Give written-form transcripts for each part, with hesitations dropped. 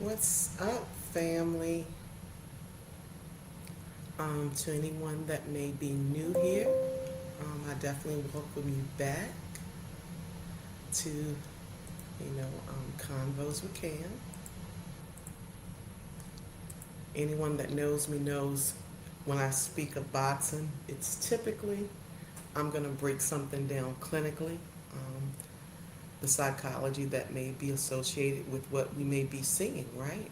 What's up, family? To anyone that may be new here, I definitely welcome you back to, Convos with Cam. Anyone that knows me knows when I speak of boxing, it's typically I'm going to break something down clinically, the psychology that may be associated with what we may be seeing, right?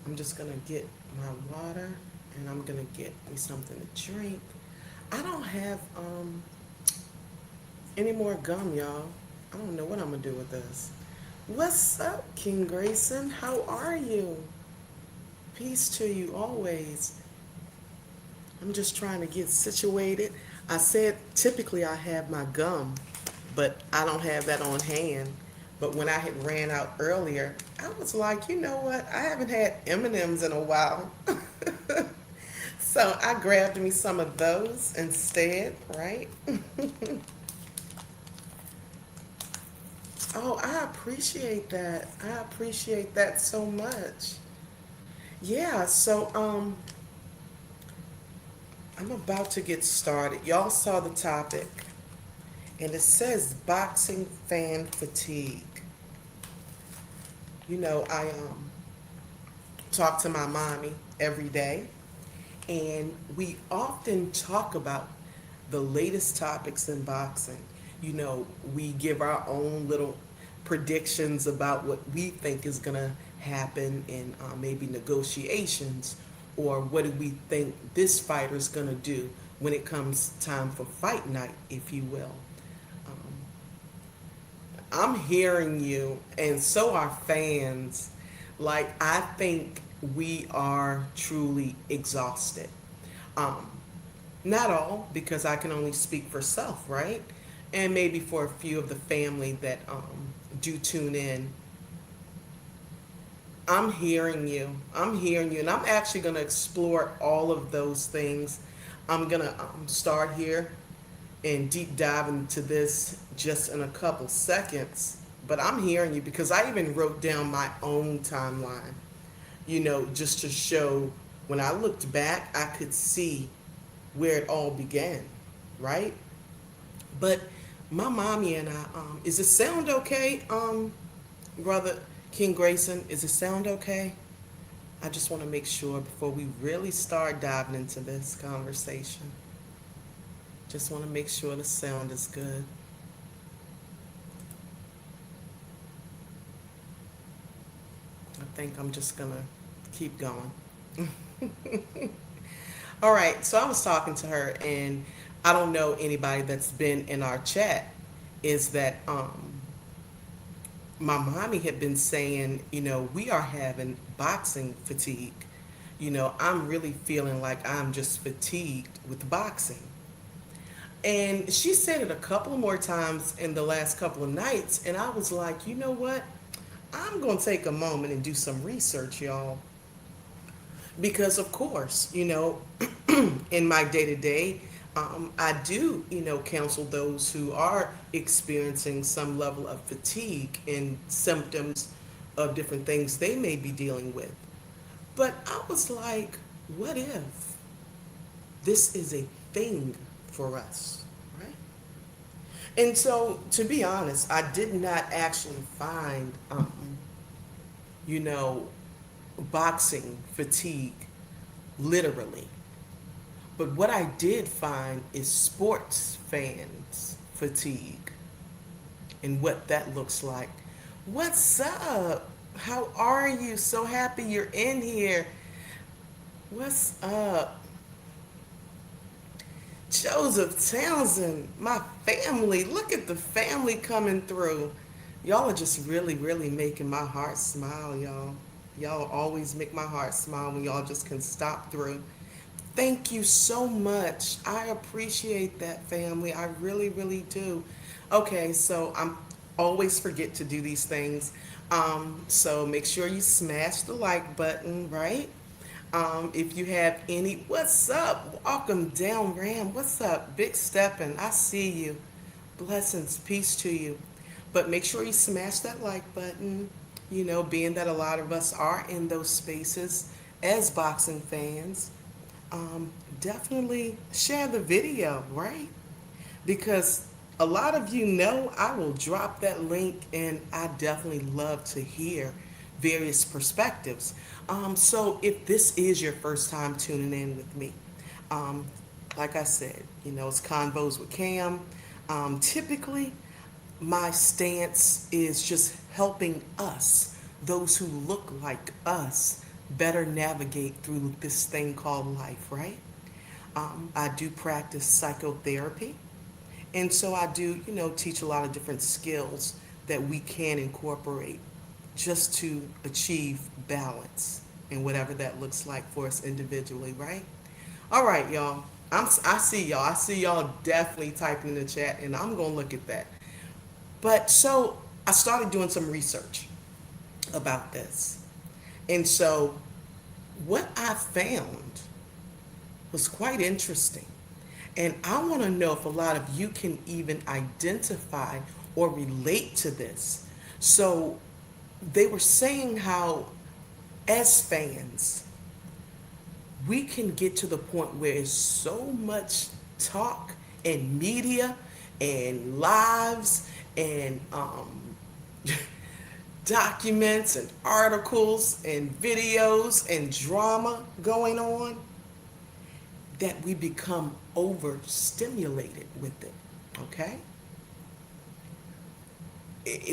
I'm just going to get my water and I'm going to get me something to drink. I don't have any more gum, y'all. I don't know what I'm going to do with this. What's up, King Grayson? How are you? Peace to you always. I'm just trying to get situated. I said typically I have my gum, but I don't have that on hand. But when I had ran out earlier, I was like, you know what? I haven't had M&Ms in a while. So I grabbed me some of those instead, right? Oh, I appreciate that. I appreciate that so much. Yeah, so I'm about to get started. Y'all saw the topic, and it says boxing fan fatigue. I talk to my mommy every day, and we often talk about the latest topics in boxing. We give our own little predictions about what we think is going to happen in maybe negotiations, or what do we think this fighter is going to do when it comes time for fight night, if you will. Um, I'm hearing you, and so are fans. Like, I think we are truly exhausted. Um, Not all, because I can only speak for self, right? And maybe for a few of the family that do tune in. I'm hearing you. I'm hearing you. And I'm actually going to explore all of those things. I'm going to start here and deep dive into this just in a couple seconds. But I'm hearing you because I even wrote down my own timeline, just to show when I looked back, I could see where it all began, right? But my mommy and I, is it sound okay, brother King Grayson? Is it sound okay? I just want to make sure before we really start diving into this conversation. Just want to make sure the sound is good. I think I'm just gonna keep going. All right, so I was talking to her, and I don't know anybody that's been in our chat. Is that my mommy had been saying, we are having boxing fatigue. I'm really feeling like I'm just fatigued with boxing. And she said it a couple more times in the last couple of nights, and I was like, you know what? I'm going to take a moment and do some research, y'all. Because, of course, in my day to day, I do, counsel those who are experiencing some level of fatigue and symptoms of different things they may be dealing with. But I was like, what if this is a thing for us, right? And so, to be honest, I did not actually find, you know, boxing fatigue literally. But what I did find is sports fans fatigue and what that looks like. What's up? How are you? So happy you're in here. What's up? Joseph Townsend, my family. Look at the family coming through. Y'all are just really, really making my heart smile, y'all. Y'all always make my heart smile when y'all just can stop through. Thank you so much. I appreciate that, family. I really, really do. Okay, so I'm always forget to do these things. So make sure you smash the like button, right? If you have any, what's up? Welcome down, Ram. What's up? Big Steppin'. I see you. Blessings, peace to you. But make sure you smash that like button. being that a lot of us are in those spaces as boxing fans, um, definitely share the video, right? Because a lot of I will drop that link, and I definitely love to hear various perspectives. So if this is your first time tuning in with me, um, like I said, it's Convos with Cam. Typically, my stance is just helping us, those who look like us, better navigate through this thing called life, right? I do practice psychotherapy. And so I do, teach a lot of different skills that we can incorporate just to achieve balance and whatever that looks like for us individually, right? All right, y'all. I see y'all. I see y'all definitely typing in the chat, and I'm going to look at that. But so I started doing some research about this. And so what I found was quite interesting. And I want to know if a lot of you can even identify or relate to this. So they were saying how, as fans, we can get to the point where it's so much talk and media and lives and documents and articles and videos and drama going on that we become overstimulated with it. Okay?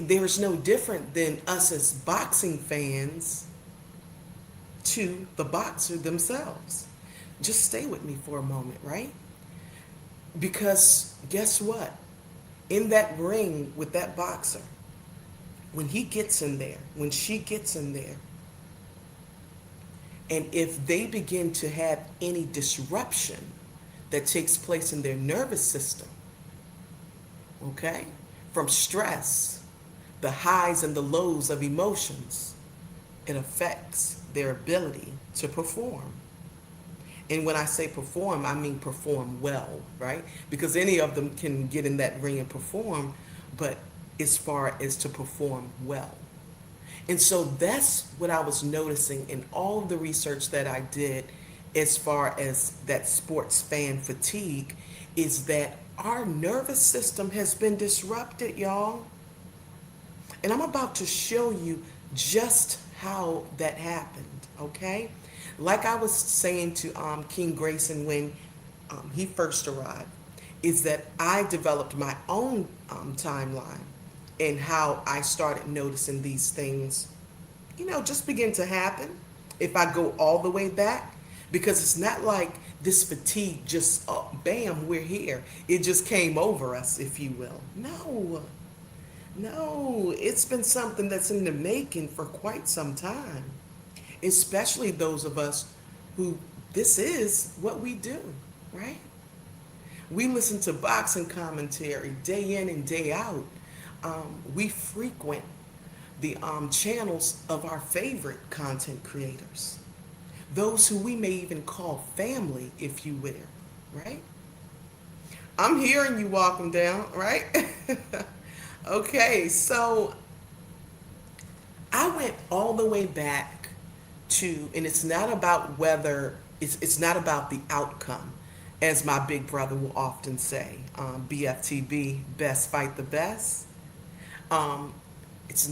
There's no different than us as boxing fans to the boxer themselves. Just stay with me for a moment, right? Because guess what? In that ring with that boxer, when he gets in there, when she gets in there, and if they begin to have any disruption that takes place in their nervous system, okay, from stress, the highs and the lows of emotions, it affects their ability to perform. And when I say perform, I mean perform well, right? Because any of them can get in that ring and perform, but as far as to perform well. And so that's what I was noticing in all of the research that I did as far as that sports fan fatigue is that our nervous system has been disrupted, y'all. And I'm about to show you just how that happened, okay? Like I was saying to King Grayson when he first arrived, is that I developed my own timeline and how I started noticing these things, just begin to happen if I go all the way back. Because it's not like this fatigue just, oh, bam, we're here. It just came over us, if you will. No, it's been something that's in the making for quite some time, especially those of us who this is what we do, right? We listen to boxing commentary day in and day out. We frequent the channels of our favorite content creators, those who we may even call family, if you will, right? I'm hearing you walking down, right? Okay, so I went all the way back to, and it's not about whether, it's not about the outcome, as my big brother will often say, BFTB, best fight the best. Um,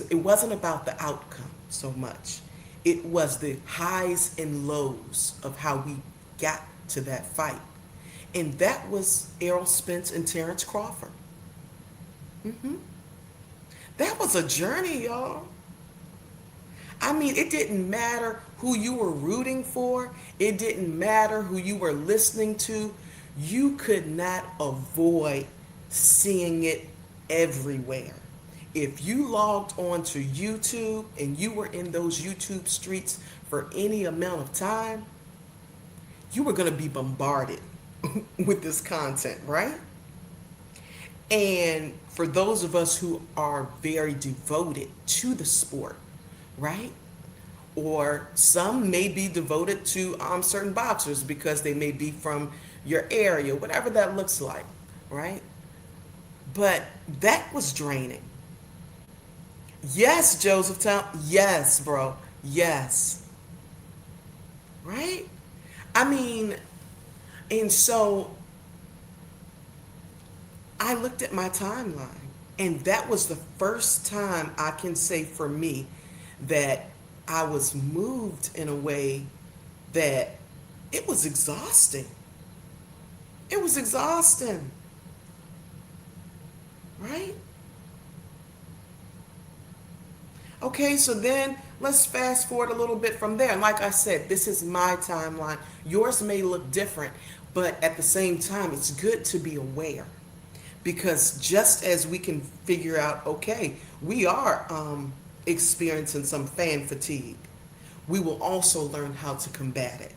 it wasn't about the outcome so much. It was the highs and lows of how we got to that fight. And that was Errol Spence and Terrence Crawford. hmm That was a journey, y'all. I mean, it didn't matter who you were rooting for. It didn't matter who you were listening to. You could not avoid seeing it everywhere. If you logged on to YouTube and you were in those YouTube streets for any amount of time, you were going to be bombarded with this content, right? And for those of us who are very devoted to the sport, right? Or some may be devoted to certain boxers because they may be from your area, whatever that looks like, right? But that was draining. Yes, Joseph Town. Yes, bro. Yes. Right? I mean, and so I looked at my timeline, and that was the first time I can say for me that I was moved in a way that it was exhausting. It was exhausting, right? Okay, so then let's fast forward a little bit from there. And like I said, this is my timeline. Yours may look different, but at the same time, it's good to be aware because just as we can figure out, okay, we are experiencing some fan fatigue, we will also learn how to combat it.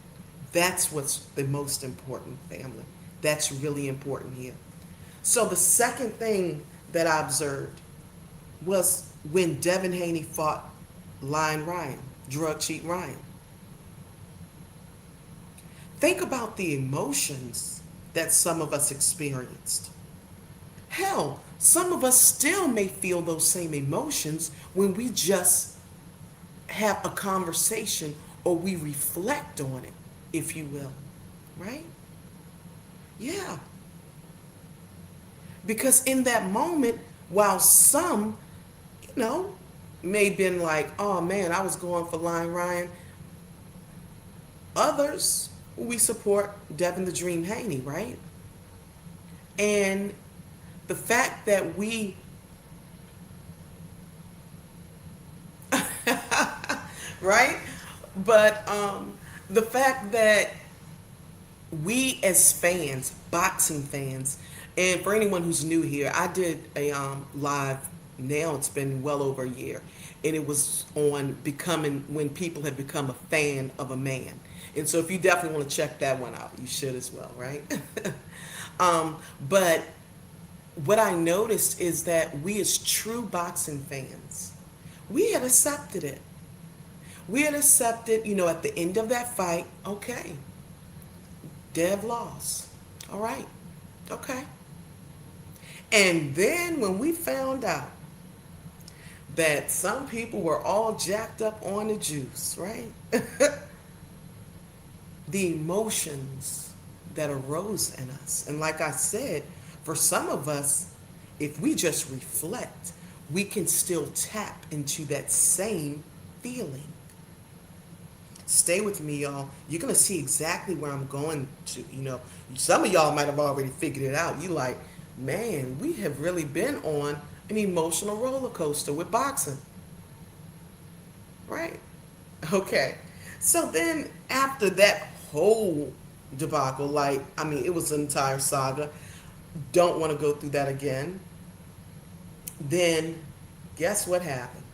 That's what's the most important, family. That's really important here. So the second thing that I observed was when Devin Haney fought Lion Ryan, drug cheat Ryan. Think about the emotions that some of us experienced. Hell, some of us still may feel those same emotions when we just have a conversation or we reflect on it, if you will. Right? Yeah. Because in that moment, while some, you know, may have been like, oh man, I was going for Lion Ryan, others, we support Devin the Dream Haney, right? And the fact that we, right? But the fact that we as fans, boxing fans, and for anyone who's new here, I did a live. Now it's been well over a year, and it was on becoming when people have become a fan of a man. And so, if you definitely want to check that one out, you should as well, right? But what I noticed is that we as true boxing fans, we had accepted it. We had accepted, at the end of that fight, okay, Dev lost. All right. Okay. And then when we found out that some people were all jacked up on the juice, right? The emotions that arose in us. And like I said, for some of us, if we just reflect, we can still tap into that same feeling. Stay with me, y'all. You're going to see exactly where I'm going to. Some of y'all might have already figured it out. You like, man, we have really been on an emotional roller coaster with boxing. Right? Okay. So then after that whole debacle, it was an entire saga. Don't want to go through that again. Then guess what happened?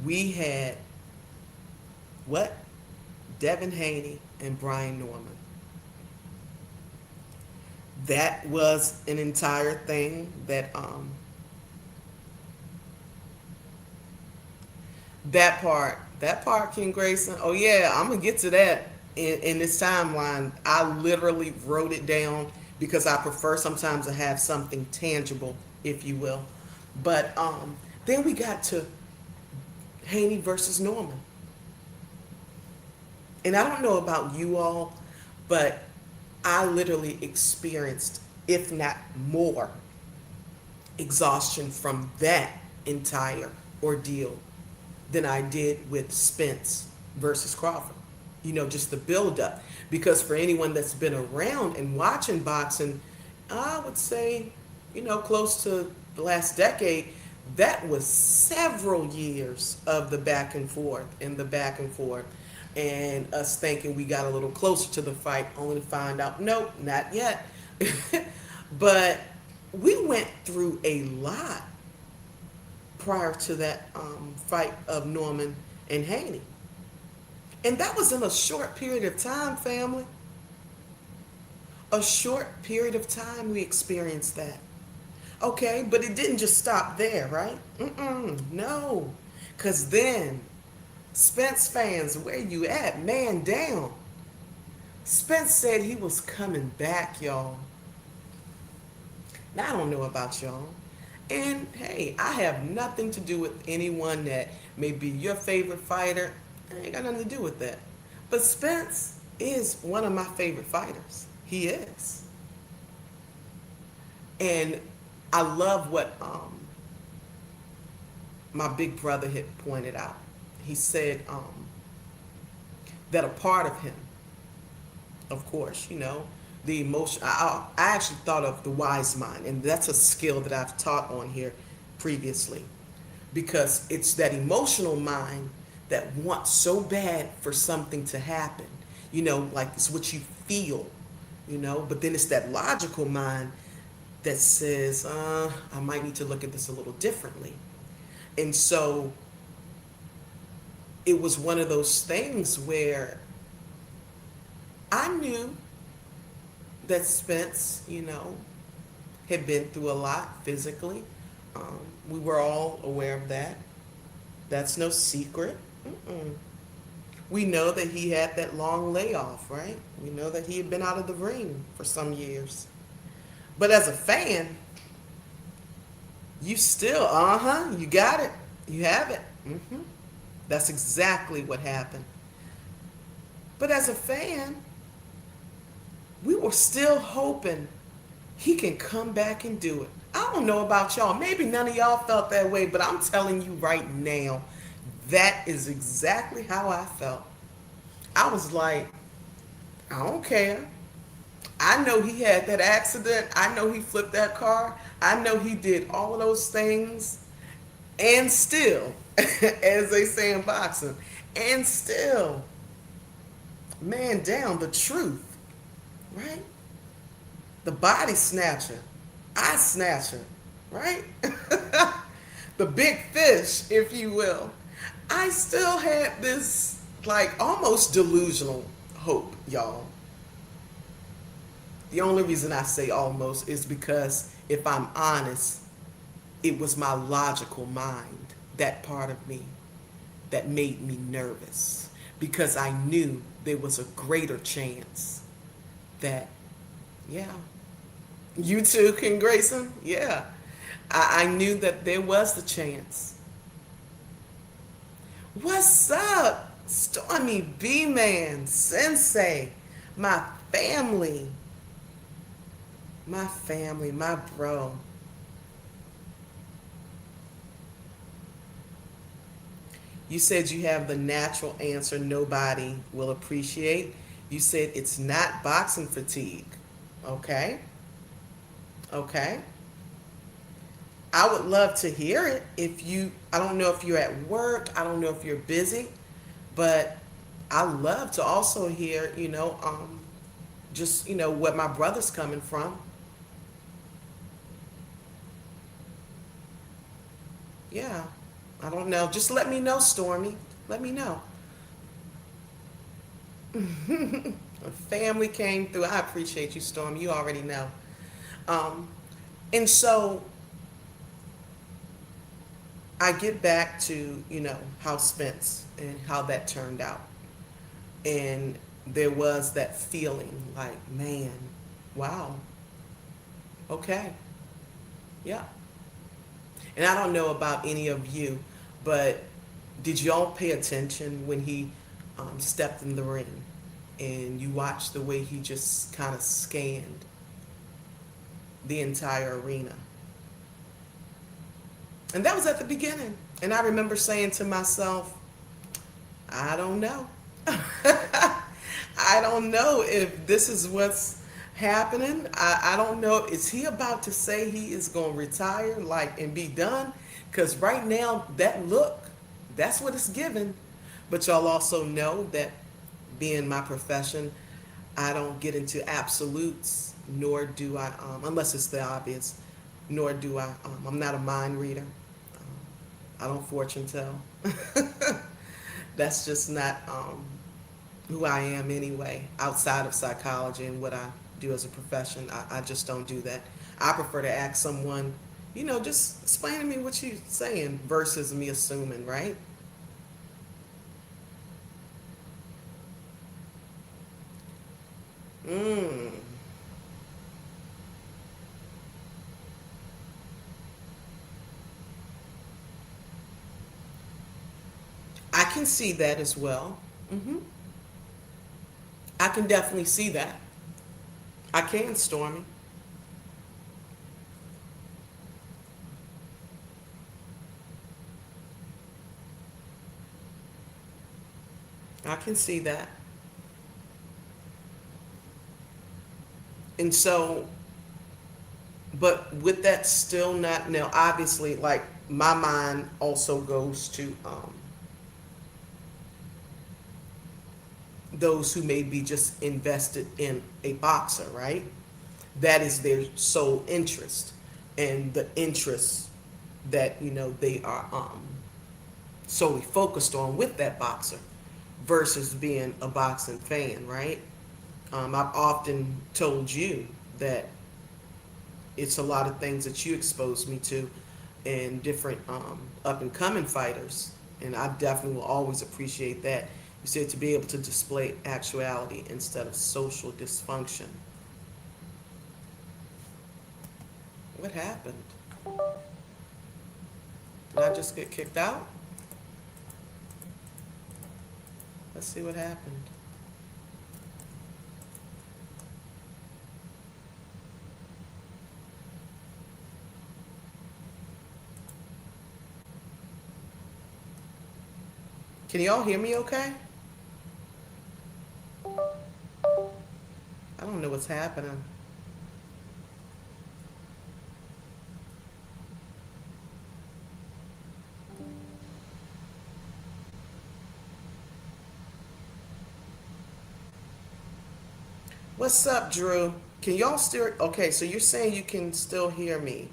We had what? Devin Haney and Brian Norman. That was an entire thing that part, King Grayson. Oh yeah, I'm gonna get to that in this timeline. I literally wrote it down because I prefer sometimes to have something tangible, if you will. But then we got to Haney versus Norman. And I don't know about you all, but I literally experienced, if not more, exhaustion from that entire ordeal than I did with Spence versus Crawford. Just the buildup. Because for anyone that's been around and watching boxing, I would say, close to the last decade, that was several years of the back and forth and the back and forth. And us thinking we got a little closer to the fight, only to find out, nope, not yet. But we went through a lot prior to that fight of Norman and Haney. And that was in a short period of time, family. A short period of time we experienced that. Okay, but it didn't just stop there, right? No. Because then, Spence fans, where you at? Man down. Spence said he was coming back, y'all. Now, I don't know about y'all. And hey, I have nothing to do with anyone that may be your favorite fighter. I ain't got nothing to do with that. But Spence is one of my favorite fighters. He is. And I love what my big brother had pointed out. He said that a part of him, of course, the emotion. I actually thought of the wise mind, and that's a skill that I've taught on here previously, because it's that emotional mind that wants so bad for something to happen. Like it's what you feel. But then it's that logical mind that says, I might need to look at this a little differently. And so it was one of those things where I knew that Spence, had been through a lot physically. We were all aware of that. That's no secret. Mm-mm. We know that he had that long layoff, right? We know that he had been out of the ring for some years. But as a fan, you still, you got it. You have it. That's exactly what happened. But as a fan, we were still hoping he can come back and do it. I don't know about y'all. Maybe none of y'all felt that way, but I'm telling you right now, that is exactly how I felt. I was like, I don't care. I know he had that accident. I know he flipped that car. I know he did all of those things. And still, as they say in boxing, and still, man down, the truth, right? The body snatcher, eye snatcher, right? The big fish, if you will. I still had this, like, almost delusional hope, y'all. The only reason I say almost is because, if I'm honest, it was my logical mind, that part of me, that made me nervous, because I knew there was a greater chance that, yeah, you too, King Grayson, yeah, I knew that there was the chance. What's up, Stormy B-Man, Sensei, my family, my bro. You said you have the natural answer nobody will appreciate. You said it's not boxing fatigue. Okay. Okay. I would love to hear it. I don't know if you're at work, I don't know if you're busy, but I love to also hear, just, what my brother's coming from. Yeah. I don't know. Just let me know, Stormy. Let me know. A family came through. I appreciate you, Stormy. You already know. Um, and so I get back to, how Spence and how that turned out. And there was that feeling like, man, wow, okay, yeah. And I don't know about any of you, but did y'all pay attention when he stepped in the ring and you watched the way he just kind of scanned the entire arena? And that was at the beginning. And I remember saying to myself, I don't know. I don't know if this is what's happening. I don't know. Is he about to say he is going to retire, like, and be done? Because right now, that look, that's what it's given. But y'all also know that, being my profession, I don't get into absolutes, nor do I, unless it's the obvious, nor do I, I'm not a mind reader. I don't fortune tell. That's just not who I am anyway, outside of psychology and what I do as a profession. I just don't do that. I prefer to ask someone, just explain to me what you're saying versus me assuming, right? Mm. I can see that as well. hmm I can definitely see that. I can, Stormy. I can see that. And so, but with that still not, now obviously, like, my mind also goes to those who may be just invested in a boxer, right? That is their sole interest, and the interest that they are solely focused on with that boxer versus being a boxing fan, right? I've often told you that it's a lot of things that you exposed me to and different up and coming fighters, and I definitely will always appreciate that. You said to be able to display actuality instead of social dysfunction. What happened? Did I just get kicked out? Let's see what happened. Can y'all hear me okay? I don't know what's happening. What's up, Drew? Can y'all still? Okay, so you're saying you can still hear me.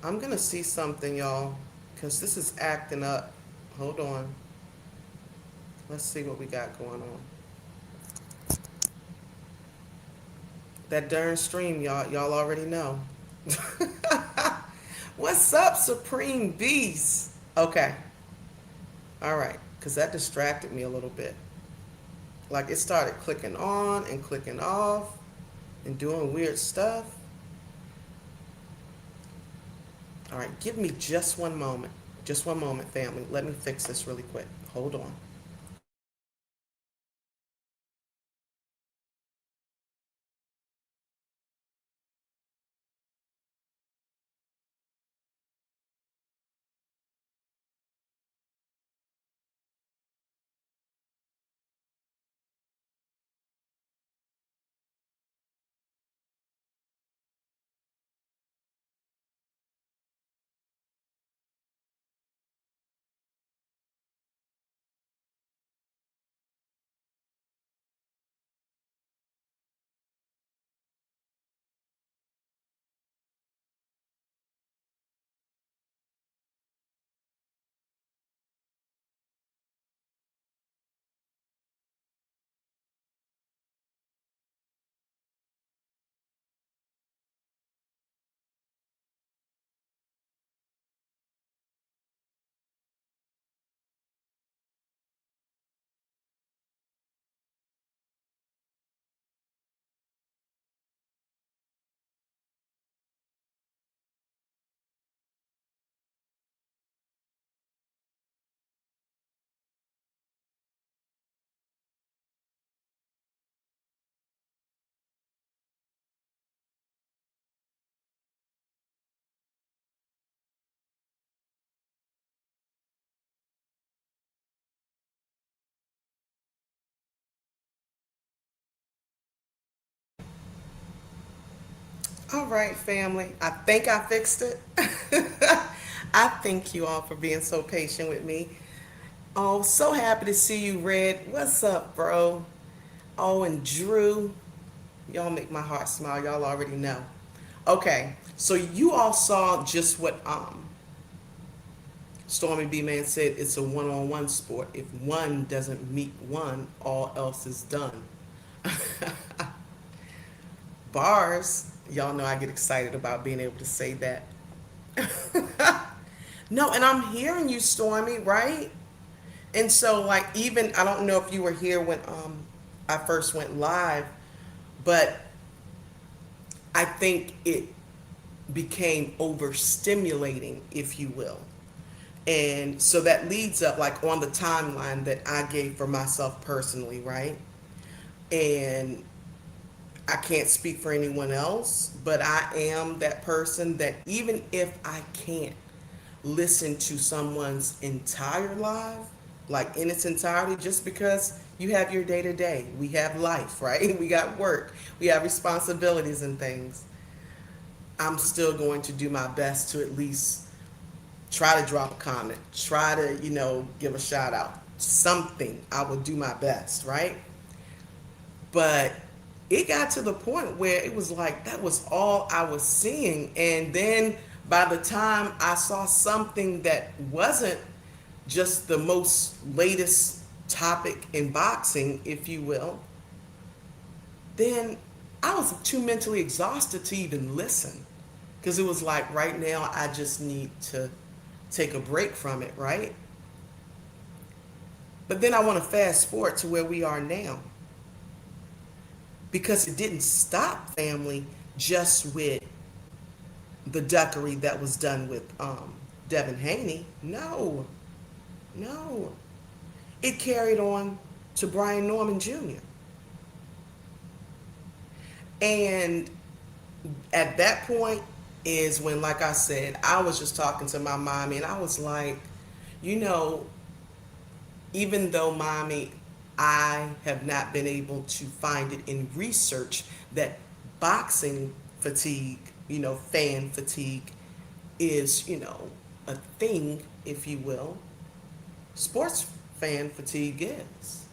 I'm gonna see something, y'all, because this is acting up. Hold on. Let's see what we got going on. That darn stream, y'all already know. What's up, Supreme Beast? Okay, all right, because that distracted me a little bit. Like, it started clicking on and clicking off and doing weird stuff. All right, give me just one moment. Just one moment, family. Let me fix this really quick. Hold on. All right, family. I think I fixed it. I thank you all for being so patient with me. Oh, so happy to see you, Red. What's up, bro? Oh, and Drew. Y'all make my heart smile. Y'all already know. Okay, so you all saw just what Stormy B Man said. It's a one-on-one sport. If one doesn't meet one, all else is done. Bars. Y'all know I get excited about being able to say that. No, and I'm hearing you, Stormy, right? And so, like, even I don't know if you were here when I first went live, but I think it became overstimulating, if you will. And so that leads up like on the timeline that I gave for myself personally, right? And I can't speak for anyone else, but I am that person that even if I can't listen to someone's entire life, like in its entirety, just because you have your day to day, we have life, right? We got work, we have responsibilities and things. I'm still going to do my best to at least try to drop a comment, try to, give a shout out, something. I will do my best, right? But it got to the point where it was like that was all I was seeing. And then by the time I saw something that wasn't just the most latest topic in boxing, if you will, then I was too mentally exhausted to even listen. Because it was like, right now, I just need to take a break from it, right? But then I want to fast forward to where we are now. Because it didn't stop, family, just with the duckery that was done with Devin Haney. No, no. It carried on to Brian Norman Jr. And at that point is when, like I said, I was just talking to my mommy and I was like, you know, even though, mommy, I have not been able to find it in research that boxing fatigue, fan fatigue is, a thing, if you will. Sports fan fatigue is.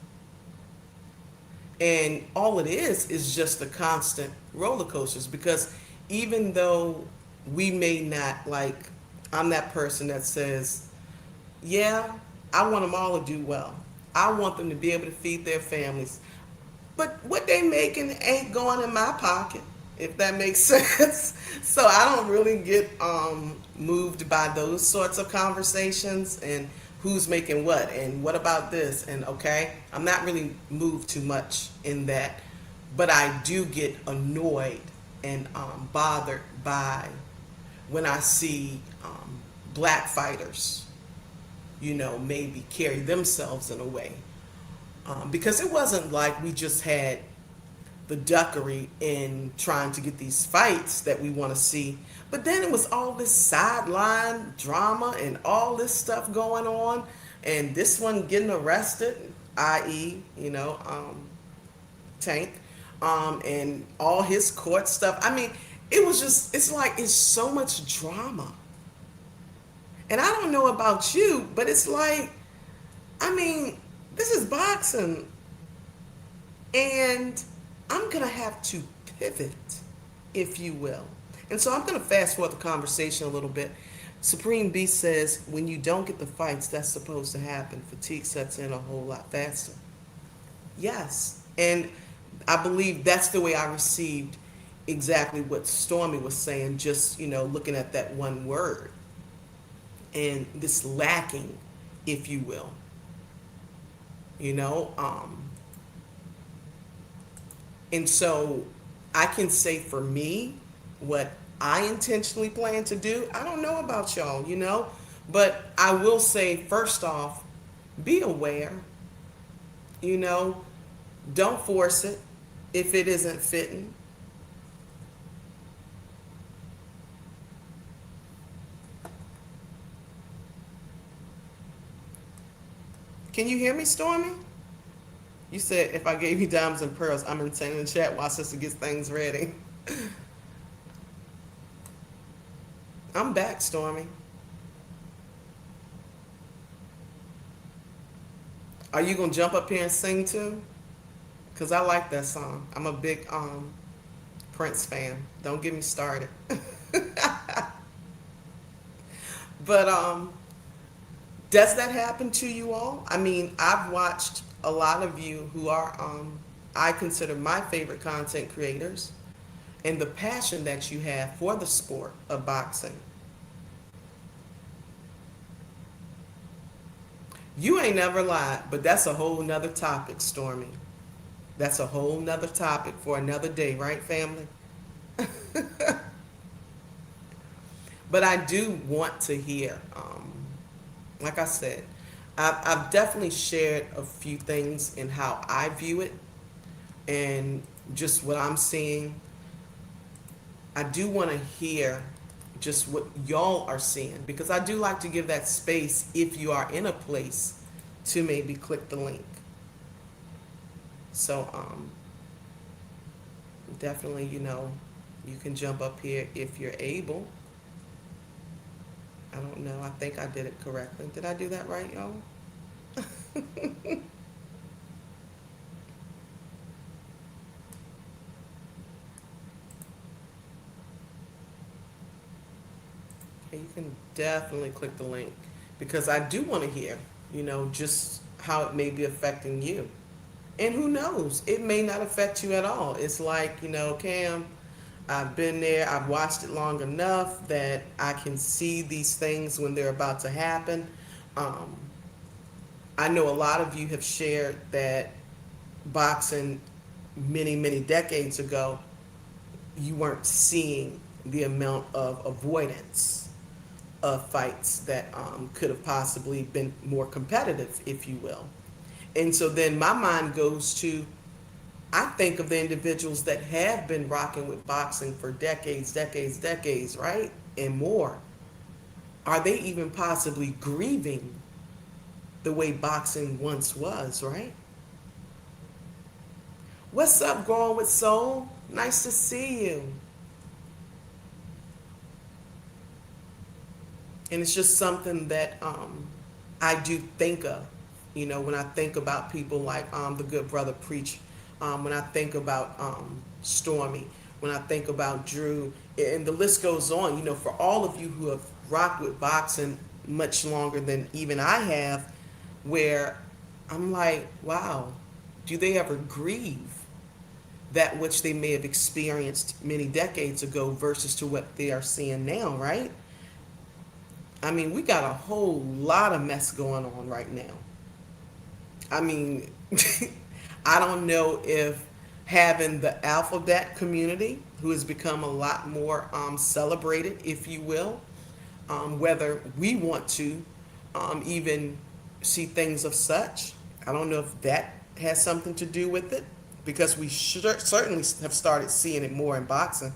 And all it is just the constant roller coasters because even though we may not, like, I'm that person that says, yeah, I want them all to do well. I want them to be able to feed their families. But what they making ain't going in my pocket, if that makes sense. So I don't really get moved by those sorts of conversations and who's making what and what about this and okay. I'm not really moved too much in that, but I do get annoyed and bothered by when I see black fighters, maybe carry themselves in a way. Because it wasn't like we just had the duckery in trying to get these fights that we want to see, but then it was all this sideline drama and all this stuff going on, and this one getting arrested, i.e., Tank, and all his court stuff. I mean, it's like it's so much drama. And I don't know about you, but it's like, I mean, this is boxing. And I'm going to have to pivot, if you will. And so I'm going to fast forward the conversation a little bit. Supreme Beast says, when you don't get the fights, that's supposed to happen. Fatigue sets in a whole lot faster. Yes. And I believe that's the way I received exactly what Stormy was saying, just, looking at that one word. And this lacking, if you will. And so I can say for me, what I intentionally plan to do, I don't know about y'all, but I will say, first off, be aware, don't force it if it isn't fitting. Can you hear me, Stormy? You said if I gave you diamonds and pearls, I'm insane in the chat while sister gets things ready. I'm back, Stormy. Are you gonna jump up here and sing too? Cause I like that song. I'm a big Prince fan. Don't get me started. But does that happen to you all? I mean, I've watched a lot of you who are, I consider my favorite content creators, and the passion that you have for the sport of boxing. You ain't never lied, but that's a whole nother topic, Stormy. That's a whole nother topic for another day, right, family? But I do want to hear Like I said, I've definitely shared a few things in how I view it and just what I'm seeing. I do want to hear just what y'all are seeing because I do like to give that space if you are in a place to maybe click the link. So definitely, you can jump up here if you're able. I don't know. I think I did it correctly. Did I do that right, y'all? Okay, you can definitely click the link because I do want to hear, just how it may be affecting you. And who knows? It may not affect you at all. It's like, Cam, I've been there, I've watched it long enough that I can see these things when they're about to happen. Um, I know a lot of you have shared that boxing many, many decades ago, you weren't seeing the amount of avoidance of fights that could have possibly been more competitive, if you will. And so then my mind goes to I think of the individuals that have been rocking with boxing for decades, decades, decades, right? And more. Are they even possibly grieving the way boxing once was, right? What's up, Growing with Soul? Nice to see you. And it's just something that I do think of. When I think about people like the good brother Preach, when I think about Stormy, when I think about Drew, and the list goes on. For all of you who have rocked with boxing much longer than even I have, where I'm like, wow, do they ever grieve that which they may have experienced many decades ago versus to what they are seeing now, right? I mean, we got a whole lot of mess going on right now. I mean, I don't know if having the alphabet community, who has become a lot more celebrated, if you will, whether we want to even see things of such. I don't know if that has something to do with it because we certainly have started seeing it more in boxing.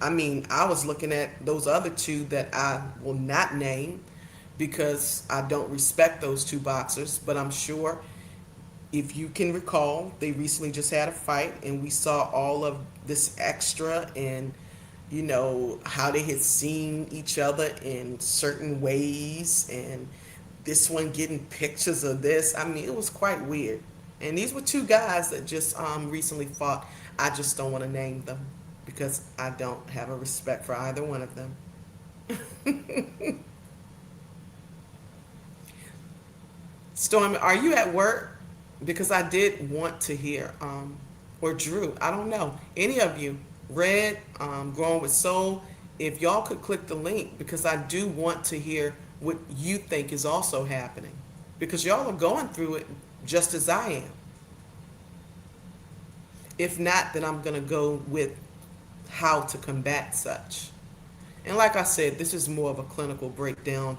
I mean, I was looking at those other two that I will not name because I don't respect those two boxers, but I'm sure if you can recall, they recently just had a fight, and we saw all of this extra and how they had seen each other in certain ways, and this one getting pictures of this. I mean, it was quite weird. And these were two guys that just recently fought. I just don't want to name them because I don't have a respect for either one of them. Storm, are you at work? Because I did want to hear, or Drew, I don't know, any of you, Red, Growing with Soul, if y'all could click the link, because I do want to hear what you think is also happening. Because y'all are going through it just as I am. If not, then I'm going to go with how to combat such. And like I said, this is more of a clinical breakdown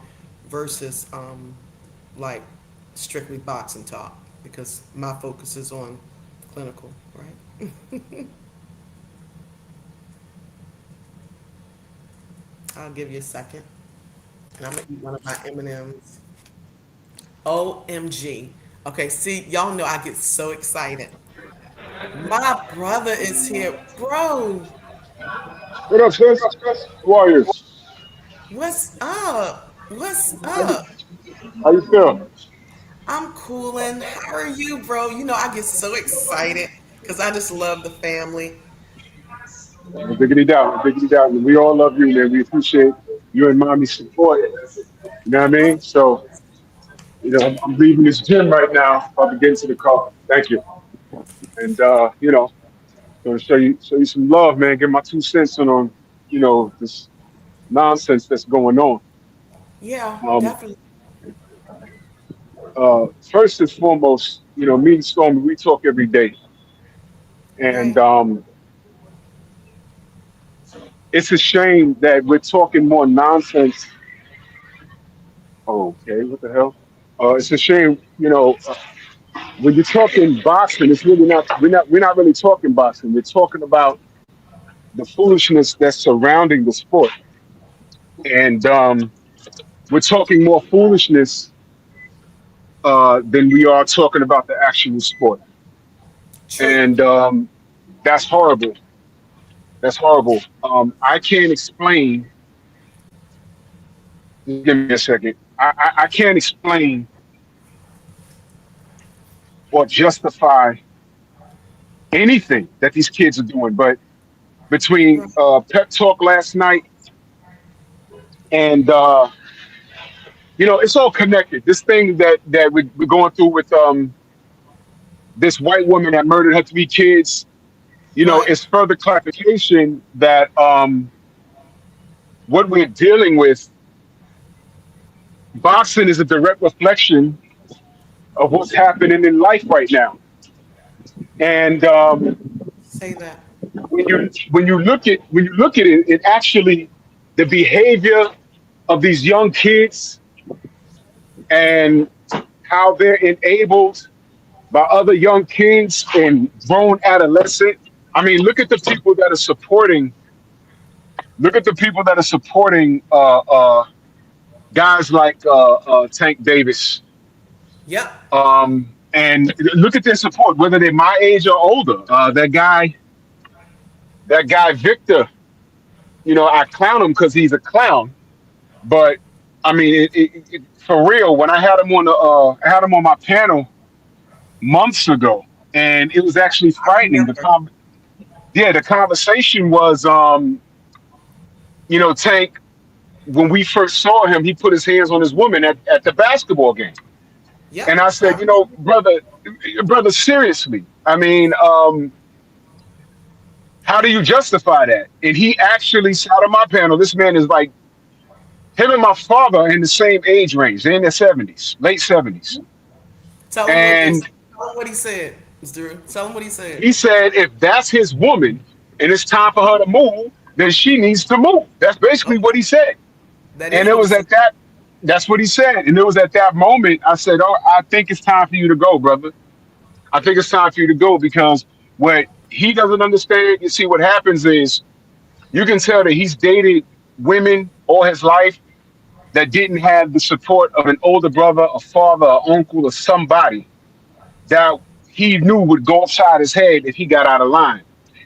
versus like strictly boxing talk because my focus is on clinical, right? I'll give you a second. And I'm gonna eat one of my M&Ms. OMG. Okay, see, y'all know I get so excited. My brother is here. Bro, What up, sis? Warriors. what's up? What's How you, up? how you feel? I'm coolin'. How are you, bro? I get so excited because I just love the family. Diggity down, diggity down. We all love you, man. We appreciate you and mommy's support. You know what I mean? So, I'm leaving this gym right now. About to get into the car. Thank you. And gonna show you some love, man. Get my 2 cents on this nonsense that's going on. Yeah, Um, definitely. First and foremost, me and Stormy, we talk every day, and Right. it's a shame that we're talking more nonsense Okay, what the hell? It's a shame, when you're talking boxing, it's really not. We're not really talking boxing. We're talking about the foolishness that's surrounding the sport, and we're talking more foolishness than we are talking about the actual sport, True. and that's horrible. That's horrible. I can't explain. Give me a second. I can't explain or justify anything that these kids are doing, but between Right. pep talk last night and it's all connected. This thing that we're going through with this white woman that murdered her three kids, Right. is further clarification that what we're dealing with, boxing is a direct reflection of what's happening in life right now. And Say that. when you look at it, it actually the behavior of these young kids and how they're enabled by other young kids and grown adolescent. I mean, look at the people that are supporting. Look at the people that are supporting guys like Tank Davis, Yep. and look at their support, whether they're my age or older. That guy Victor. I clown him because he's a clown, but I mean, for real. When I had him on my panel months ago, and it was actually I frightening. remember. Yeah, the conversation was, Tank. When we first saw him, he put his hands on his woman at the basketball game, and Yep. I I said, remember. brother, seriously. I mean, how do you justify that? And he actually sat on my panel. This man is like him and my father are in the same age range. They're in their 70s, late 70s, Tell him what and this. Tell him what he said, Mr. Drew. Tell him what he said. he said if that's his woman and it's time for her to move, then she needs to move. That's basically what Okay. he said. That And is it what he was said. at that, that's what he said. And it was at that moment I said, oh, I think it's time for you to go, brother. I think it's time for you to go because what he doesn't understand, you see, what happens is you can tell that he's dated women all his life that didn't have the support of an older brother, a father, or uncle, or somebody that he knew would go upside his head if he got out of line.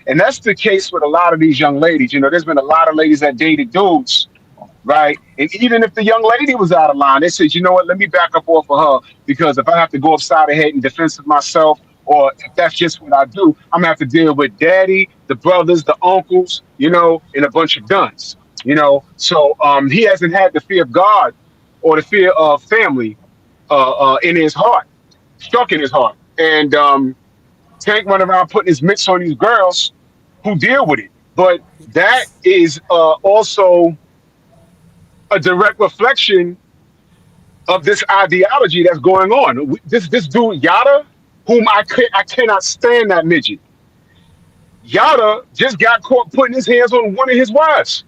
And that's the case with a lot of these young ladies. There's been a lot of ladies that dated dudes, right? And even if the young lady was out of line, they said, you know what, let me back up off of her because if I have to go upside her head in defense of myself, or if that's just what I do, I'm gonna have to deal with daddy, the brothers, the uncles, and a bunch of guns. So he hasn't had the fear of God or the fear of family in his heart, stuck in his heart. And Tank went around putting his mitts on these girls who deal with it. But that Yes. is also a direct reflection of this ideology that's going on. This dude Yada, whom I cannot stand that midget. Yada just got caught putting his hands on one of his wives,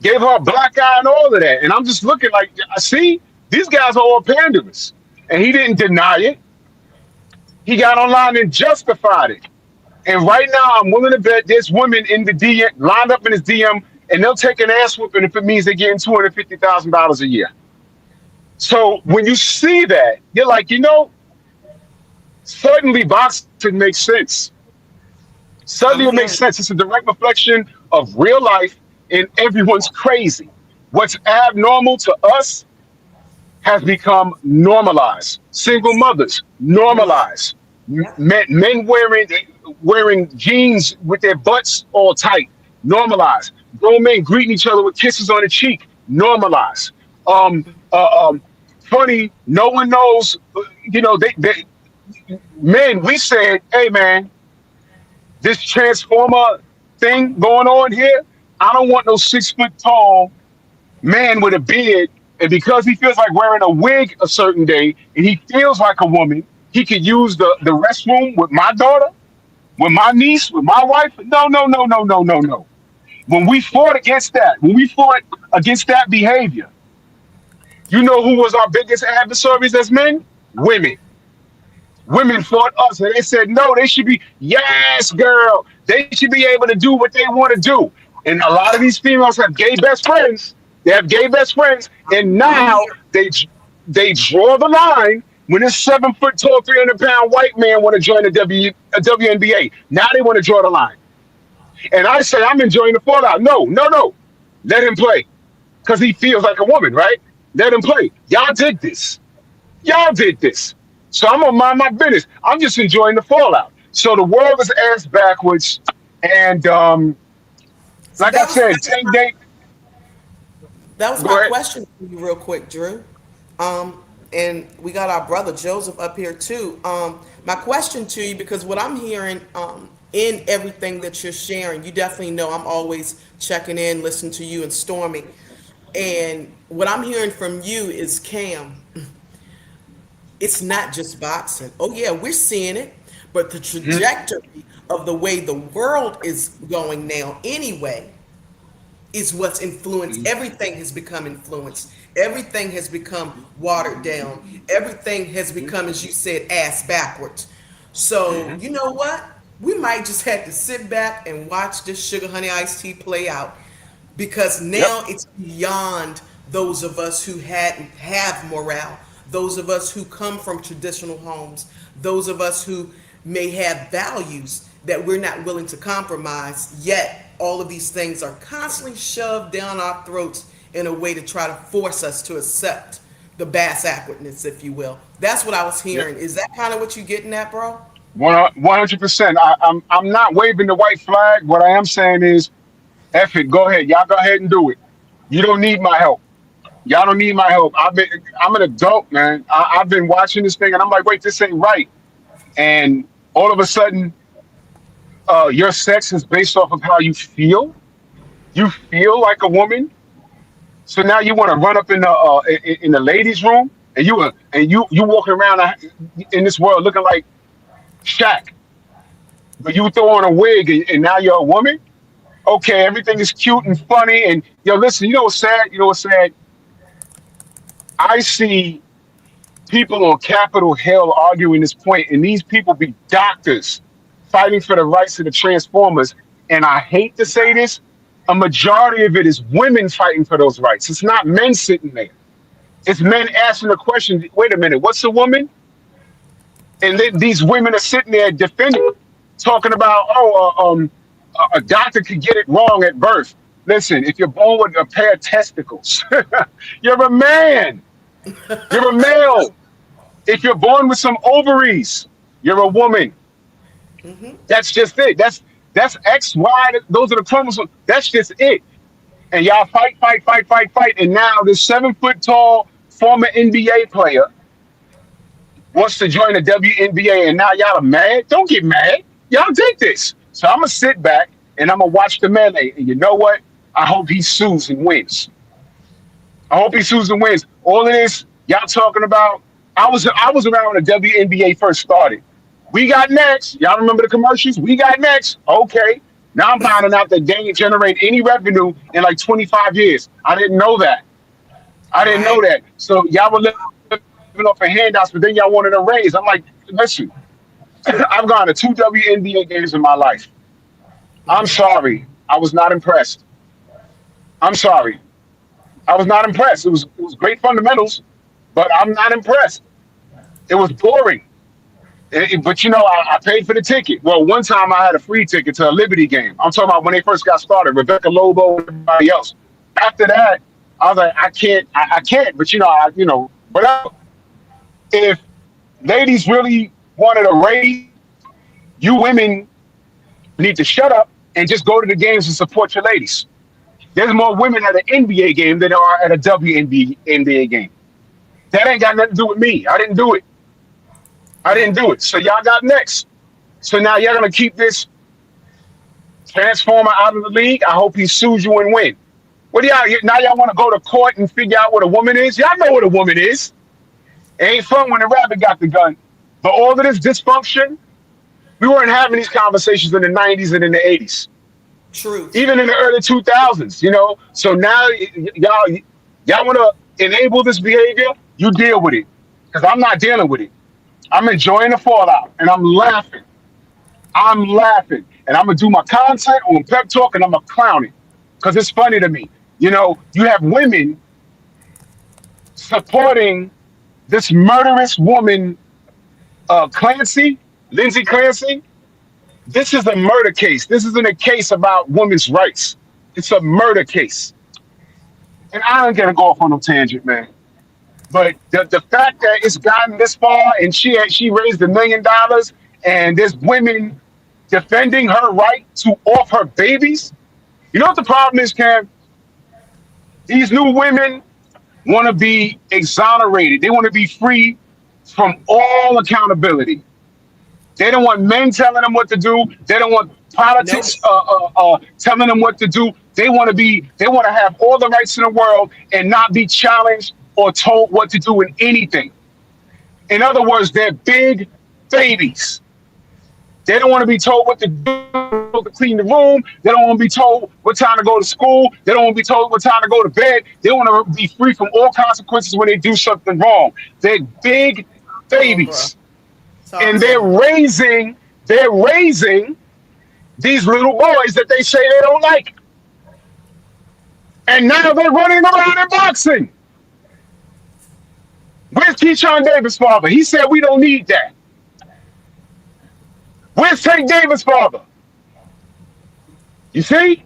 gave her a black eye and all of that. And I'm just looking like, I see these guys are all pandemics, and he didn't deny it. He got online and justified it. And right now, I'm willing to bet there's women in the DM lined up in his DM, and they'll take an ass whooping if it means they're getting $250,000 a year. So when you see that, you're like, suddenly boxing makes sense. Suddenly I'm it makes hearing. sense. It's a direct reflection of real life, and everyone's crazy. What's abnormal to us has become normalized. Single mothers Right. normalized. Yep. Men wearing jeans with their butts all tight, normalized. Grown men greeting each other with kisses on the cheek, normalized. Um, funny, no one knows. They men. We said, hey man, this transformer thing going on here. I don't want no 6 foot tall man with a beard, and because he feels like wearing a wig a certain day, and he feels like a woman, he could use the restroom with my daughter, with my niece, with my wife. No, no, no, no, no, no, no. When we fought against that behavior, You know who was our biggest adversaries as men? Women. Women fought us, and they said no. They should be yes, girl. They should be able to do what they want to do. And a lot of these females have gay best friends. They have gay best friends, and I'm now here. they draw the line when this 7 foot tall, 300 pound white man want to join a WNBA. Now they want to draw the line, and I say I'm enjoying the fallout. No, no, no, let him play because he feels like a woman, right? Let him play. Y'all did this. Y'all did this. So I'm gonna mind my business. I'm just enjoying the fallout. So the world is ass backwards, and See, like I said, 10 day. that was Go my ahead. question to you, real quick, Drew. And we got our brother Joseph up here too. My question to you, because what I'm hearing in everything that you're sharing, you definitely know I'm always checking in, listening to you and Stormy. And what I'm hearing from you is Cam, it's not just boxing. Oh yeah, we're seeing it, but the Mhm. trajectory of the way the world is going now anyway is what's influenced. Everything has become influenced. Everything has become watered down. Everything has become, as you said, ass backwards. So Mhm. you know what? We might just have to sit back and watch this sugar honey iced tea play out, because Yep. now it's beyond those of us who hadn't have morale, those of us who come from traditional homes, those of us who may have values that we're not willing to compromise, yet all of these things are constantly shoved down our throats in a way to try to force us to accept the bass awkwardness, if you will. That's what I was Yep. hearing. Is that kind of what you're getting at, bro? 100%. I'm not waving the white flag. What I am saying is, F it. Go ahead. Y'all go ahead and do it. You don't need my help. Y'all don't need my help. I'm an adult, man. I've been watching this thing, and I'm like, wait, this ain't right. And all of a sudden, your sex is based off of how you feel. You feel like a woman, so now you want to run up in the ladies' room, and you walking around in this world looking like Shaq, but you throw on a wig, and now you're a woman. Okay, everything is cute and funny, and yo, listen. You know what's sad? You know what's sad? I see people on Capitol Hill arguing this point, and these people be doctors fighting for the rights of the Transformers. And I hate to say this, a majority of it is women fighting for those rights. It's not men sitting there. It's men asking the question, wait a minute, what's a woman? And then these women are sitting there defending, talking about, a doctor could get it wrong at birth. Listen, if you're born with a pair of testicles, you're a man. You're a male. If you're born with some ovaries, you're a woman. That's just it. That's X, Y. Those are the chromosomes. That's just it. And y'all fight, fight, fight, fight, fight. And now this 7 foot tall former NBA player wants to join the WNBA, and now y'all are mad. Don't get mad. Y'all did this. So I'm gonna sit back and I'm gonna watch the melee. And you know what? I hope he sues and wins. I hope he sues and wins. All of this y'all talking about. I was around when the WNBA first started. We got next. Y'all remember the commercials? We got next. Okay. Now I'm finding out that they didn't generate any revenue in like 25 years. I didn't know that. I didn't know Right. that. So y'all were living off of handouts, but then y'all wanted a raise. I'm like, listen, I've gone to two WNBA games in my life. I'm sorry. I was not impressed. I'm sorry. I was not impressed. It was great fundamentals, but I'm not impressed. It was boring. But I paid for the ticket. Well, one time I had a free ticket to a Liberty game. I'm talking about when they first got started, Rebecca Lobo and everybody else. After that, I was like, I can't. But whatever. If ladies really wanted a raise, you women need to shut up and just go to the games and support your ladies. There's more women at an NBA game than there are at a WNBA game. That ain't got nothing to do with me. I didn't do it. I didn't do it. So y'all got next. So now y'all gonna keep this transformer out of the league. I hope he sues you and win. What do y'all want to go to court and figure out what a woman is? Y'all know what a woman is. It ain't fun when the rabbit got the gun. But all of this dysfunction, we weren't having these conversations in the 90s and in the 80s, Truth. even in the early 2000s. So now y'all want to enable this behavior, you deal with it. Because I'm not dealing with it. I'm enjoying the fallout and I'm laughing. I'm laughing. And I'm gonna do my content on pep talk and I'm gonna clown it. Because it's funny to me. You know, you have women supporting this murderous woman, Clancy, Lindsay Clancy. This is a murder case. This isn't a case about women's rights. It's a murder case. And I ain't gonna go off on no tangent, man. But the fact that it's gotten this far and she raised $1 million and there's women defending her right to off her babies. You know what the problem is, Cam? These new women want to be exonerated. They want to be free from all accountability. They don't want men telling them what to do. They don't want Nope. politics telling them what to do. They want to be. They want to have all the rights in the world and not be challenged or told what to do in anything. In other words, they're big babies. They don't want to be told what to do to clean the room. They don't want to be told what time to go to school. They don't want to be told what time to go to bed. They want to be free from all consequences when they do something wrong. They're big Come on, bro. babies. Talk And to me. they're raising these little boys that they say they don't like. And now they're running around in boxing. Where's Keyshawn Davis' father? He said we don't need that. Where's Tank Davis' father? You see?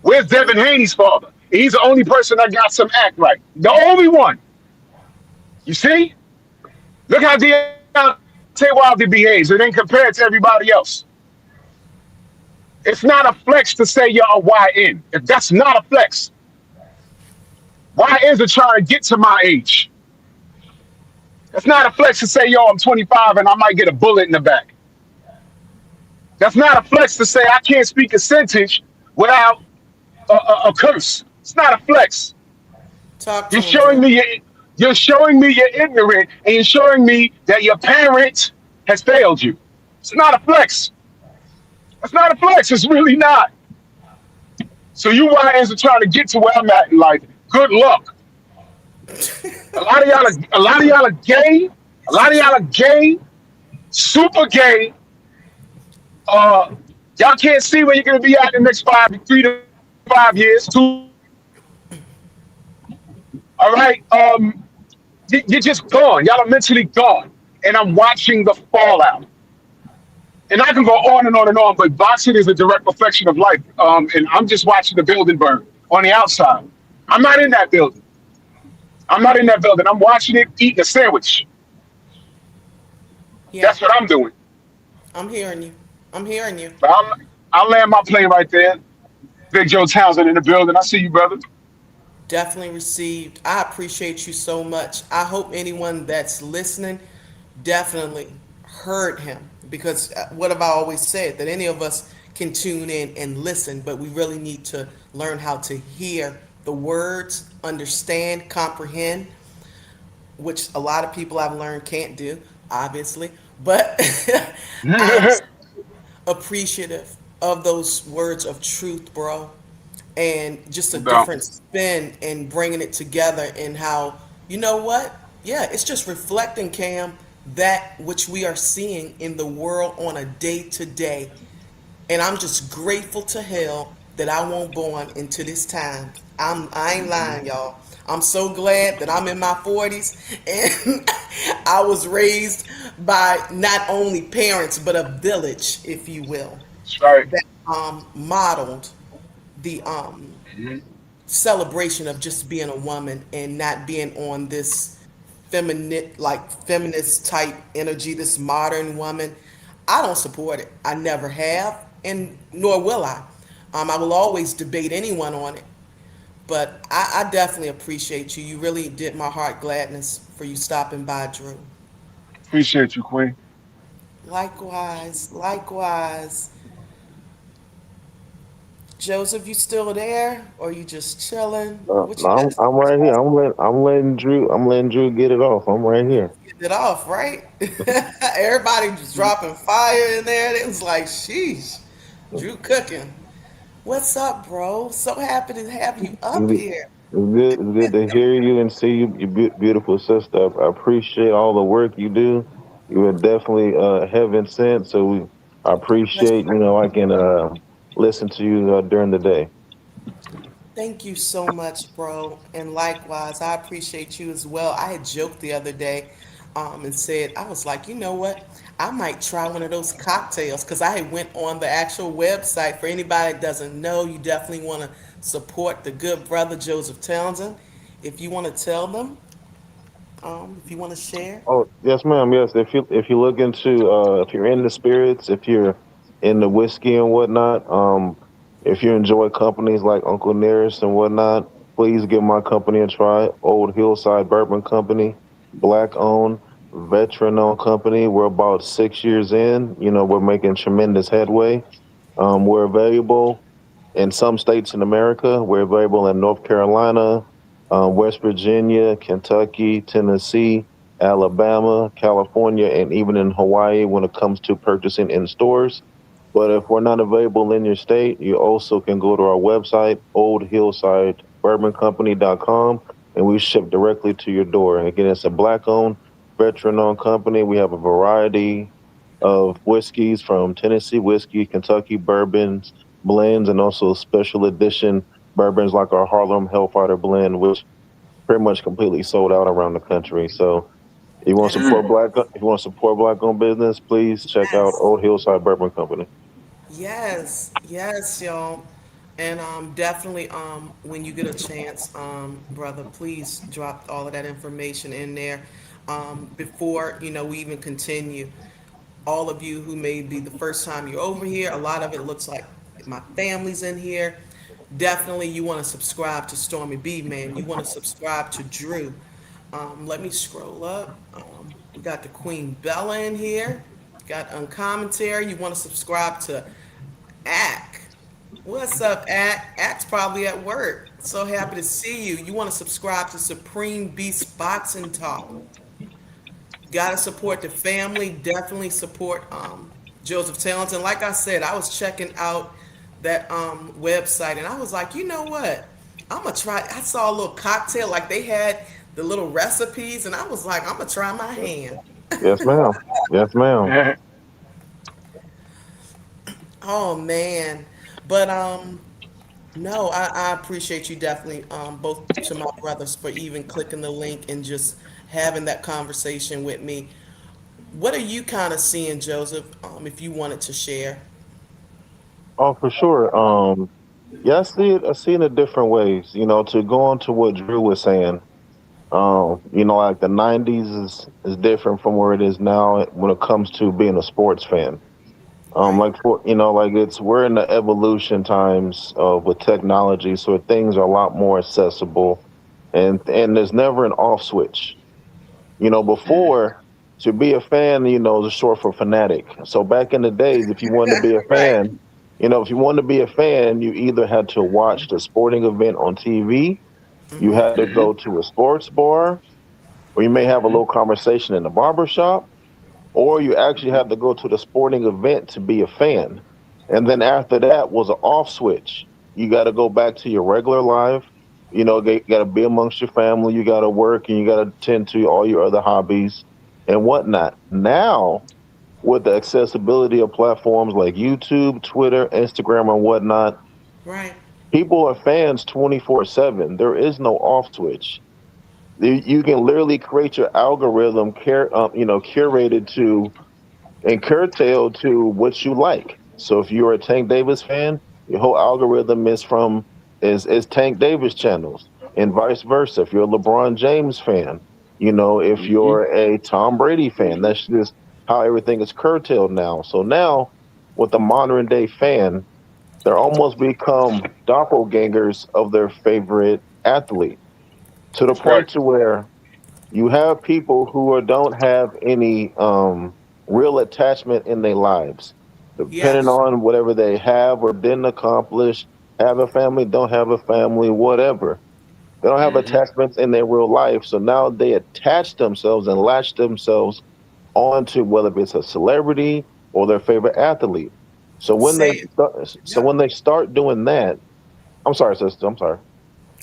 Where's Devin Haney's father? He's the only person that got some act right. The only one. You see? Look how Deontay Wilder behaves and then compare it to everybody else. It's not a flex to say you're a YN. If that's not a flex. YNs are trying to get to my age. That's not a flex to say, yo, I'm 25 and I might get a bullet in the back. That's not a flex to say I can't speak a sentence without a curse. It's not a flex. Talk You're to him, showing Drew. me you're showing me you're ignorant and you're showing me that your parent has failed you. It's not a flex. It's not a flex. It's really not. So you YNs are trying to get to where I'm at in life. Good luck. A lot of y'all are gay. A lot of y'all are gay, super gay. Y'all can't see where you're gonna be at in the next 3 to 5 years. All right. You're just gone. Y'all are mentally gone. And I'm watching the fallout. And I can go on and on and on, but boxing is a direct reflection of life. And I'm just watching the building burn on the outside. I'm not in that building. I'm not in that building. I'm watching it eating a sandwich. Yeah, That's what I'm doing. I'm hearing you. I'm hearing you. But I'll land my plane right there. Big Joe Townsend in the building. I see you, brother. Definitely received. I appreciate you so much. I hope anyone that's listening definitely heard him because what have I always said that any of us can tune in and listen, but we really need to learn how to hear the words, understand, comprehend, which a lot of people I've learned can't do, obviously. But I'm No appreciative of those words of truth, bro, and just a doubt. different spin and bringing it together and how, you know what? Yeah, it's just reflecting, Cam, that which we are seeing in the world on a day to day. And I'm just grateful to hell that I won't born into this time. I ain't lying, y'all. I'm so glad that I'm in my 40s and I was raised by not only parents but a village, if you will, That's right. that modeled the celebration of just being a woman and not being on this feminine, like feminist type energy, this modern woman. I don't support it. I never have, and nor will I. I will always debate anyone on it. But I definitely appreciate you. You really did my heart gladness for you stopping by, Drew. Appreciate you, Queen. Likewise, likewise. Joseph, you still there, or you just chilling? No, What no, you got to I'm right here. I'm letting Drew get it off. I'm right here. get it off, right? Everybody just dropping fire in there. It was like, sheesh, Drew cooking. What's up, bro? So happy to have you up You here. It's good to hear you and see you, you beautiful sister. I appreciate all the work you do. You are definitely heaven sent. I appreciate, I can listen to you during the day. Thank you so much, bro. And likewise, I appreciate you as well. I had joked the other day and said, I was like, you know what? I might try one of those cocktails because I had went on the actual website. For anybody that doesn't know, you definitely want to support the good brother Joseph Townsend. If you want to tell them, if you want to share. Oh, yes, ma'am. Yes, if you look into if you're in the spirits, if you're in the whiskey and whatnot, if you enjoy companies like Uncle Nearest and whatnot, please give my company a try. Old Hillside Bourbon Company, black owned, veteran owned company. We're about 6 years in. We're making tremendous headway. We're available in some states in America. We're available in North Carolina, West Virginia, Kentucky, Tennessee, Alabama, California, and even in Hawaii when it comes to purchasing in stores. But if we're not available in your state, you also can go to our website, oldhillsidebourboncompany.com, and we ship directly to your door. And again, it's a black owned, veteran owned company. We have a variety of whiskeys from Tennessee whiskey, Kentucky bourbons, blends, and also special edition bourbons like our Harlem Hellfighter blend, which pretty much completely sold out around the country. So And I, if you want to support black owned business, please check out yes. Old Hillside Bourbon Company. Yes, yes, y'all. And definitely when you get a chance, brother, please drop all of that information in there before we even continue. All of you who may be the first time you're over here, a lot of it looks like my family's in here. Definitely, you want to subscribe to Stormy B, man. You want to subscribe to Drew. Let me scroll up. We got the Queen Bella in here. Got Uncommentary. You want to subscribe to Ack. What's up, Ack? Ack's probably at work. So happy to see you. You want to subscribe to Supreme Beast Boxing Talk. Gotta support the family. Definitely support Joseph Townsend. Like I said, I was checking out that website and I was like, you know what? I'm gonna try. I saw a little cocktail, like they had the little recipes, and I was like, I'm gonna try my hand. Yes, ma'am. Yes, ma'am. Oh man, but no, I appreciate you definitely both to my brothers for even clicking the link and just having that conversation with me. What are you kind of seeing, Joseph? If you wanted to share. Oh, for sure. Yeah, I see it. I see it in different ways. To go on to what Drew was saying. Like the '90s is different from where it is now when it comes to being a sports fan. Right. Like for like it's we're in the evolution times with technology, so things are a lot more accessible, and there's never an off switch. Before to be a fan, is short for fanatic. So back in the days, if you wanted to be a Right. fan, if you wanted to be a fan, you either had to watch the sporting event on TV, you had to go to a sports bar, or you may have a little conversation in the barber shop, or you actually had to go to the sporting event to be a fan. And then after that was an off switch. You got to go back to your regular life. You got to be amongst your family. You got to work and you got to tend to all your other hobbies and whatnot. Now, with the accessibility of platforms like YouTube, Twitter, Instagram, and whatnot, Right. people are fans 24/7. There is no off switch. You can literally create your algorithm, curated to and curtailed to what you like. So if you're a Tank Davis fan, your whole algorithm is Tank Davis channels, and vice versa. If you're a LeBron James fan, if you're a Tom Brady fan, that's just how everything is curtailed now. So now, with the modern day fan, they're almost become doppelgangers of their favorite athlete to the That's right. point to where you have people who don't have any real attachment in their lives, depending Yes. on whatever they have or didn't accomplish, have a family, don't have a family, whatever. They don't have attachments in their real life. So now they attach themselves and latch themselves onto whether it's a celebrity or their favorite athlete. So when Say they it. start, so Yep. when they start doing that, I'm sorry, sister. I'm sorry.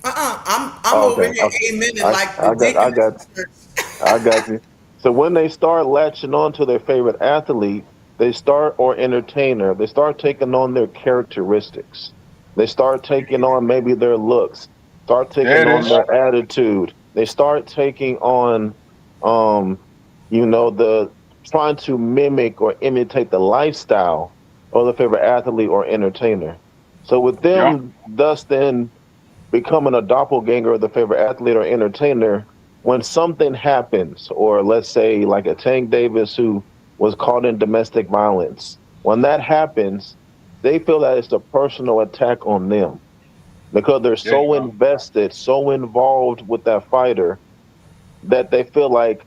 Uh-uh. I'm Oh, over okay. here amening I, like the I got, I deacon got, at the church. I got you. So when they start latching on to their favorite athlete, they start or entertainer, they start taking on their characteristics. They start taking on maybe their looks, start There taking it on is. their attitude. They start taking on, um, the trying to mimic or imitate the lifestyle of the favorite athlete or entertainer. So with Yep. them, thus then becoming a doppelganger of the favorite athlete or entertainer when something happens, or let's say like a Tank Davis who was caught in domestic violence. When that happens, they feel that it's a personal attack on them because they're There you so go. invested, so involved with that fighter that they feel like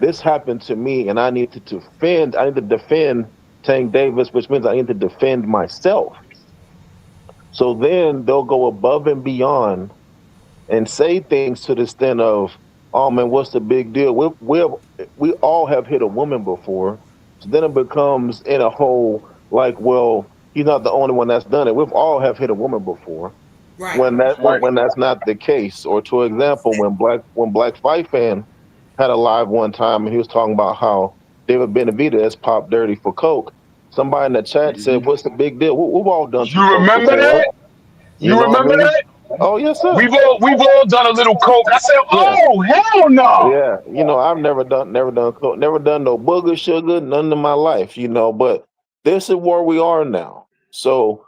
this happened to me and I need to defend Tank Davis, which means I need to defend myself. So then they'll go above and beyond and say things to the extent of, "Oh man, what's the big deal? We all have hit a woman before." So then it becomes in a whole like, well, you're not the only one that's done it. We've all have hit a woman before. Right. When That's right. that's not the case, or to example, when Black Fight Fan had a live one time and he was talking about how David Benavidez popped dirty for coke. Somebody in the chat Hmm. said, "What's the big deal? We've all done some You coke remember before." that? You You know what I remember mean? that? Oh yes, sir. We've all done a little coke. I said, Yeah. oh hell no. Yeah, I've never done coke, never done no booger sugar, none in my life, but this is where we are now. So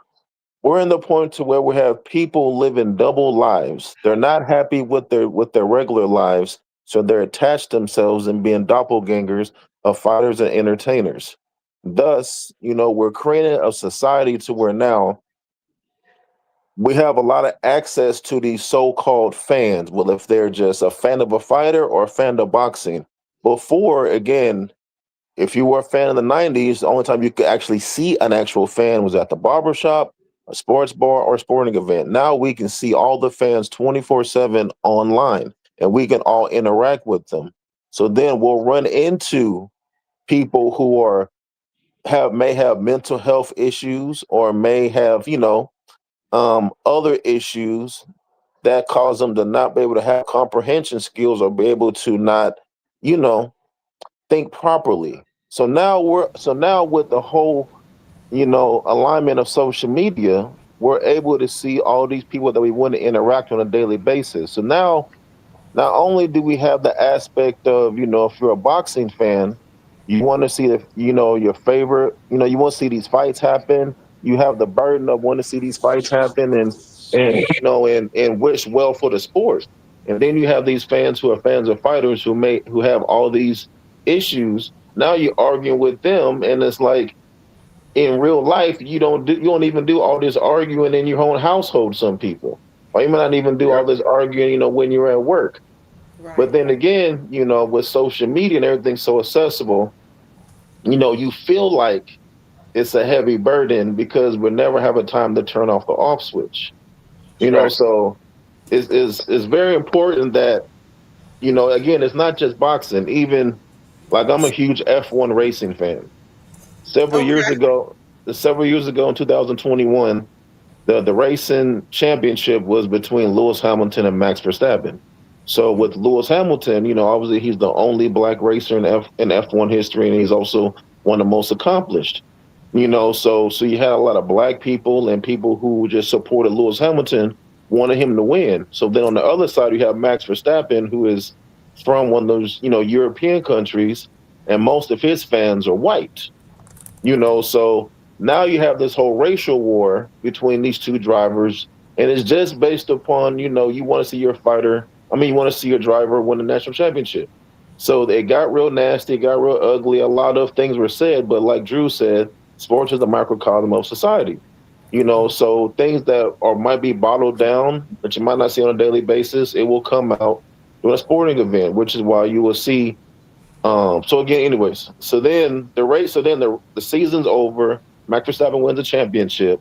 we're in the point to where we have people living double lives. They're not happy with their regular lives, so they're attached themselves and being doppelgangers of fighters and entertainers. Thus, we're creating a society to where now we have a lot of access to these so-called fans. Well, if they're just a fan of a fighter or a fan of boxing. Before, again, if you were a fan in the 90s, the only time you could actually see an actual fan was at the barbershop, a sports bar, or a sporting event. Now we can see all the fans 24/7 online and we can all interact with them. So then we'll run into people who may have mental health issues or may have, other issues that cause them to not be able to have comprehension skills or be able to not, you know, think properly. So now with the whole, alignment of social media, we're able to see all these people that we want to interact on a daily basis. So now not only do we have the aspect of, if you're a boxing fan, you want to see your favorite, you want to see these fights happen. You have the burden of wanting to see these fights happen and wish well for the sport. And then you have these fans who are fans of fighters who have all these issues. Now you're arguing with them, and it's like in real life, you don't even do all this arguing in your own household. Some people, or you might not even do all Yep. this arguing, when you're at work. Right. But then again, with social media and everything so accessible, you feel like it's a heavy burden because we never have a time to turn off the off switch. That's right. So it's very important that, again, it's not just boxing. Even like I'm a huge F1 racing fan. Several years Okay. ago, several years ago in 2021, the racing championship was between Lewis Hamilton and Max Verstappen. So with Lewis Hamilton, obviously he's the only black racer in F1 history, and he's also one of the most accomplished. So you had a lot of black people and people who just supported Lewis Hamilton, wanted him to win. So then on the other side, you have Max Verstappen, who is from one of those, European countries, and most of his fans are white. So now you have this whole racial war between these two drivers, and it's just based upon, you want to see your fighter, you want to see your driver win the national championship. So it got real nasty, it got real ugly. A lot of things were said, but like Drew said, sports is a microcosm of society. So things that might be bottled down that you might not see on a daily basis, it will come out in a sporting event, which is why you will see. So again, anyways, so then the season's over. Max Verstappen wins the championship,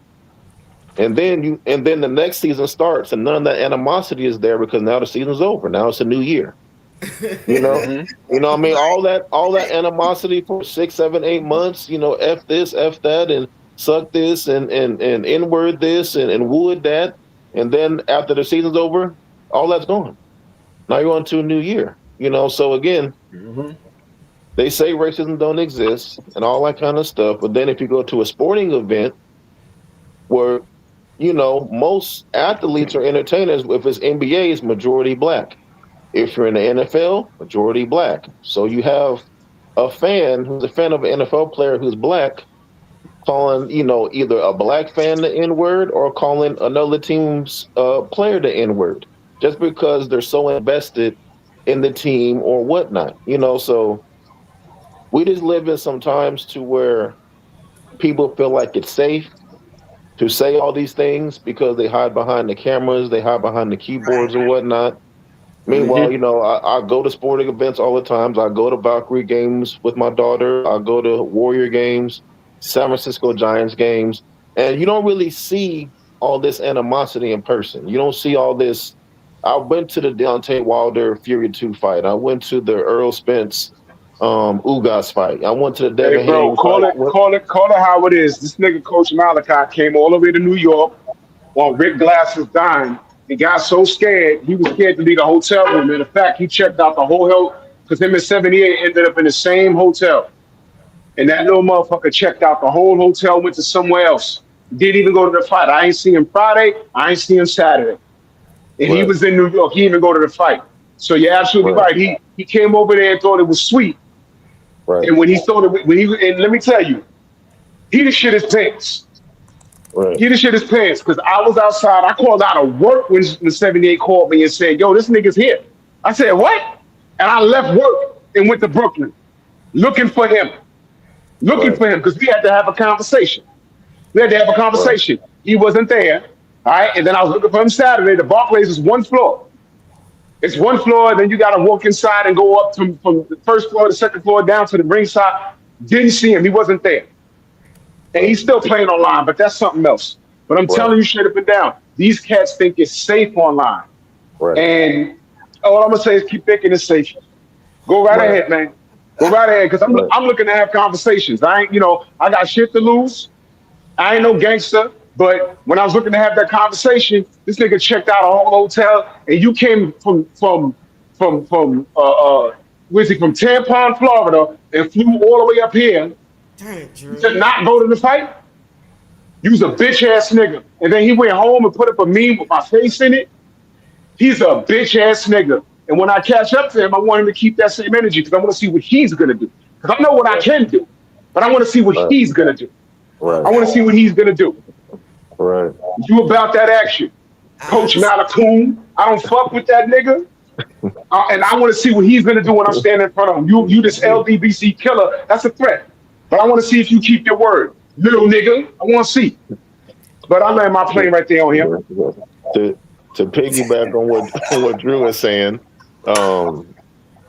and then the next season starts, and none of that animosity is there because now the season's over. Now it's a new year. You know, Hmm. what I mean, Right. all that animosity for 6, 7, 8 months. F this, f that, and suck this, and n word this, and wood that, and then after the season's over, All that's gone. Now you're on to a new year. So again, Hmm. they say racism don't exist and all that kind of stuff. But then if you go to a sporting event where, most athletes or entertainers, if it's NBA, it's majority black. If you're in the NFL, majority black. So you have a fan who's a fan of an NFL player who's black calling, either a black fan the N word or calling another team's player the N word just because they're so invested in the team or whatnot. So we just live in some times to where people feel like it's safe to say all these things because they hide behind the cameras, they hide behind the keyboards or whatnot. Meanwhile, Hmm. I go to sporting events all the times. I go to Valkyrie games with my daughter. I go to Warrior games, San Francisco Giants games, and you don't really see all this animosity in person. You don't see all this. I went to the Deontay Wilder Fury 2 fight. I went to the Earl Spence Ugas fight. I went to the Hey, Devin bro, Haney fight. call it how it is. This nigga, Coach Malachi, came all the way to New York while Rick Glass was dying. He got so scared, he was scared to leave the hotel room. And in fact, he checked out the whole hill because him and 78 ended up in the same hotel. And that little motherfucker checked out the whole hotel, went to somewhere else. Didn't even go to the fight. I ain't see him Friday. I ain't see him Saturday. And he Right, was in New York. He didn't even go to the fight. So you're absolutely right, right. He came over there and thought it was sweet. right, And when he thought it, when he and let me tell you, he just shit his pants. right, He just shit his pants because I was outside. I called out of work when the 78 called me and said, "Yo, this nigga's here." I said, "What?" And I left work and went to Brooklyn looking for him, looking right, for him because we had to have a conversation. We had to have a right, conversation. He wasn't there. All right. And then I was looking for him Saturday. The Barclays is one floor. It's one floor. Then you got to walk inside and go up from the first floor to the second floor down to the ringside. Didn't see him. He wasn't there. And right, he's still playing online, but that's something else. But I'm right, telling you straight up and down, these cats think it's safe online. right, And all I'm gonna say is keep thinking it's safe. Go right right, ahead, man. Go right ahead, because right, I'm looking to have conversations. I ain't, I got shit to lose. I ain't no gangster, but when I was looking to have that conversation, this nigga checked out a whole hotel, and you came from where's he from Tampon, Florida, and flew all the way up here Darn it, to Drew. not go to the fight. You was a bitch ass nigga, and then he went home and put up a meme with my face in it. He's a bitch ass nigga. And when I catch up to him, I want him to keep that same energy because I want to see what he's gonna do. Because I know what I right, can do, but I want to see what right, he's gonna do. I right, want to see Okay. what he's gonna do. right. You about that action, I Coach understand. Malakoon. I don't fuck with that nigga. And I want to see what he's gonna do when I'm standing in front of him. You this LDBC killer, that's a threat. But I want to see if you keep your word, little nigga. I want to see. But I land my plane right there on him. to to piggyback on what on what Drew is saying, um,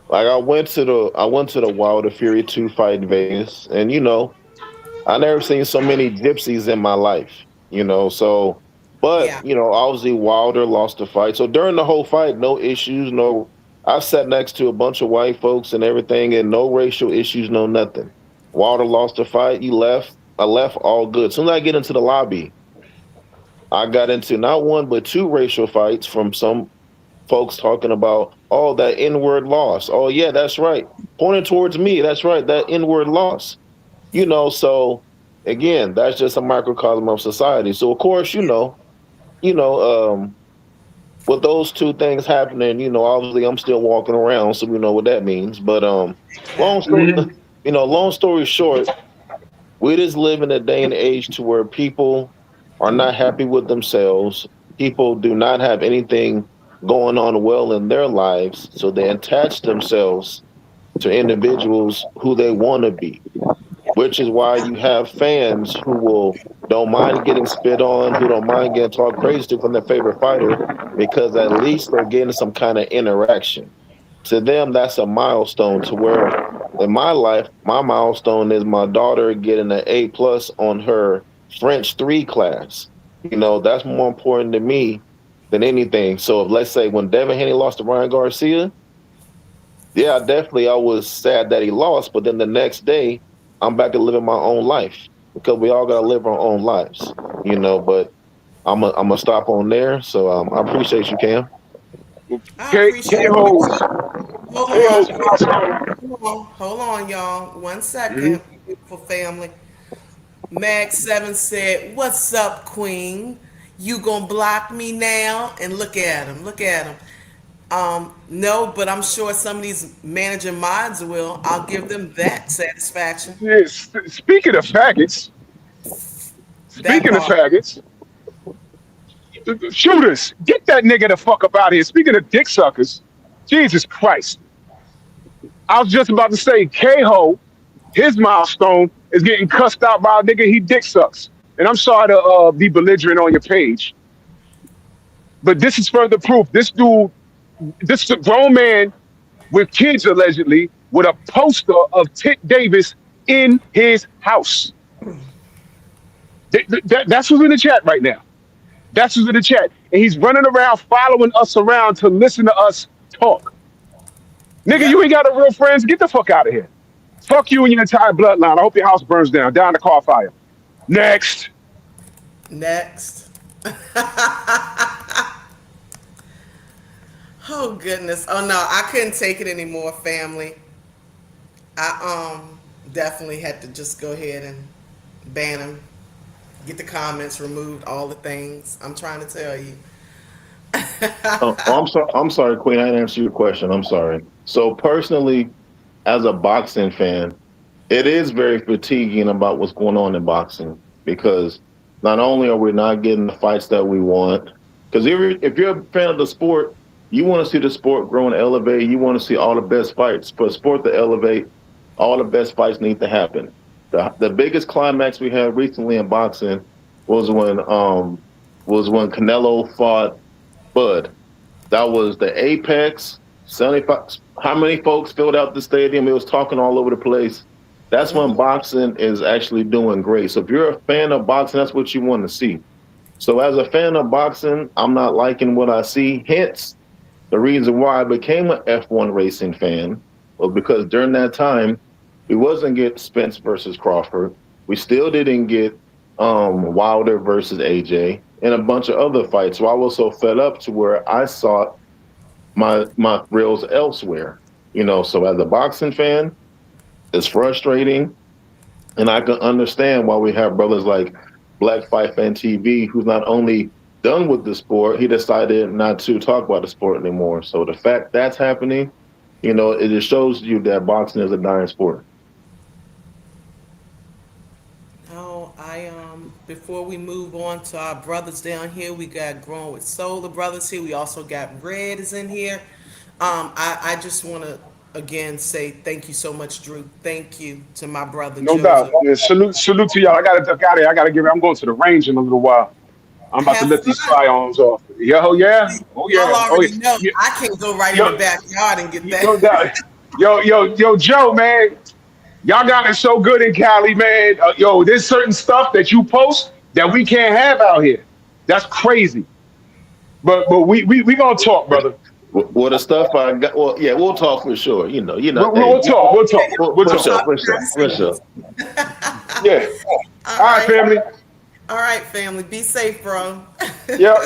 like I went to the Wilder Fury 2 fight in Vegas, and I never seen so many gypsies in my life. So but Yeah. obviously Wilder lost the fight. So during the whole fight, no issues, no. I sat next to a bunch of white folks and everything, and no racial issues, no nothing. Wilder lost the fight. He left. I left all good. As soon as I get into the lobby, I got into not one but two racial fights from some folks talking about, oh, that N word loss. Oh, yeah, that's right. Pointing towards me. That's right. That N word loss. So again, that's just a microcosm of society. So of course, you know, with those two things happening, obviously I'm still walking around, so we know what that means. But Yeah. long story, long story short, we just live in a day and age to where people are not happy with themselves. People do not have anything going on well in their lives, so they attach themselves to individuals who they want to be, which is why you have fans who will don't mind getting spit on, who don't mind getting talked crazy to from their favorite fighter, because at least they're getting some kind of interaction. To them, that's a milestone. To where in my life, my milestone is my daughter getting an A+ on her French 3 class. That's more important to me than anything. So if, let's say, when Devin Haney lost to Ryan Garcia, yeah, definitely I was sad that he lost, but then the next day I'm back to living my own life because we all gotta live our own lives. But I'm gonna stop on there. So I appreciate you, Cam. I K appreciate it. K-Ho's, Hold K-Ho's on. milestone. Hold on, y'all. One Mhm. second, beautiful family. Mag7 said, "What's up, Queen? You gonna block me now?" And look at him. Look at him. No, but I'm sure some of these managing minds will. I'll give them that satisfaction. Yeah, speaking of faggots, That speaking of part. faggots, shooters, get that nigga the fuck up out here. Speaking of dick suckers, Jesus Christ. I was just about to say, K-Ho, his milestone is getting cussed out by a nigga he dick sucks. And I'm sorry to be belligerent on your page, but this is further proof. This is a grown man with kids allegedly with a poster of Tit Davis in his house. That's who's in the chat right now. That's who's in the chat. And he's running around following us around to listen to us talk. Nigga, you Yep. ain't got no real friends. Get the fuck out of here. Fuck you and your entire bloodline. I hope your house burns down. Down the car fire. Next. Next. Oh goodness. Oh no, I couldn't take it anymore, family. I definitely had to just go ahead and ban him, get the comments removed, all the things. I'm trying to tell you. Oh, I'm sorry. I'm sorry, Queen. I didn't answer your question. I'm sorry. So personally, as a boxing fan, it is very fatiguing about what's going on in boxing because not only are we not getting the fights that we want, because if you're a fan of the sport, you want to see the sport grow and elevate. You want to see all the best fights. For a sport to elevate, all the best fights need to happen. The biggest climax we had recently in boxing was when Canelo fought Bud. That was the apex. 75. How many folks filled out the stadium? It was talking all over the place. That's when boxing is actually doing great. So if you're a fan of boxing, that's what you want to see. So as a fan of boxing, I'm not liking what I see. Hence, the reason why I became an F1 racing fan was because during that time, we wasn't get Spence versus Crawford. We still didn't get Wilder versus AJ and a bunch of other fights. So I was so fed up to where I sought my thrills elsewhere. So as a boxing fan, it's frustrating, and I can understand why we have brothers like Black Fight Fan TV, who's not only done with the sport, he decided not to talk about the sport anymore. So the fact that's happening, it just shows you that boxing is a dying sport. Oh, I before we move on to our brothers down here, we got Growing with Soul, the brothers here. We also got Red is in here. I just want to again say thank you so much, Drew. Thank you to my brother No doubt. Joseph. Yeah, salute to y'all. I gotta give it. I'm going to the range in a little while. I'm about to Have let these fun. firearms off. Yeah, oh yeah. Oh Y'all yeah. Oh yeah. already know Yeah. I can go right in the Yo, backyard and get that. no doubt. Yo, Joe, man. Y'all got it so good in Cali, man. Yo, there's certain stuff that you post that we can't have out here. That's crazy. But we gonna talk, brother. Well, the stuff I got, well, yeah, we'll talk for sure. Hey, We'll talk. We'll talk. for, We'll for talk. sure, Talk for sure, behind for the sure. scenes. Yeah. All All right, right. family. All right, family. Be safe, bro. Yep.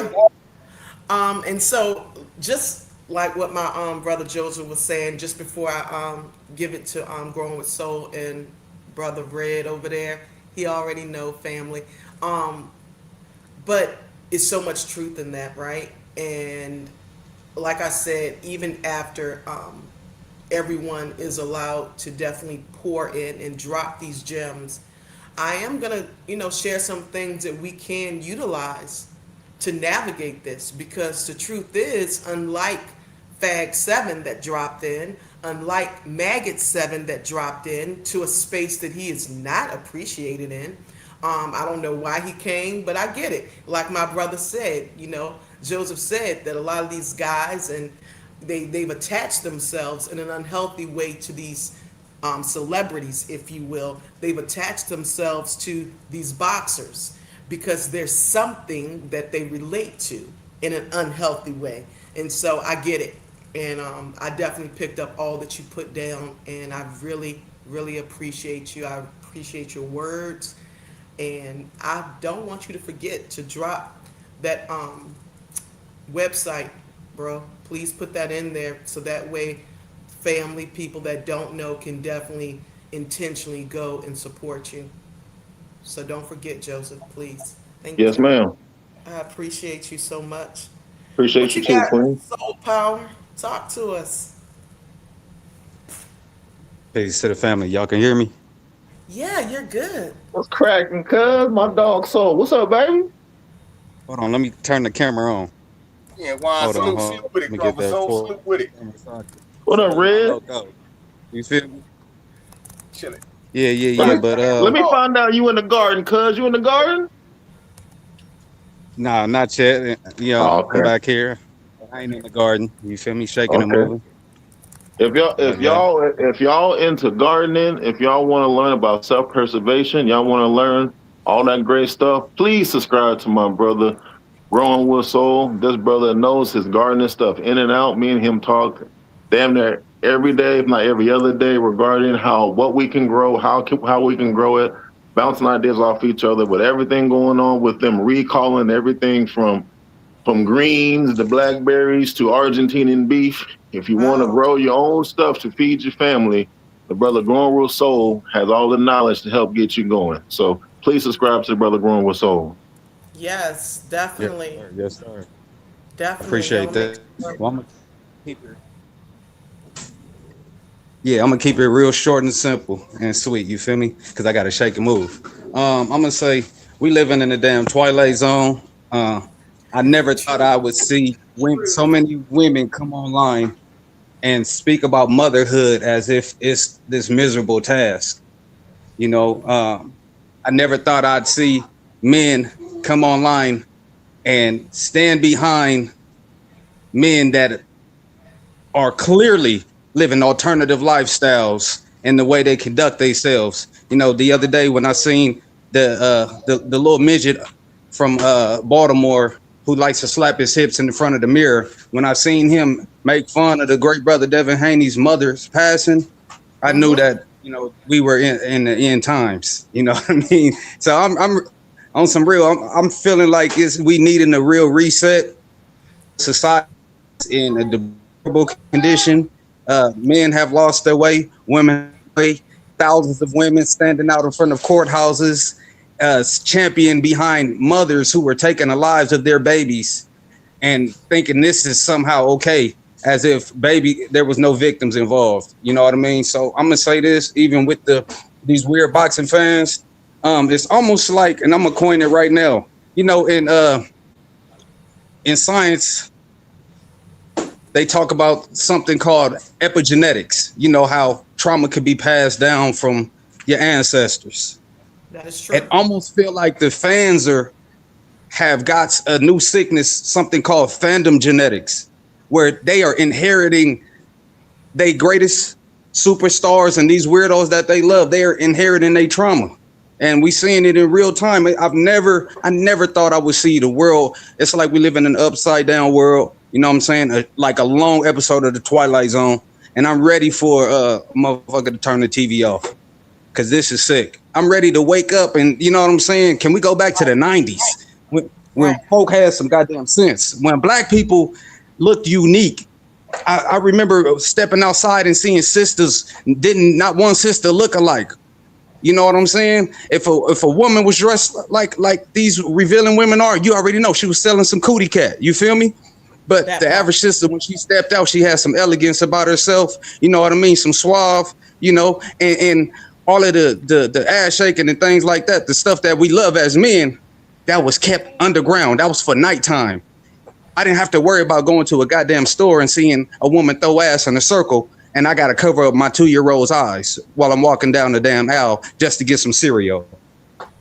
And so just like what my brother Joseph was saying, just before I give it to Growing with Soul and brother Red over there, he already know family. Um, but it's so much truth in that, right? And like I said, even after everyone is allowed to definitely pour in and drop these gems, I am gonna, share some things that we can utilize to navigate this because the truth is, unlike Fag 7 that dropped in, unlike Maggot 7 that dropped in to a space that he is not appreciated in. I don't know why he came, but I get it. Like my brother said, Joseph said that a lot of these guys and they've attached themselves in an unhealthy way to these celebrities, if you will. They've attached themselves to these boxers because there's something that they relate to in an unhealthy way. And so I get it. And I definitely picked up all that you put down. And I really, really appreciate you. I appreciate your words. And I don't want you to forget to drop that website bro. Please put that in there so that way family, people that don't know can definitely intentionally go and support you. So don't forget, Joseph, please. Thank Yes, you. ma'am. I appreciate you so much. What Appreciate you you too, got, Queen. Soul Power? Talk to us. Peace to the family. Y'all can hear me? Yeah, you're good. What's cracking, cuz? My dog Soul. What's up, baby? Hold on, let me turn the camera on. Yeah, why Hold on, salute, hold salute on. with Let it, me get Grover that Soul, full salute with it. camera so I can What up, show my Red? logo. You feel me? Chilling. Yeah, yeah, Let yeah. me Right. But let me Oh, find out you in the garden, cuz. You in the garden? nah, not yet. You know, Oh, I'm okay. back here. I ain't in the garden. You feel me? Shaking and Okay. moving. If y'all if Yeah. y'all if y'all into gardening, if y'all want to learn about self-preservation, y'all want to learn all that great stuff, please subscribe to my brother, Growing with Soul. This brother knows his gardening stuff in and out. Me and him talk damn near every day, if not every other day, regarding how what we can grow, how we can grow it, bouncing ideas off each other, with everything going on with them recalling everything from greens to blackberries to Argentinian beef. If you want to Wow. grow your own stuff to feed your family, the Brother Growing with Soul has all the knowledge to help get you going. So please subscribe to the Brother Growing with Soul. Yes, Yes, definitely. sir. Yes, sir. Definitely. I'm Appreciate gonna make that. sure. Well, I'm gonna keep it real short and simple and sweet. You feel me? Because I got to shake and move. I'm gonna say we living in the damn twilight zone. I never thought I would see so many women come online and speak about motherhood as if it's this miserable task. You know, I never thought I'd see men come online and stand behind men that are clearly living alternative lifestyles in the way they conduct themselves. You know, the other day when I seen the little midget from Baltimore who likes to slap his hips in the front of the mirror, when I seen him make fun of the great brother Devin Haney's mother's passing, I knew Mm-hmm. that we were in the end times. You know what I mean? So I'm on some real. I'm feeling like we needing a real reset. Society in a deplorable condition. Men have lost their way. Women, way. Thousands of women standing out in front of courthouses, champion behind mothers who were taking the lives of their babies and thinking this is somehow okay, as if baby there was no victims involved. You know what I mean? So I'm gonna say this, even with these weird boxing fans, it's almost like, and I'm gonna coin it right now. You know, in science, they talk about something called epigenetics. You know how trauma could be passed down from your ancestors. That is It true. almost feel like the fans have got a new sickness, something called fandom genetics, where they are inheriting their greatest superstars and these weirdos that they love. They are inheriting their trauma. And we seeing it in real time. I never thought I would see the world. It's like we live in an upside down world. You know what I'm saying? Like a long episode of the Twilight Zone. And I'm ready for a motherfucker to turn the TV off because this is sick. I'm ready to wake up and you know what I'm saying? Can we go back to the 90s when Right. folk had some goddamn sense? When black people looked unique. I remember stepping outside and seeing sisters, didn't not one sister look alike. You know what I'm saying? If a woman was dressed like these revealing women are, you already know she was selling some cootie cat. You feel me? But That the part. average sister, when she stepped out, she had some elegance about herself. You know what I mean? Some suave. You know, and all of the ass shaking and things like that. The stuff that we love as men, that was kept underground. That was for nighttime. I didn't have to worry about going to a goddamn store and seeing a woman throw ass in a circle, and I got to cover up my 2-year old's eyes while I'm walking down the damn aisle just to get some cereal.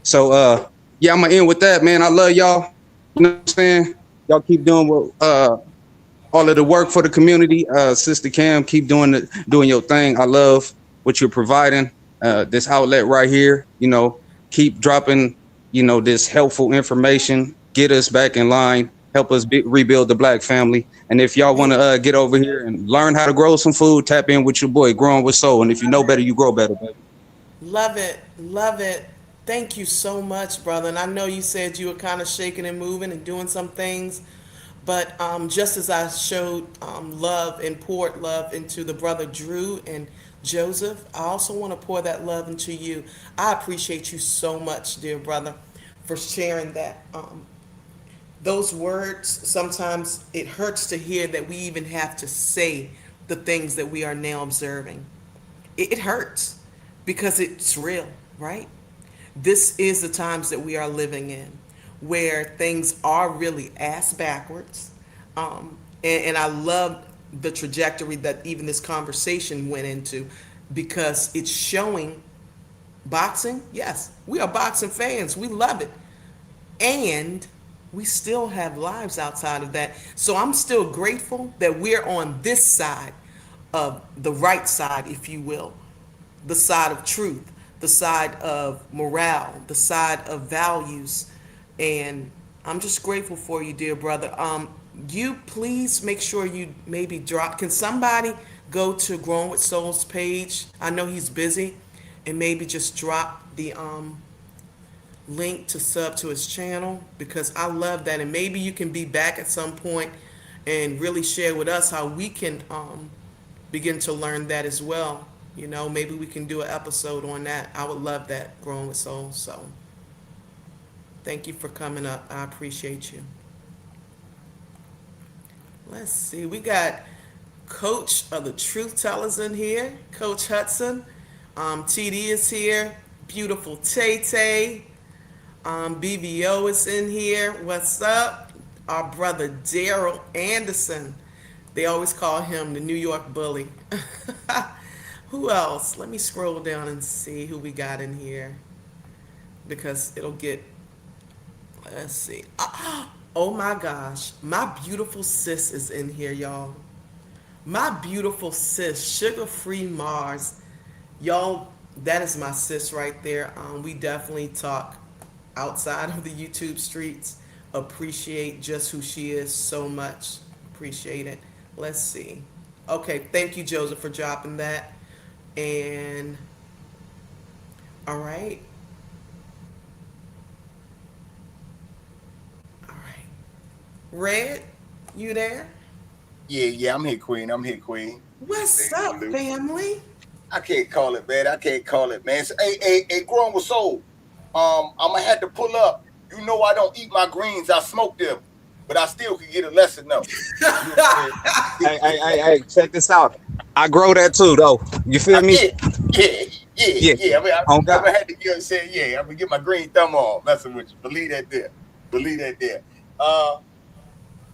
So, yeah, I'm gonna end with that, man. I love y'all. You know what I'm saying? Y'all keep doing what all of the work for the community. Sister Cam, keep doing your thing. I love what you're providing. This outlet right here. You know, keep dropping. You know, this helpful information. Get us back in line. Help us rebuild the black family. And if y'all want to get over here and learn how to grow some food, tap in with your boy, Growing with Soul. And if you know better, you grow better, baby. Love it. Love it. Thank you so much, brother. And I know you said you were kind of shaking and moving and doing some things, But just as I showed love and poured love into the brother Drew and Joseph, I also want to pour that love into you. I appreciate you so much, dear brother, for sharing that. Those words, sometimes it hurts to hear that we even have to say the things that we are now observing. It hurts because it's real, right? This is the times that we are living in where things are really ass backwards. And I love the trajectory that even this conversation went into because it's showing boxing. Yes, we are boxing fans. We love it. And we still have lives outside of that. So I'm still grateful that we're on this side of the right side, if you will, the side of truth, the side of morale, the side of values. And I'm just grateful for you, dear brother. You please make sure you maybe drop. Can somebody go to Growing with Souls page? I know he's busy, and maybe just drop the link to sub to his channel because I love that. And maybe you can be back at some point and really share with us how we can begin to learn that as well. You know, maybe we can do an episode on that. I would love that, Growing with Souls. So thank you for coming up. I appreciate you. Let's see. We got Coach of the Truth Tellers in here, Coach Hudson. TD is here. Beautiful Tay Tay. BVO is in here. What's up? Our brother Daryl Anderson. They always call him the New York Bully. Who else? Let me scroll down and see who we got in here because it'll get. Let's see. Oh my gosh. My beautiful sis is in here, y'all. My beautiful sis, Sugar Free Mars. Y'all, that is my sis right there. We definitely talk outside of the YouTube streets. Appreciate just who she is so much. Appreciate it. Let's see. Okay, thank you, Joseph, for dropping that. And all right. All right. Red, you there? Yeah, I'm here, Queen. I'm here, Queen. What's up, family? I can't call it, man. I can't call it, man. So, hey, Growing with Soul. I'm gonna have to pull up. You know I don't eat my greens. I smoke them, but I still can get a lesson though. You know what I'm saying? Hey, check this out. I grow that too, though. You feel me? Yeah. I mean, Oh I'm God. gonna have to get saying, yeah. I'm gonna get my green thumb on. Messing with you. Believe that there.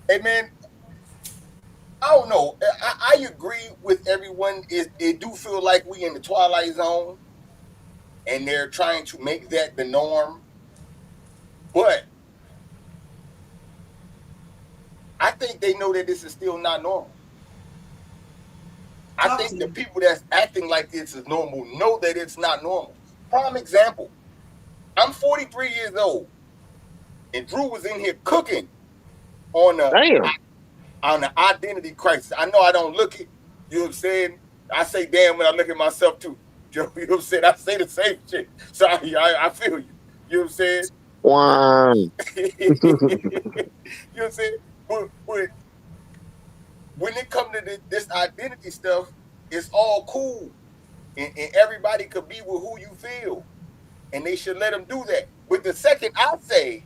Hey man, I don't know. I agree with everyone. It do feel like we in the twilight zone, and they're trying to make that the norm. But I think they know that this is still not normal. I think the people that's acting like this is normal know that it's not normal. Prime example, I'm 43 years old, and Drew was in here cooking on Damn. the identity crisis. I know I don't look it. You know what I'm saying? I say damn when I look at myself too. You know what I'm saying? I say the same shit. So I feel you. You know what I'm saying? Wow. You know what I'm saying? But when it comes to this identity stuff, it's all cool. And everybody could be with who you feel. And they should let them do that. But the second I say,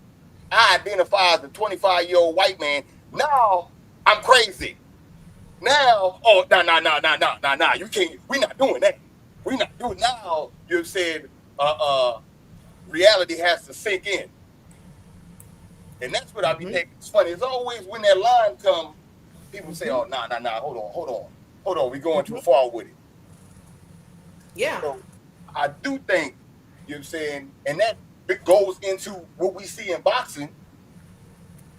I identify as a 25-year-old white man, now I'm crazy. Now, oh, nah. You can't, we're not doing that. We're not doing now. You've said reality has to sink in. And that's what I be thinking. It's funny. It's always when that line comes, people say, oh, nah, hold on. We're going too far with it. Yeah. So I do think, you know what I'm saying, and that goes into what we see in boxing,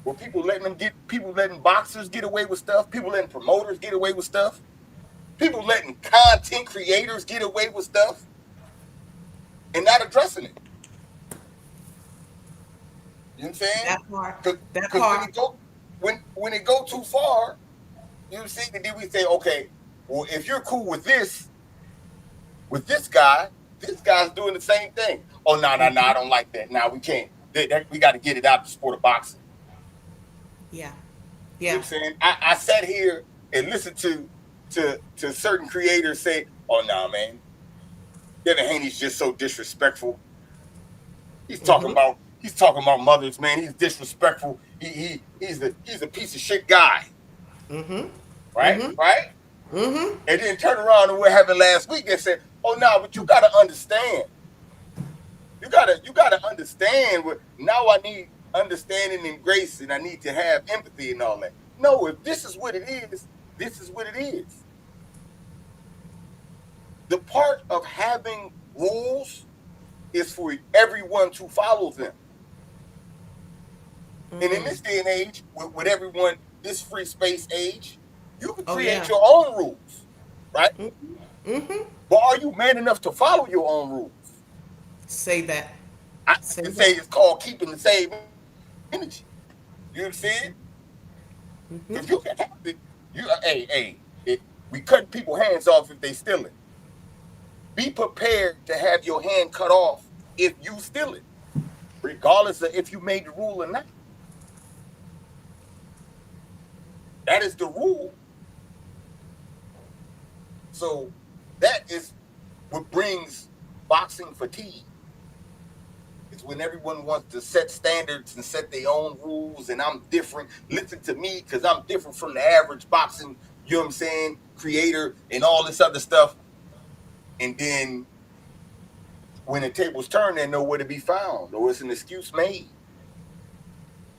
where people letting boxers get away with stuff, people letting promoters get away with stuff, people letting content creators get away with stuff, and not addressing it. You know what I'm saying? That part. Because when it go too far, you know what I'm saying? And then we say, okay, well, if you're cool with this guy's doing the same thing. Oh, no, I don't like that. Nah, we can't. We got to get it out of the sport of boxing. Yeah. You know what Yeah. I'm saying? I sat here and listened to certain creators say, "Oh no, man, Devin Haney's just so disrespectful. Mm-hmm. He's talking about mothers, man. He's disrespectful. He's a piece of shit guy, Mm-hmm. right? Mm-hmm. Right?" Mm-hmm. And then turn around and what happened last week and said, "Oh no, but you gotta understand. You gotta understand what now I need understanding and grace and I need to have empathy and all that." No, if this is what it is, this is what it is. The part of having rules is for everyone to follow them. And in this day and age, with everyone, this free space age, you can Oh create yeah. your own rules, right? Mm-hmm. But are you man enough to follow your own rules? Say that. I like Say to say that. it's called keeping the same energy. You know what I'm saying? Mm-hmm. If you can have it, we cut people hands off if they steal it. Be prepared to have your hand cut off if you steal it, regardless of if you made the rule or not. That is the rule. So that is what brings boxing fatigue. It's when everyone wants to set standards and set their own rules, and I'm different. Listen to me because I'm different from the average boxing, you know what I'm saying, creator and all this other stuff. And then when the tables turn, they're nowhere to be found, or it's an excuse made.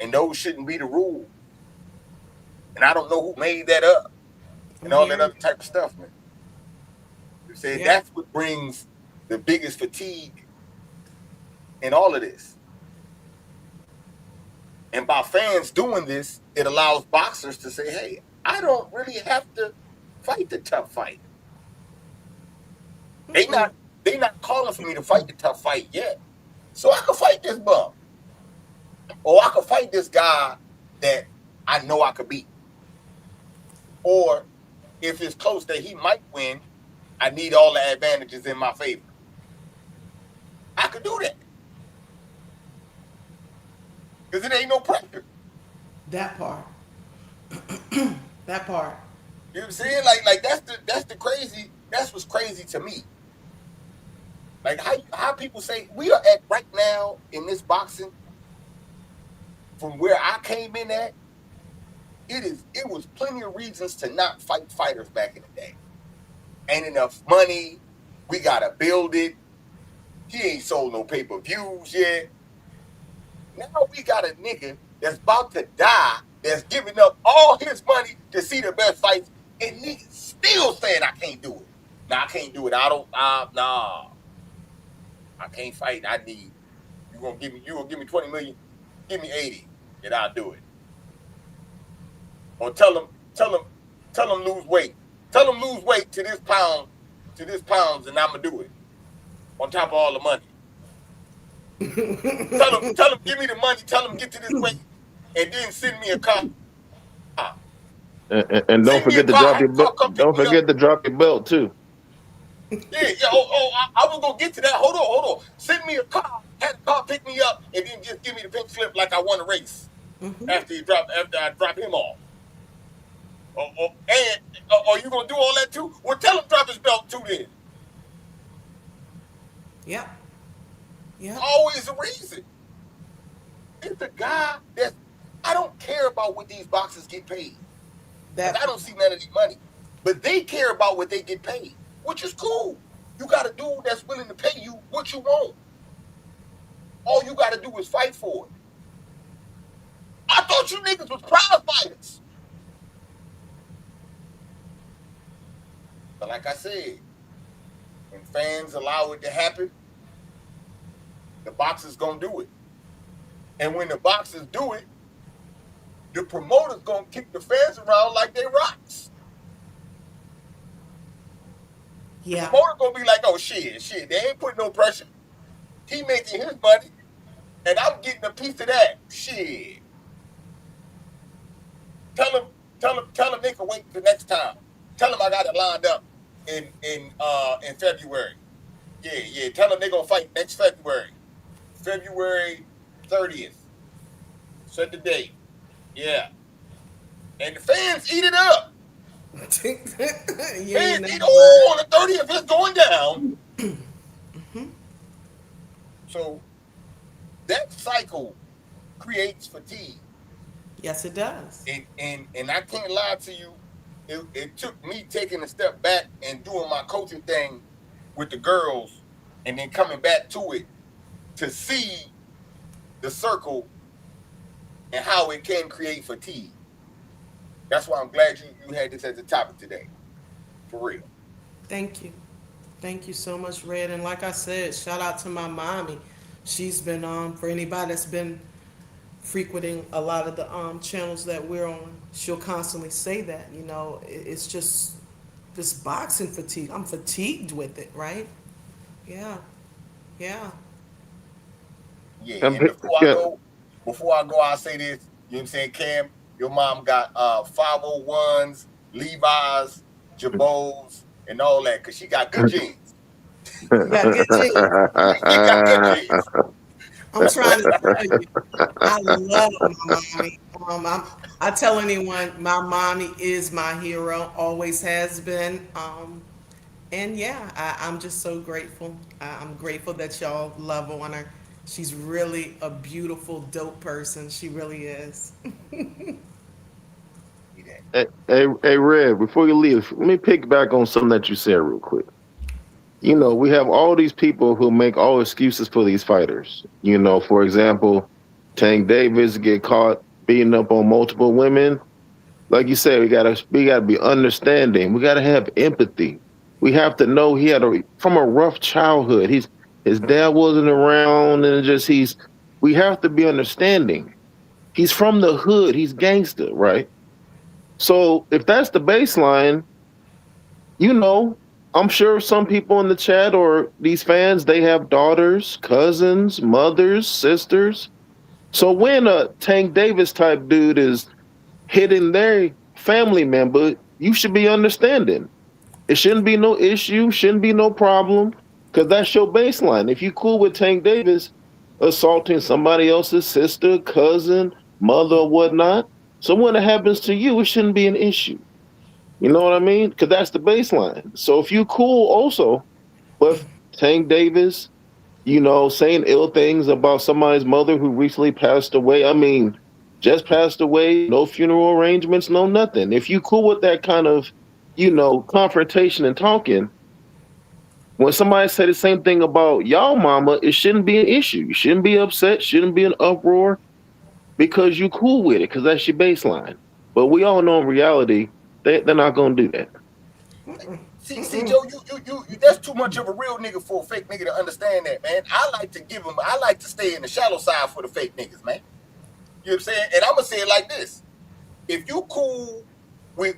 And those shouldn't be the rule. And I don't know who made that up and I'm all that hearing other you. type of stuff, man. You say Yeah. that's what brings the biggest fatigue in all of this. And by fans doing this, it allows boxers to say, "Hey, I don't really have to fight the tough fight. They Mm-mm. not they not calling for me to fight the tough fight yet. So I can fight this bum. Or I can fight this guy that I know I could beat. Or if it's close that he might win, I need all the advantages in my favor. I could do that. Because it ain't no pressure. That part. That part. You know what I'm saying? Like that's the crazy, that's what's crazy to me. Like how people say we are at right now in this boxing from where I came in at, it was plenty of reasons to not fight fighters back in the day. Ain't enough money. We gotta build it. He ain't sold no pay-per-views yet. Now we got a nigga that's about to die, that's giving up all his money to see the best fights, and niggas still saying I can't do it. Nah, I can't do it. I don't. Nah, I can't fight. I need you gonna give me 20 million. Give me 80, and I'll do it. Or tell him lose weight. Tell him lose weight to this pounds, and I'ma do it. On top of all the money. Tell him give me the money. Tell him get to this weight, and then send me a car. And don't Send me a forget to car. drop Have your a car belt. come pick Don't me up. forget to drop your belt too. Yeah. I was gonna get to that. Hold on. Send me a car. Have a car pick me up, and then just give me the pink slip like I won a race Mm-hmm. after I drop him off. Or you gonna do all that too? Well, tell him drop his belt too. Then Yep. Yep. always a reason. It's a guy that's. I don't care about what these boxers get paid. Because That I don't see none of the money. But they care about what they get paid, which is cool. You got a dude that's willing to pay you what you want. All you got to do is fight for it. I thought you niggas was prize fighters. But like I said, when fans allow it to happen, the boxers gonna do it. And when the boxers do it, the promoter's gonna kick the fans around like they rocks. The yeah. promoter gonna be like, "Oh shit, they ain't putting no pressure. He making his money, and I'm getting a piece of that. Shit. Tell him they can wait for next time. Tell him I got it lined up in February. Yeah. Tell them they gonna fight next February. February 30th. Set the date. Yeah. And the fans eat it up. You ain't Fans never eat, lied. oh, on the 30th, it's going down. So that cycle creates fatigue. Yes, it does. And I can't lie to you, it took me taking a step back and doing my coaching thing with the girls and then coming back to it to see the circle and how it can create fatigue. That's why I'm glad you had this as a topic today. For real. Thank you. Thank you so much, Red. And like I said, shout out to my mommy. She's been for anybody that's been frequenting a lot of the channels that we're on, she'll constantly say that, it's just this boxing fatigue. I'm fatigued with it, right? Yeah. Yeah. Yeah, and before I go, I'll say this. You know what I'm saying, Cam? Your mom got 501s, Levi's, Jabos, and all that, because she got good genes. You got good genes. She got good genes. I'm trying to tell you, I love my mommy. I tell anyone my mommy is my hero, always has been. And yeah, I'm just so grateful. I'm grateful that y'all love on her. She's really a beautiful, dope person. She really is. Hey, Red, before you leave, let me pick back on something that you said real quick. We have all these people who make all excuses for these fighters. For example, Tank Davis get caught beating up on multiple women. Like you said, we gotta be understanding. We gotta have empathy. We have to know he had from a rough childhood. His dad wasn't around, and we have to be understanding. He's from the hood. He's gangster, right? So if that's the baseline, I'm sure some people in the chat or these fans, they have daughters, cousins, mothers, sisters. So when a Tank Davis type dude is hitting their family member, you should be understanding. It shouldn't be no issue, shouldn't be no problem, because that's your baseline. If you cool with Tank Davis assaulting somebody else's sister, cousin, mother, or whatnot, so when it happens to you, it shouldn't be an issue. You know what I mean? Because that's the baseline. So if you cool also with Tank Davis, saying ill things about somebody's mother who recently passed away, just passed away, no funeral arrangements, no nothing. If you cool with that kind of, confrontation and talking, when somebody say the same thing about y'all mama, it shouldn't be an issue. You shouldn't be upset, shouldn't be an uproar, because you cool with it, because that's your baseline. But we all know in reality, they're not going to do that. See, Joe, you that's too much of a real nigga for a fake nigga to understand that, man. I like to stay in the shallow side for the fake niggas, man. You know what I'm saying? And I'm going to say it like this. If you cool with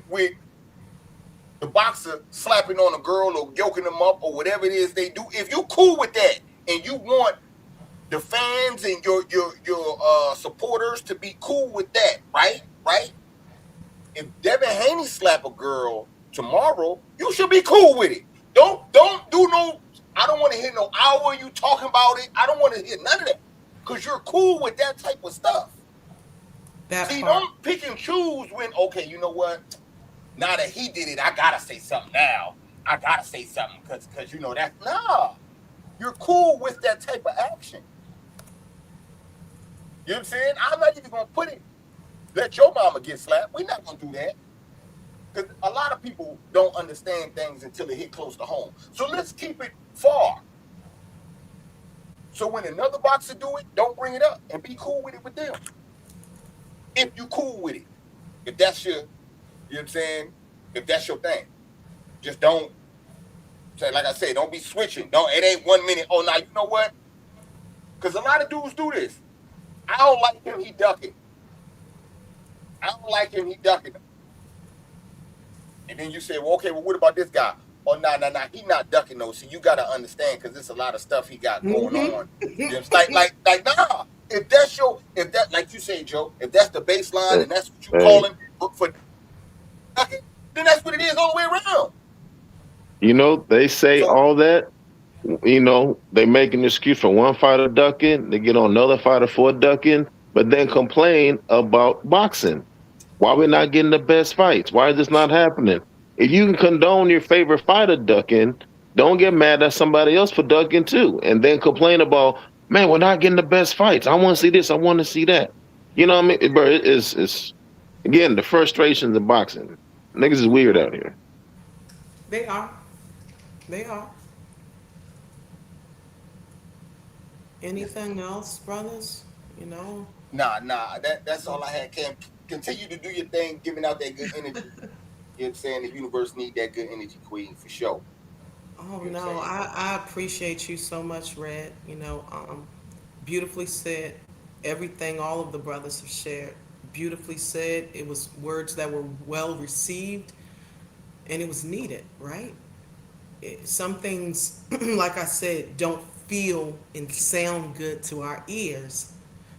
the boxer slapping on a girl or yoking them up or whatever it is they do, if you cool with that and you want the fans and your supporters to be cool with that, right? If Devin Haney slap a girl tomorrow, you should be cool with it. Don't do no. I don't want to hear no hour you talking about it. I don't want to hear none of that, because you're cool with that type of stuff. Don't pick and choose when. Okay, you know what? Now that he did it, I gotta say something now. I gotta say something because that. Nah, you're cool with that type of action. You know what I'm saying? I'm not even gonna let your mama get slapped. We're not gonna do that. Because a lot of people don't understand things until they hit close to home. So let's keep it far. So when another boxer do it, don't bring it up and be cool with it with them. If you cool with it. If that's your, you know what I'm saying? If that's your thing. Just don't, like I said, don't be switching. It ain't 1 minute, oh, now you know what? Because a lot of dudes do this. I don't like him, he ducking. I don't like him, he ducking him. And then you say, well, okay, what about this guy? Oh, nah, he not ducking though. So you got to understand, because there's a lot of stuff he got going on. You know, like, nah. If that, like you say, Joe, if that's the baseline and that's what you calling for ducking, then that's what it is all the way around. They say all that. They make an excuse for one fighter ducking. They get on another fighter for ducking, but then complain about boxing. Why we not getting the best fights? Why is this not happening? If you can condone your favorite fighter ducking, don't get mad at somebody else for ducking too, and then complain about, man, we're not getting the best fights. I want to see this. I want to see that. You know what I mean? Bro, it's again the frustrations of boxing. Niggas is weird out here. They are. They are. Anything else, brothers? You know? Nah. That's all I had. Continue to do your thing, giving out that good energy. You know what I'm saying? The universe need that good energy, Queen, for sure. Oh You know what no, I'm saying? I appreciate you so much, Red. Beautifully said. Everything all of the brothers have shared. Beautifully said. It was words that were well received, and it was needed, right? Some things, like I said, don't feel and sound good to our ears,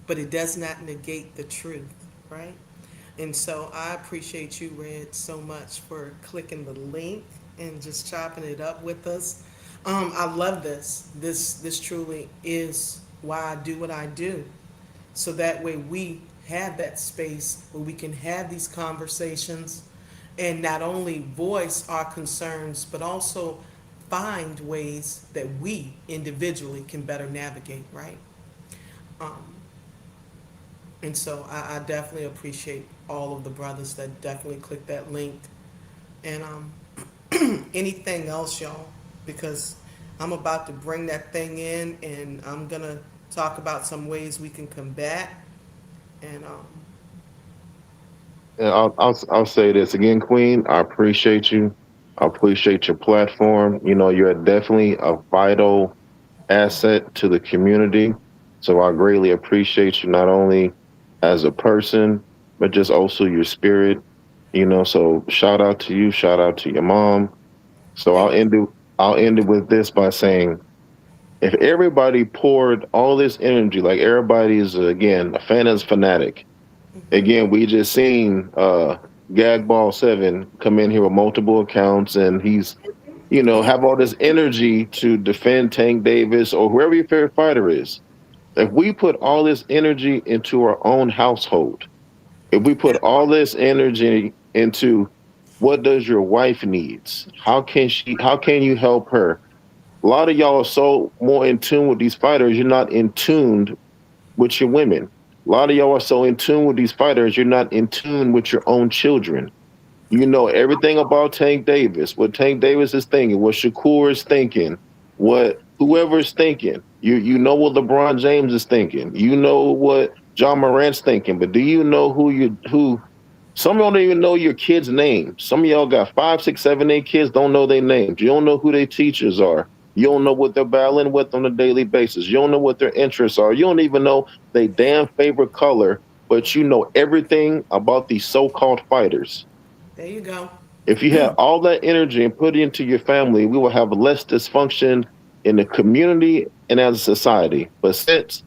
but it does not negate the truth, right? And so I appreciate you, Red, so much for clicking the link and just chopping it up with us. I love this. This truly is why I do what I do. So that way we have that space where we can have these conversations and not only voice our concerns, but also find ways that we individually can better navigate, right? Um, and so I definitely appreciate all of the brothers that definitely click that link. And anything else, y'all, because I'm about to bring that thing in and I'm going to talk about some ways we can combat. And And I'll say this again, Queen. I appreciate you. I appreciate your platform. You know, you're definitely a vital asset to the community. So I greatly appreciate you not only as a person, but just also your spirit. You know, so shout out to you, shout out to your mom. So thank I'll end it with this by saying if everybody poured all this energy, like everybody is again a fan is fanatic. Again, we just seen Gagball 7 come in here with multiple accounts and he's have all this energy to defend Tank Davis or whoever your favorite fighter is. If we put all this energy into our own household, if we put all this energy into what does your wife needs, how can you help her? A lot of y'all are so more in tune with these fighters, you're not in tuned with your women. A lot of y'all are so in tune with these fighters, you're not in tune with your own children. You know everything about Tank Davis, what Tank Davis is thinking, what Shakur is thinking, what whoever is thinking. You know what LeBron James is thinking. You know what John Morant's thinking. But do you know who some of y'all don't even know your kids' names. Some of y'all got 5, 6, 7, 8 kids, don't know their names. You don't know who their teachers are. You don't know what they're battling with on a daily basis. You don't know what their interests are. You don't even know their damn favorite color, but you know everything about these so-called fighters. There you go. If you had all that energy and put it into your family, we will have less dysfunction in the community and as a society. But since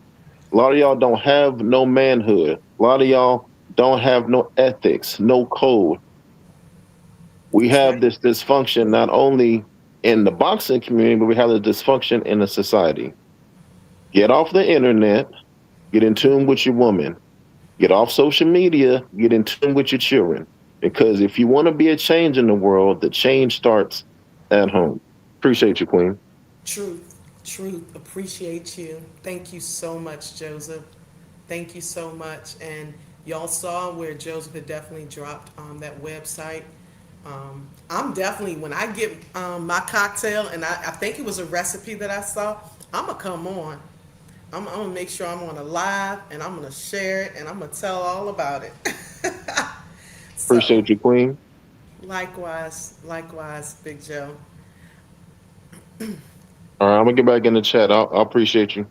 a lot of y'all don't have no manhood, a lot of y'all don't have no ethics, no code, we That's have right. this dysfunction not only in the boxing community, but we have the dysfunction in the society. Get off the internet, get in tune with your woman. Get off social media, get in tune with your children. Because if you want to be a change in the world, the change starts at home. Appreciate you, Queen. Truth, truth. Appreciate you. Thank you so much, Joseph. Thank you so much. And y'all saw where Joseph had definitely dropped that website. I'm definitely, when I get my cocktail, and I think it was a recipe that I saw, I'm going to come on. I'm going to make sure I'm on a live and I'm going to share it and I'm going to tell all about it. So, Appreciate you, Queen. likewise, Big Joe. All right, I'm gonna get back in the chat. I'll appreciate you.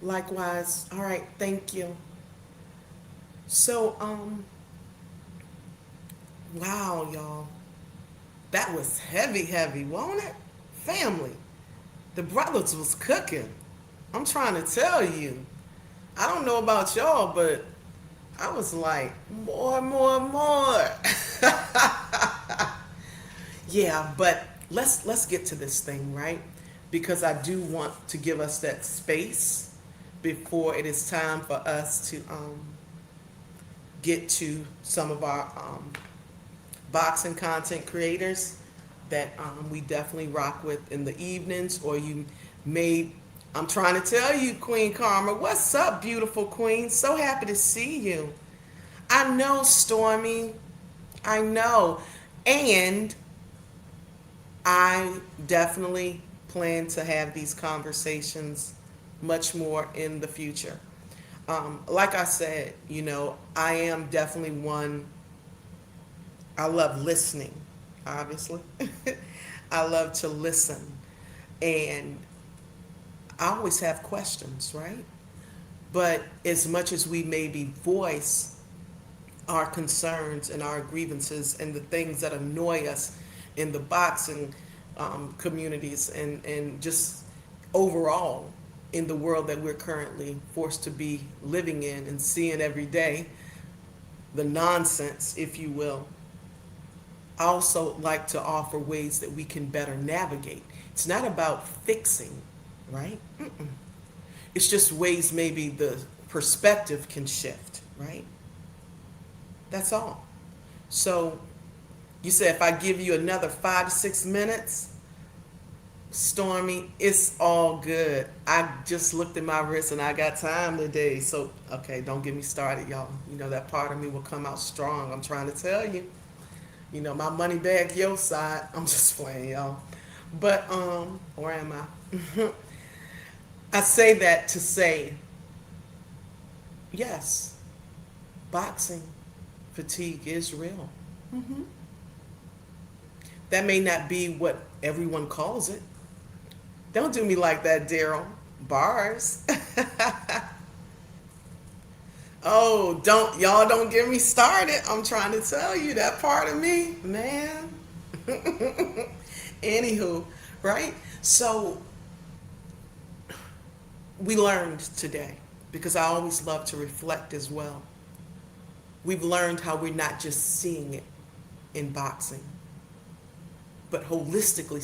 Likewise. All right, thank you. So, wow, y'all. That was heavy, heavy, wasn't it? Family. The brothers was cooking. I'm trying to tell you. I don't know about y'all, but I was like, more, more, more. Yeah, but let's get to this thing, right? Because I do want to give us that space before it is time for us to get to some of our boxing content creators that we definitely rock with in the evenings, or you may, I'm trying to tell you, Queen Karma, what's up, beautiful queen? So happy to see you. I know, Stormy, I know. And I definitely plan to have these conversations much more in the future. Like I said, I am definitely one, I love listening, obviously. I love to listen. And I always have questions, right? But as much as we maybe voice our concerns and our grievances and the things that annoy us in the boxing communities, and just overall in the world that we're currently forced to be living in and seeing every day, the nonsense, if you will, I also like to offer ways that we can better navigate. It's not about fixing, right? It's just ways maybe the perspective can shift, right? That's all. So you said if I give you another 5 to 6 minutes, Stormy, it's all good. I just looked at my wrist and I got time today. So, okay, don't get me started, y'all. That part of me will come out strong. I'm trying to tell you. My money bag, your side. I'm just playing, y'all. But, where am I? I say that to say, yes, boxing fatigue is real. That may not be what everyone calls it. Don't do me like that, Daryl. Bars. Oh, don't get me started. I'm trying to tell you that part of me, man. Anywho, right? So we learned today, because I always love to reflect as well. We've learned how we're not just seeing it in boxing, but holistically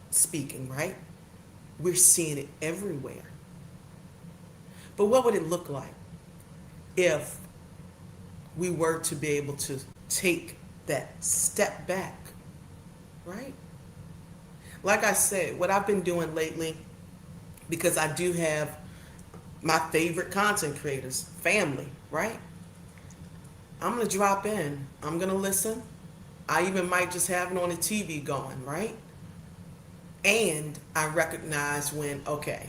speaking, right? We're seeing it everywhere. But what would it look like if we were to be able to take that step back, right? Like I said, what I've been doing lately, because I do have my favorite content creators, family, right? I'm going to drop in. I'm going to listen. I even might just have it on the TV going, right? And I recognize when, okay,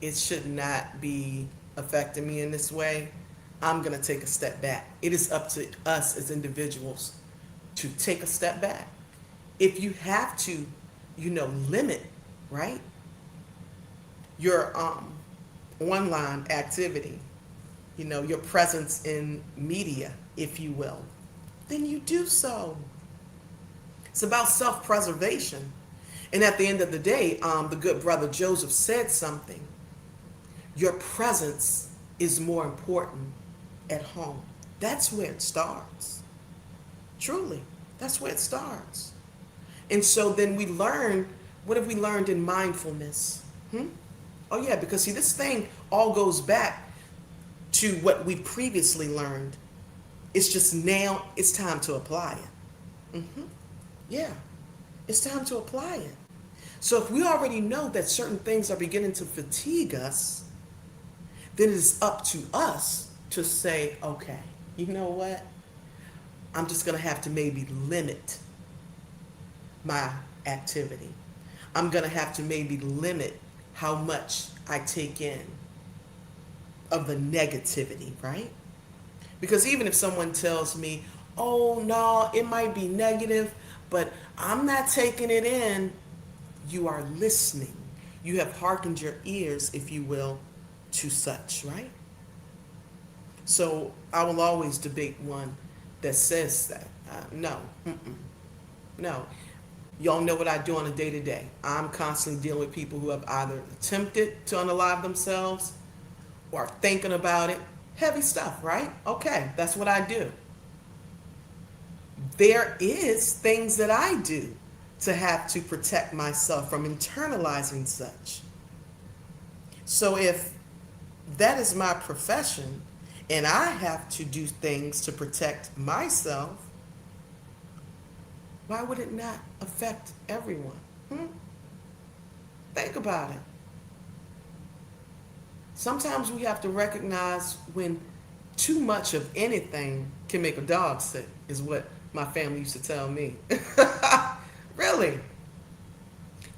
it should not be affecting me in this way. I'm going to take a step back. It is up to us as individuals to take a step back. If you have to, limit, right, your online activity, your presence in media, if you will, then you do so. It's about self-preservation. And at the end of the day, the good brother Joseph said something. Your presence is more important at home. That's where it starts. Truly, that's where it starts. And so then we learn, what have we learned in mindfulness? Oh yeah, because see, this thing all goes back to what we previously learned. It's just now it's time to apply it. Yeah, it's time to apply it. So if we already know that certain things are beginning to fatigue us, then it is up to us to say, okay, you know what? I'm just going to have to maybe limit my activity. I'm going to have to maybe limit how much I take in of the negativity, right? Because even if someone tells me, oh, no, it might be negative, but I'm not taking it in, you are listening. You have hearkened your ears, if you will, to such, right? So I will always debate one that says that. No. No. Y'all know what I do on a day-to-day. I'm constantly dealing with people who have either attempted to unalive themselves or are thinking about it. Heavy stuff, right? Okay, that's what I do. There is things that I do to have to protect myself from internalizing such. So if that is my profession, and I have to do things to protect myself, why would it not affect everyone? Hmm? Think about it. Sometimes we have to recognize when too much of anything can make a dog sick, is what my family used to tell me. Really.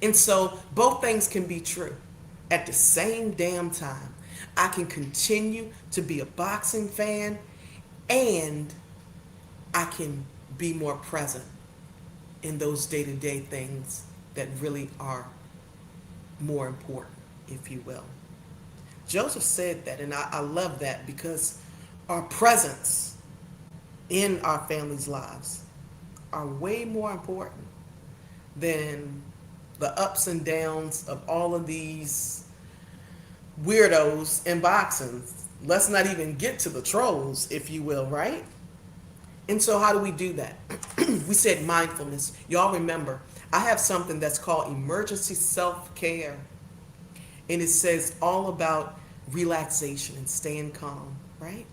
And so both things can be true at the same damn time. I can continue to be a boxing fan and I can be more present in those day to day things that really are more important, if you will. Joseph said that, and I love that because our presence in our families' lives are way more important than the ups and downs of all of these weirdos in boxing. Let's not even get to the trolls, if you will, right? And so, how do we do that? We said mindfulness. Y'all remember, I have something that's called emergency self care. And it says all about relaxation and staying calm, right?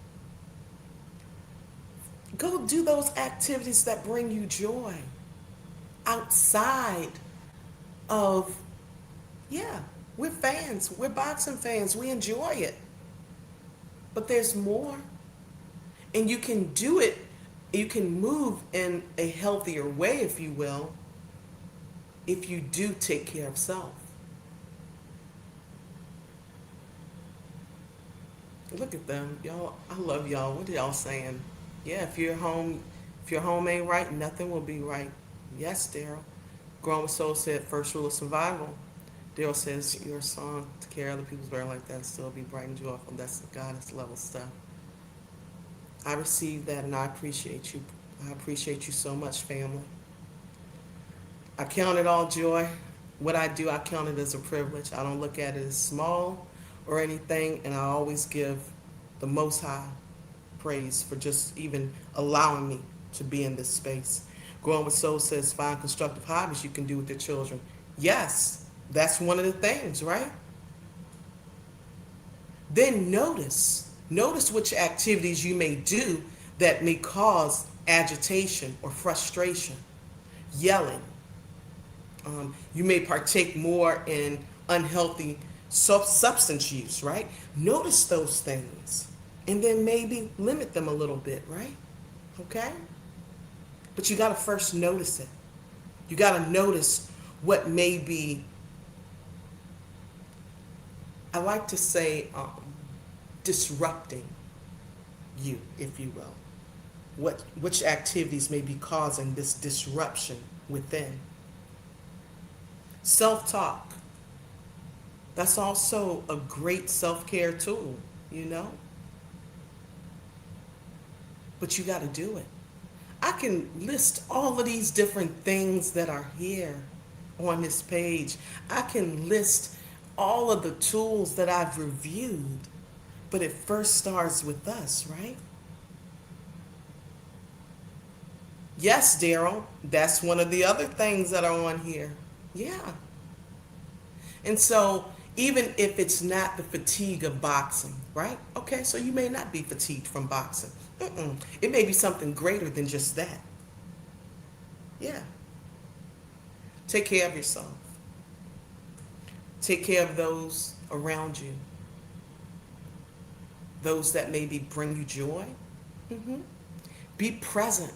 Go do those activities that bring you joy outside of, yeah, we're fans, we're boxing fans, we enjoy it. But there's more. And you can do it, you can move in a healthier way, if you will, if you do take care of self. Look at them, y'all. I love y'all. What are y'all saying? Yeah, if your home ain't right, nothing will be right. Yes, Daryl. Growing with Soul said, first rule of survival. Daryl says, your song to carry other people's burden like that still be bright and joyful. That's the goddess level stuff. I received that and I appreciate you. I appreciate you so much, family. I count it all joy. What I do, I count it as a privilege. I don't look at it as small or anything, and I always give the Most High praise for just even allowing me to be in this space. Growing with Soul says, find constructive hobbies you can do with your children. Yes, that's one of the things, right? Then notice which activities you may do that may cause agitation or frustration, yelling. You may partake more in unhealthy substance use, right? Notice those things and then maybe limit them a little bit, right? Okay? But you got to first notice it. You got to notice what may be, I like to say, disrupting you, if you will. Which activities may be causing this disruption within. Self-talk. That's also a great self-care tool, you know? But you got to do it. I can list all of these different things that are here on this page. I can list all of the tools that I've reviewed, but it first starts with us, right? Yes, Daryl, that's one of the other things that are on here. Yeah. And so, even if it's not the fatigue of boxing, right? Okay, so you may not be fatigued from boxing. It may be something greater than just that. Yeah. Take care of yourself. Take care of those around you. Those that maybe bring you joy. Be present.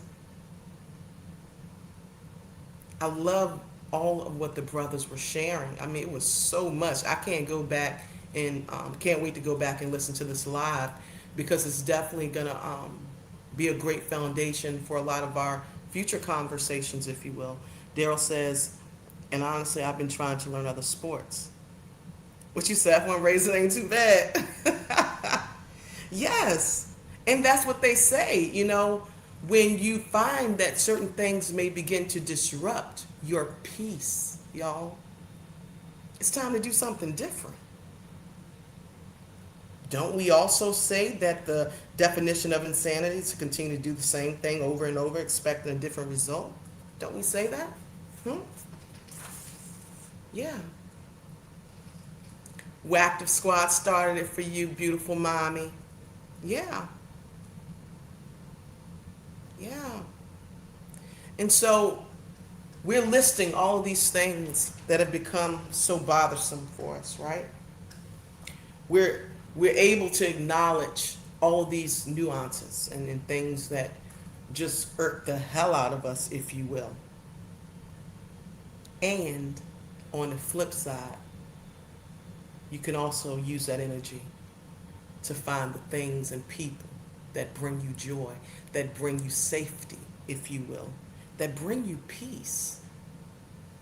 I love all of what the brothers were sharing. I mean, it was so much. I can't go back and can't wait to go back and listen to this live because it's definitely going to be a great foundation for a lot of our future conversations, if you will. Daryl says, and honestly, I've been trying to learn other sports. What you said, F1 racing ain't too bad. Yes. And that's what they say, you know, when you find that certain things may begin to disrupt your peace, y'all, it's time to do something different. Don't we also say that the definition of insanity is to continue to do the same thing over and over, expecting a different result? Don't we say that? Yeah. Wactive Squad started it for you, beautiful mommy. Yeah. Yeah. And so we're listing all of these things that have become so bothersome for us, right? We're able to acknowledge all of these nuances and things that just irk the hell out of us, if you will. And on the flip side, you can also use that energy to find the things and people that bring you joy, that bring you safety, if you will, that bring you peace,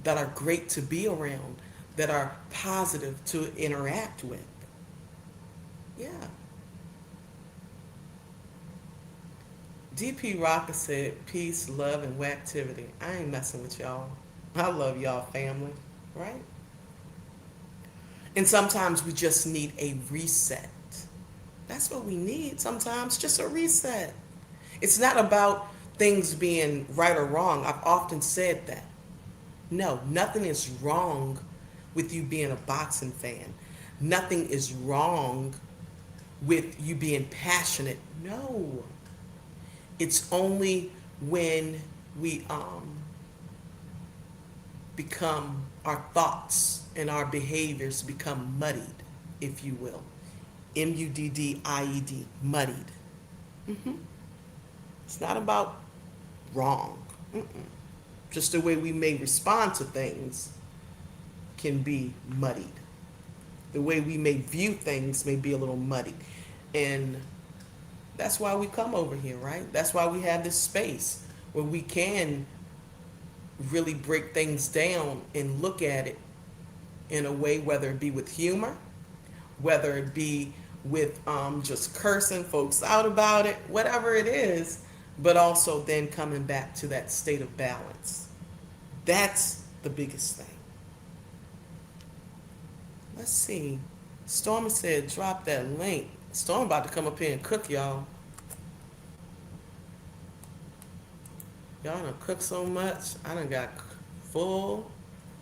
that are great to be around, that are positive to interact with. Yeah. DP Rocker said, peace, love, and activity. I ain't messing with y'all. I love y'all family, right? And sometimes we just need a reset. That's what we need sometimes, just a reset. It's not about things being right or wrong. I've often said that. No, nothing is wrong with you being a boxing fan. Nothing is wrong with you being passionate. No. It's only when we become, our thoughts and our behaviors become muddied, if you will. MUDDIED, muddied. It's not about wrong. Mm-mm. Just the way we may respond to things can be muddied. The way we may view things may be a little muddied. And that's why we come over here, right? That's why we have this space where we can really break things down and look at it in a way, whether it be with humor, whether it be with just cursing folks out about it, whatever it is, but also then coming back to that state of balance. That's the biggest thing. Let's see. Stormy said, drop that link. Storm about to come up here and cook, y'all. Y'all done cook so much. I done got full.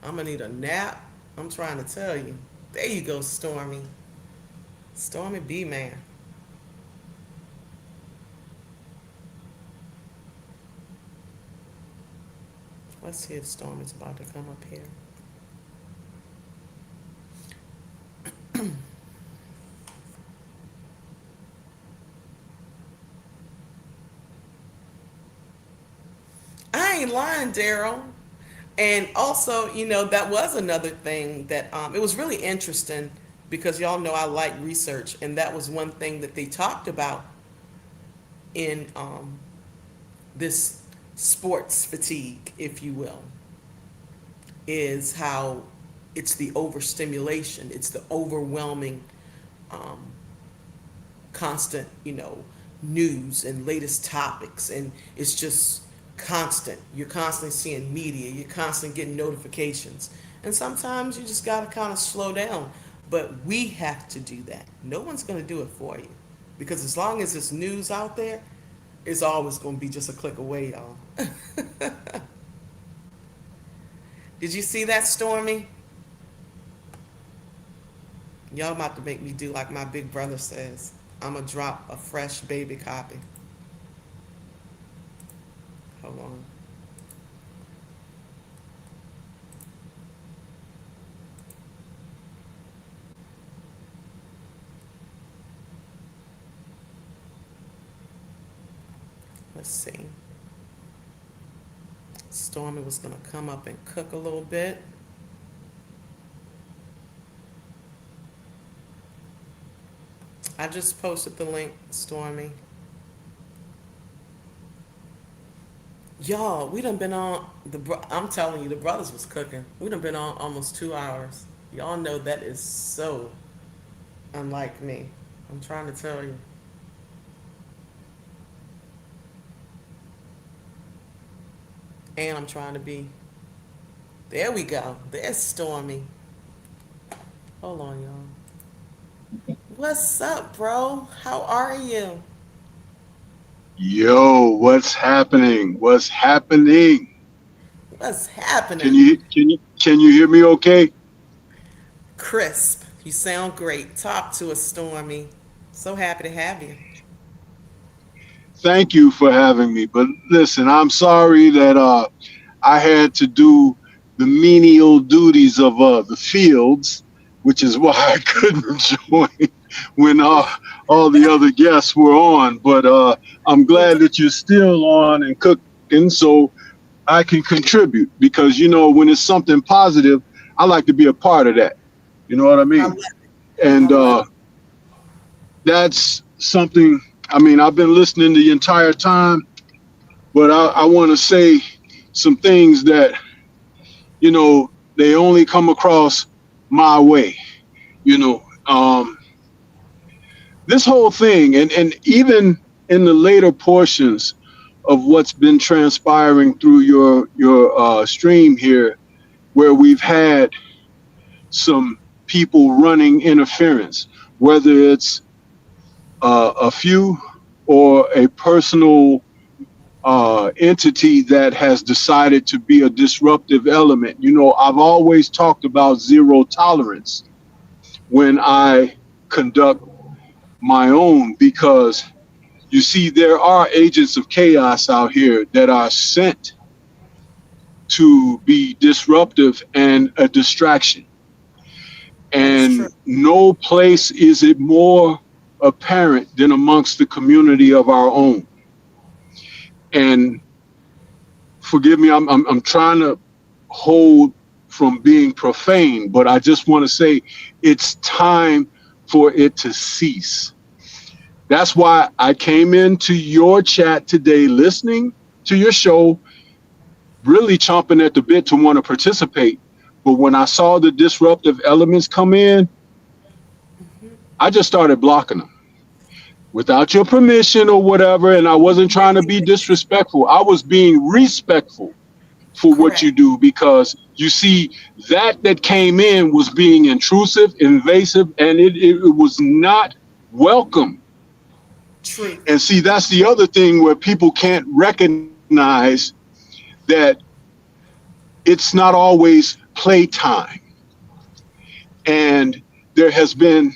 I'm gonna need a nap. I'm trying to tell you. There you go, Stormy. Stormy B man. Let's see if Stormy's about to come up here. I ain't lying, Daryl. And also, that was another thing that it was really interesting because y'all know I like research, and that was one thing that they talked about in this sports fatigue, if you will, is how it's the overstimulation, it's the overwhelming, constant, news and latest topics, and it's just constant. You're constantly seeing media, you're constantly getting notifications, and sometimes you just got to kind of slow down. But we have to do that. No one's going to do it for you, because as long as there's news out there, it's always going to be just a click away, y'all. Did you see that, Stormy? Y'all about to make me do like my big brother says. I'm going to drop a fresh baby copy. Hold on. Let's see. Stormy was going to come up and cook a little bit. I just posted the link, Stormy. Y'all, we done been on, I'm telling you, the brothers was cooking. We done been on almost 2 hours. Y'all know that is so unlike me. I'm trying to tell you. And I'm trying to be. There we go. There's Stormy. Hold on, y'all. What's up, bro? How are you? Yo, what's happening? What's happening? What's Can happening? you hear me okay? Crisp. You sound great. Talk to us, Stormy. So happy to have you. Thank you for having me. But listen, I'm sorry that I had to do the menial duties of the fields, which is why I couldn't join when all the other guests were on. But I'm glad that you're still on and cooking so I can contribute because, you know, when it's something positive, I like to be a part of that. You know what I I mean? love it. And I love that's something, I mean, I've been listening the entire time, but I want to say some things that, you know, they only come across my way, you know. This whole thing, and even in the later portions of what's been transpiring through your stream here, where we've had some people running interference, whether it's a few or a personal entity that has decided to be a disruptive element. You know, I've always talked about zero tolerance when I conduct my own, because you see, there are agents of chaos out here that are sent to be disruptive and a distraction. that is true. And no place is it more apparent than amongst the community of our own. And forgive me, I'm trying to hold from being profane, but I just want to say it's time for it to cease. That's why I came into your chat today, listening to your show, really chomping at the bit to want to participate. But when I saw the disruptive elements come in, I just started blocking them without your permission or whatever. And I wasn't trying to be disrespectful. I was being respectful for what you Correct. do, because you see, that came in was being intrusive, invasive, and it was not welcome. True. And see, that's the other thing where people can't recognize that it's not always playtime. And there has been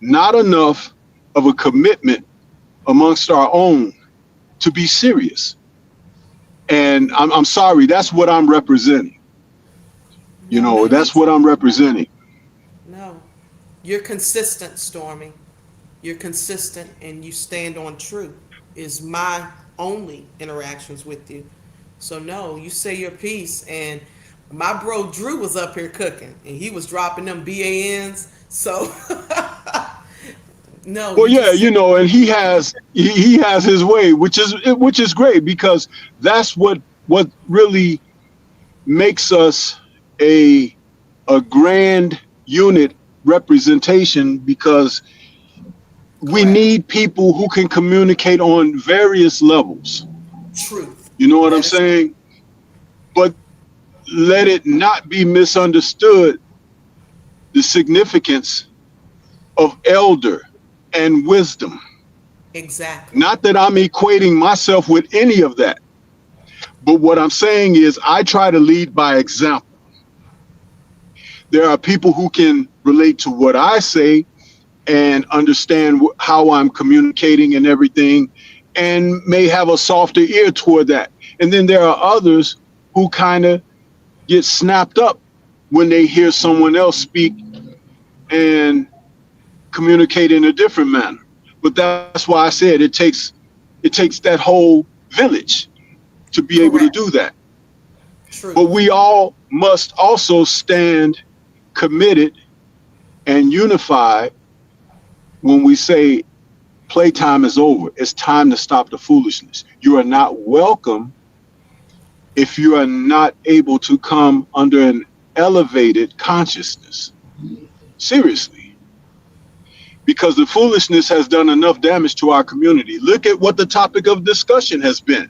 not enough of a commitment amongst our own to be serious. And I'm sorry, that's what I'm representing. You No, know, no need that's to. what I'm representing. No. You're consistent, Stormy. You're consistent and you stand on truth is my only interactions with you. So no, you say your piece, and my bro Drew was up here cooking and he was dropping them BANs. So no, Well, you yeah, just you said know, and he has his way, which is great, because that's what really makes us a a grand unit representation, because we correct. need people who can communicate on various levels. Truth. You know what I'm That is saying? But let it not be misunderstood the significance of elder and wisdom. exactly. Not that I'm equating myself with any of that, but what I'm saying is I try to lead by example. There are people who can relate to what I say and understand how I'm communicating and everything, and may have a softer ear toward that. And then there are others who kind of get snapped up when they hear someone else speak and communicate in a different manner. But that's why I said it takes that whole village to be able to Correct. do that. But Truth. we all must also stand committed and unified when we say playtime is over. It's time to stop the foolishness. You are not welcome if you are not able to come under an elevated consciousness. Seriously. Because the foolishness has done enough damage to our community. Look at what the topic of discussion has been.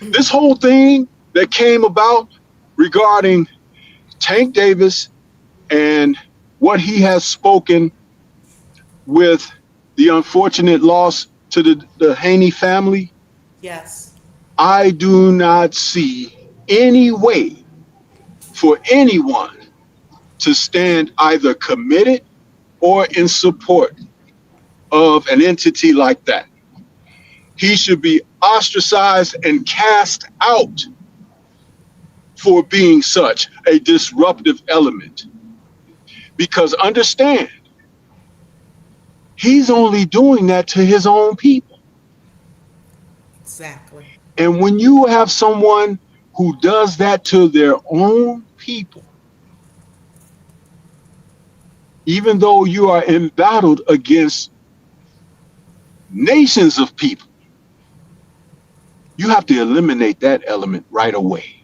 This whole thing that came about regarding Tank Davis and what he has spoken with the unfortunate loss to the Haney family, Yes. I do not see any way for anyone to stand either committed or in support of an entity like that. he should be ostracized and cast out for being such a disruptive element. Because understand, he's only doing that to his own people. Exactly. And when you have someone who does that to their own people, even though you are embattled against nations of people, you have to eliminate that element right away.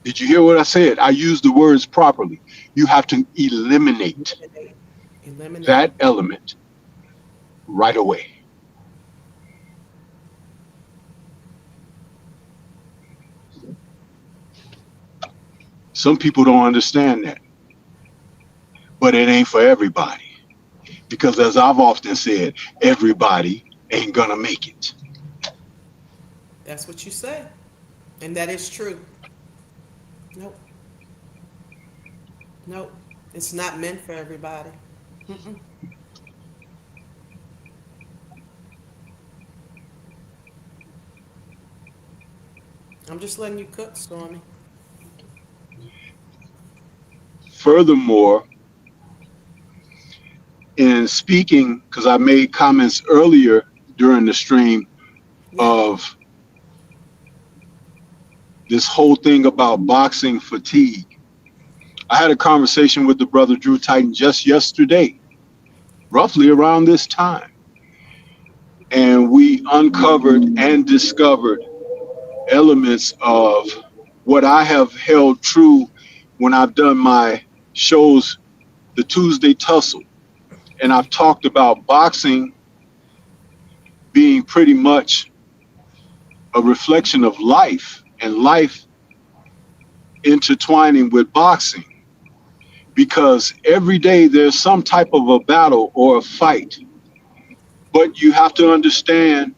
Did you hear what I said? I used the words properly. You have to eliminate that element right away. Some people don't understand that, but it ain't for everybody. Because as I've often said, everybody ain't gonna make it. That's what you say. And that is true. Nope. Nope. It's not meant for everybody. Mm-mm. I'm just letting you cook, Stormy. Furthermore, in speaking, because I made comments earlier during the stream of this whole thing about boxing fatigue. I had a conversation with the brother Drew Titan just yesterday, roughly around this time. And we uncovered and discovered elements of what I have held true when I've done my shows, the Tuesday Tussle. And I've talked about boxing being pretty much a reflection of life, and life intertwining with boxing, because every day there's some type of a battle or a fight. But you have to understand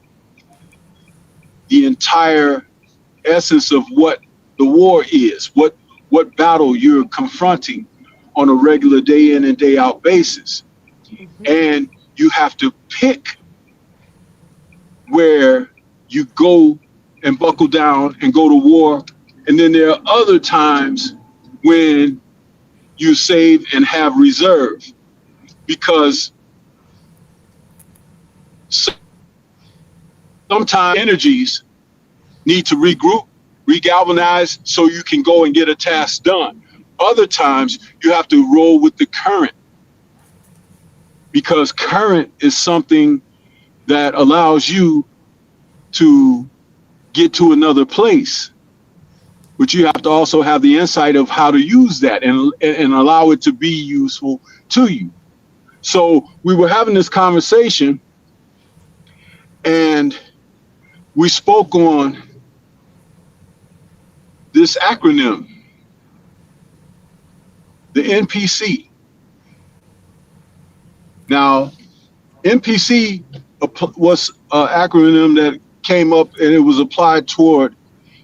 the entire essence of what the war is, what battle you're confronting on a regular day in and day out basis. And you have to pick where you go and buckle down and go to war. And then there are other times when you save and have reserve, because sometimes energies need to regroup, regalvanize, so you can go and get a task done. Other times you have to roll with the current, because current is something that allows you to get to another place. But you have to also have the insight of how to use that and allow it to be useful to you. So we were having this conversation, and we spoke on this acronym, the NPC. Now, NPC was an acronym that came up, and it was applied toward,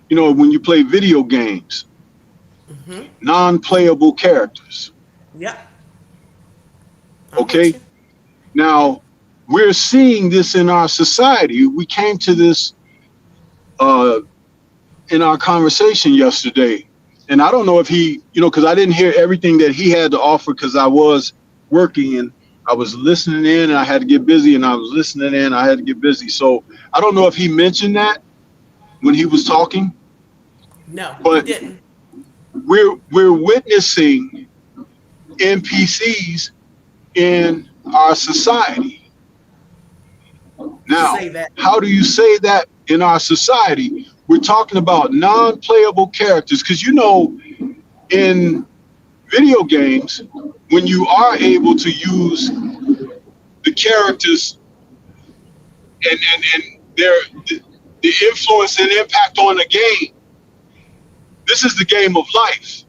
you know, when you play video games, non-playable characters. Yep. Okay. Now, we're seeing this in our society. We came to this in our conversation yesterday. And I don't know if he, you know, because I didn't hear everything that he had to offer, because I was working and I was listening in, and I had to get busy, and I was listening in, I had to get busy. So I don't know if he mentioned that when he was talking. No, but he didn't. We're witnessing NPCs in our society. Now, how do you say that in our society? We're talking about non-playable characters, because, you know, in video games, when you are able to use the characters and the influence and impact on the game, this is the game of life.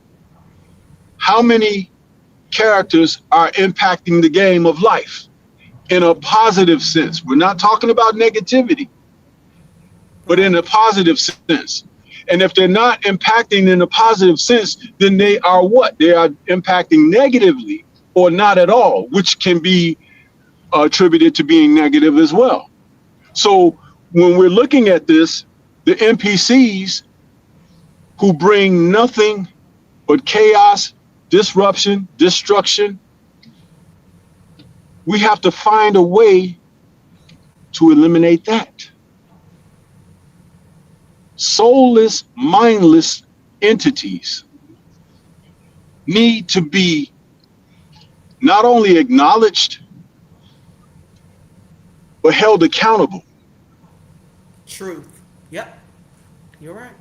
How many characters are impacting the game of life in a positive sense? We're not talking about negativity, but in a positive sense. And if they're not impacting in a positive sense, then they are what? They are impacting negatively or not at all, which can be attributed to being negative as well. So when we're looking at this, the NPCs who bring nothing but chaos, disruption, destruction, we have to find a way to eliminate that. Soulless, mindless entities need to be not only acknowledged, but held accountable. Truth. Yep. You're right.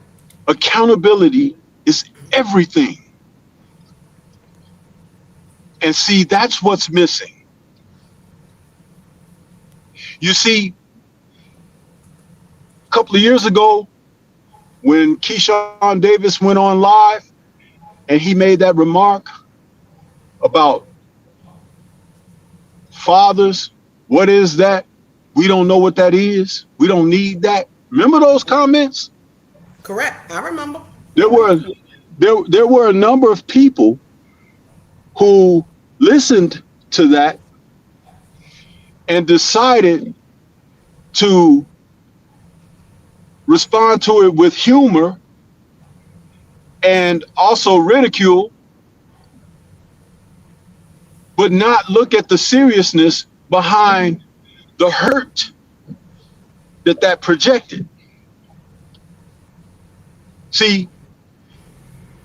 Accountability is everything. And see, that's what's missing. You see, a couple of years ago, when Keyshawn Davis went on live and he made that remark about fathers, what is that? We don't know what that is. We don't need that. Remember those comments? Correct. I remember. There were a number of people who listened to that and decided to respond to it with humor and also ridicule, but not look at the seriousness behind the hurt that projected. See,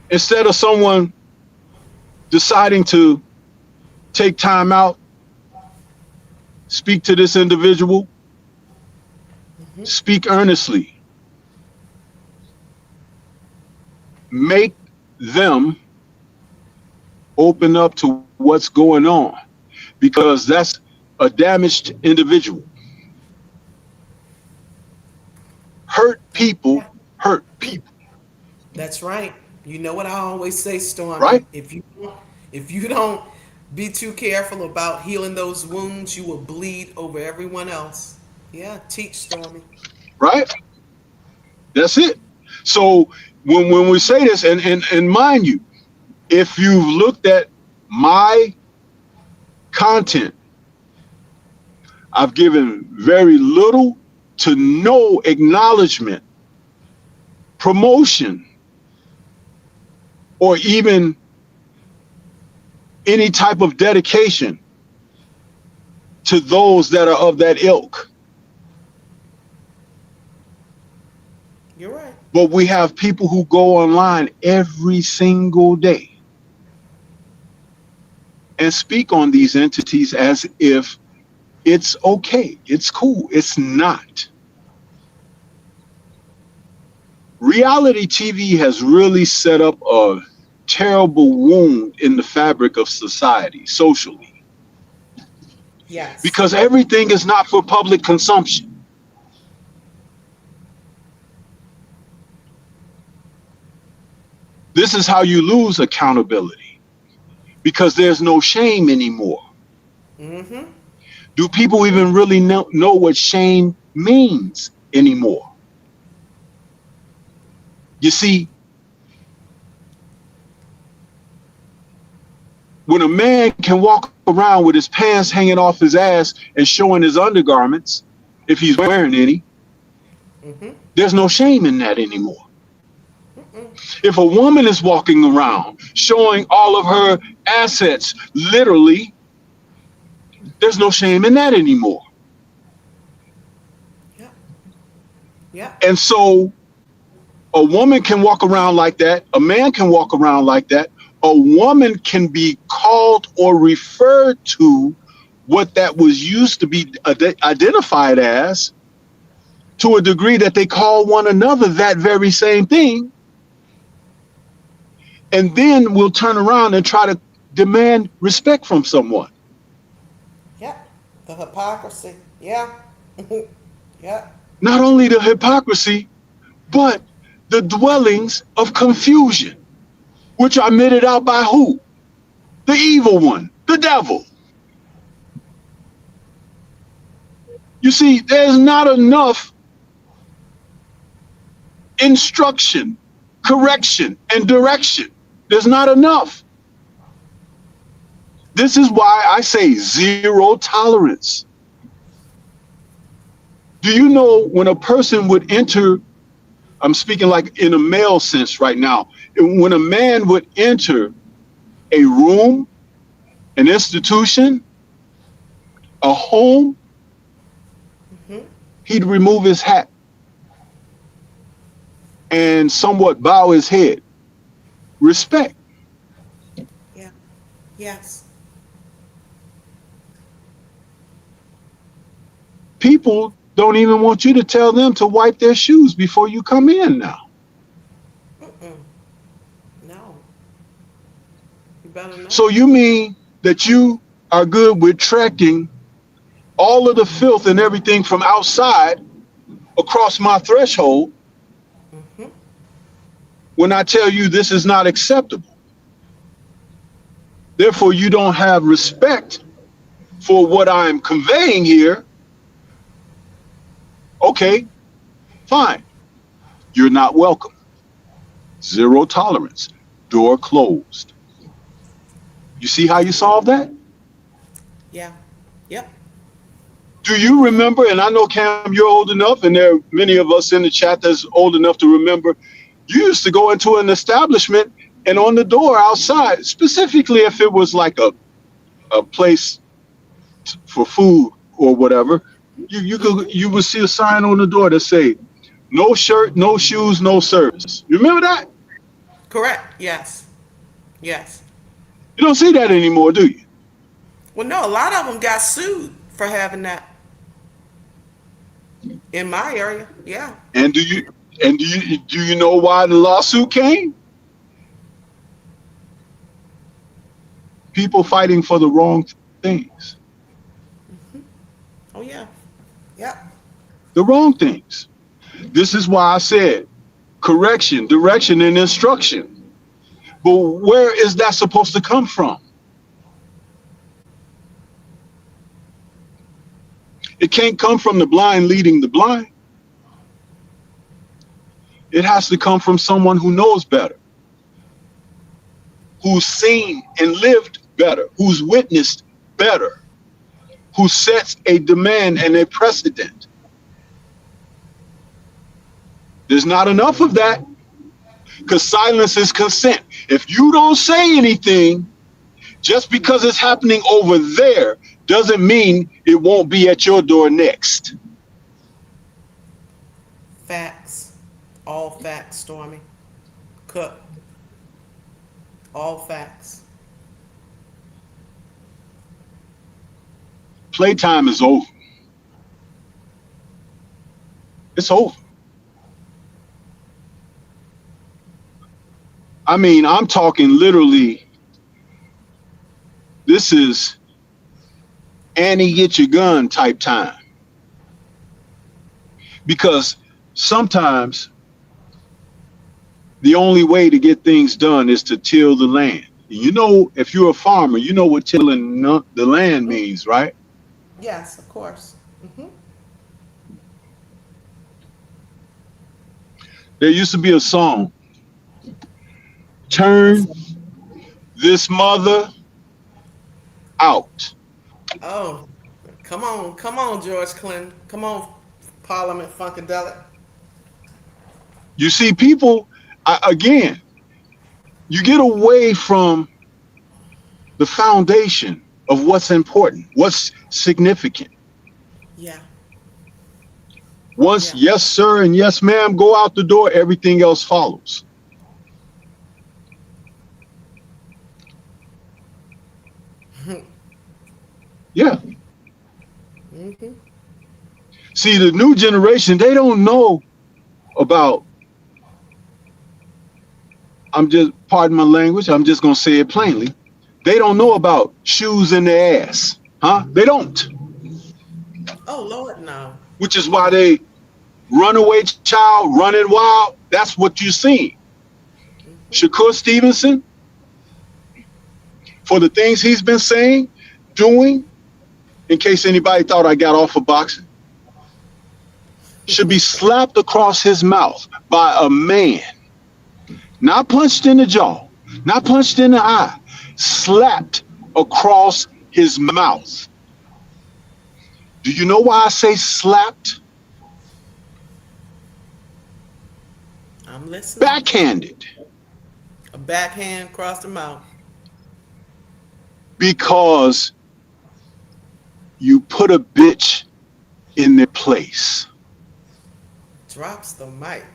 instead of someone deciding to take time out, speak to this individual, speak earnestly, make them open up to what's going on, because that's a damaged individual. Hurt people hurt people. That's right. You know what I always say, Stormy? Right. If you don't be too careful about healing those wounds, you will bleed over everyone else. Yeah, teach, Stormy. Right? That's it. So when we say this, and mind you, if you've looked at my content, I've given very little to no acknowledgement, promotion, or even any type of dedication to those that are of that ilk. You're right. But we have people who go online every single day and speak on these entities as if it's okay, it's cool. It's not. Reality TV has really set up a terrible wound in the fabric of society, socially, Yes. because everything is not for public consumption. This is how you lose accountability, because there's no shame anymore. Mm-hmm. Do people even really know what shame means anymore? You see, when a man can walk around with his pants hanging off his ass and showing his undergarments, if he's wearing any, there's no shame in that anymore. If a woman is walking around showing all of her assets, literally, there's no shame in that anymore. Yeah. And so a woman can walk around like that. A man can walk around like that. A woman can be called or referred to what that was used to be identified as, to a degree that they call one another that very same thing. And then we'll turn around and try to demand respect from someone. Yeah. The hypocrisy. Yeah. Yeah. Not only the hypocrisy, but the dwellings of confusion, which are meted out by who? The evil one, the devil. You see, there's not enough instruction, correction, and direction. There's not enough. This is why I say zero tolerance. Do you know when a person would enter, I'm speaking like in a male sense right now, when a man would enter a room, an institution, a home, he'd remove his hat and somewhat bow his head. Respect. Yeah. Yes. People don't even want you to tell them to wipe their shoes before you come in now. No. You better know. So you mean that you are good with tracking all of the filth and everything from outside across my threshold when I tell you this is not acceptable? Therefore, you don't have respect for what I'm conveying here. Okay, fine. You're not welcome. Zero tolerance. Door closed. You see how you solve that? Yeah. Yep. Do you remember, and I know, Cam, you're old enough, and there are many of us in the chat that's old enough to remember, you used to go into an establishment and on the door outside, specifically if it was like a place for food or whatever, you would see a sign on the door that say, no shirt, no shoes, no service. You remember that? Correct. Yes. Yes. You don't see that anymore, do you? Well, no, a lot of them got sued for having that. In my area, yeah. And do you know why the lawsuit came? People fighting for the wrong things. Oh, yeah. Yep. The wrong things. This is why I said correction, direction, and instruction. But where is that supposed to come from? It can't come from the blind leading the blind. It has to come from someone who knows better, who's seen and lived better, who's witnessed better, who sets a demand and a precedent. There's not enough of that, because silence is consent. If you don't say anything, just because it's happening over there doesn't mean it won't be at your door next. Facts. All facts, Stormy. Cook. All facts. Playtime is over. It's over. I mean, I'm talking literally, this is Annie get your gun type time. Because sometimes the only way to get things done is to till the land. You know, if you're a farmer, you know what tilling the land means, right? Yes, of course. There used to be a song, turn this mother out. Oh, come on, George Clinton. Come on, Parliament Funkadelic. You see, people, again, you get away from the foundation of what's important, what's significant. Yeah. Once Yeah. yes, sir, and yes, ma'am, go out the door, everything else follows. Yeah. See, the new generation, they don't know about, pardon my language, I'm just going to say it plainly. They don't know about shoes in their ass. Huh? They don't. Oh, Lord, no. Which is why they runaway child, running wild. That's what you're seeing. Shakur Stevenson, for the things he's been saying, doing, in case anybody thought I got off of boxing, should be slapped across his mouth by a man. Not punched in the jaw, not punched in the eye, slapped across his mouth. Do you know why I say slapped? I'm listening. Backhanded. A backhand across the mouth. Because you put a bitch in their place. Drops the mic.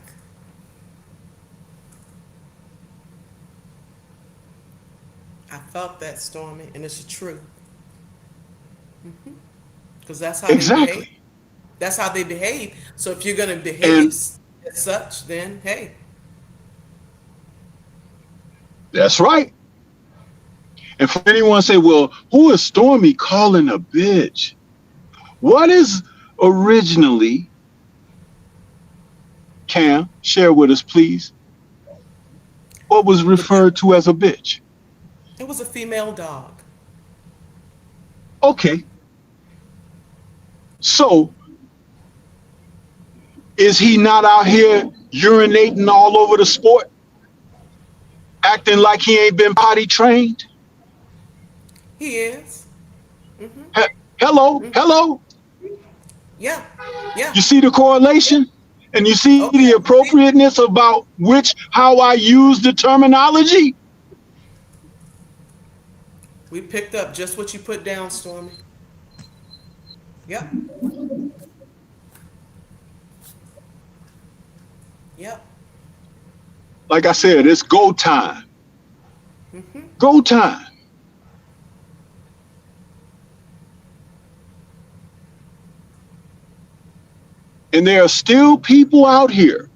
I felt that, Stormy, and it's true. Because that's how they behave. Exactly. That's how they behave. So if you're going to behave And as such, then hey, that's right. And for anyone say, well, who is Stormy calling a bitch? What is originally, Cam, share with us, please, what was referred to as a bitch? it was a female dog. Okay. So is he not out here urinating all over the sport, acting like he ain't been potty trained? He is. Hello, hello. Yeah. Yeah. You see the correlation? And you see Okay. the appropriateness about how I use the terminology? We picked up just what you put down, Stormy. Yep. Yep. Like I said, it's go time. Mm-hmm. Go time. And there are still people out here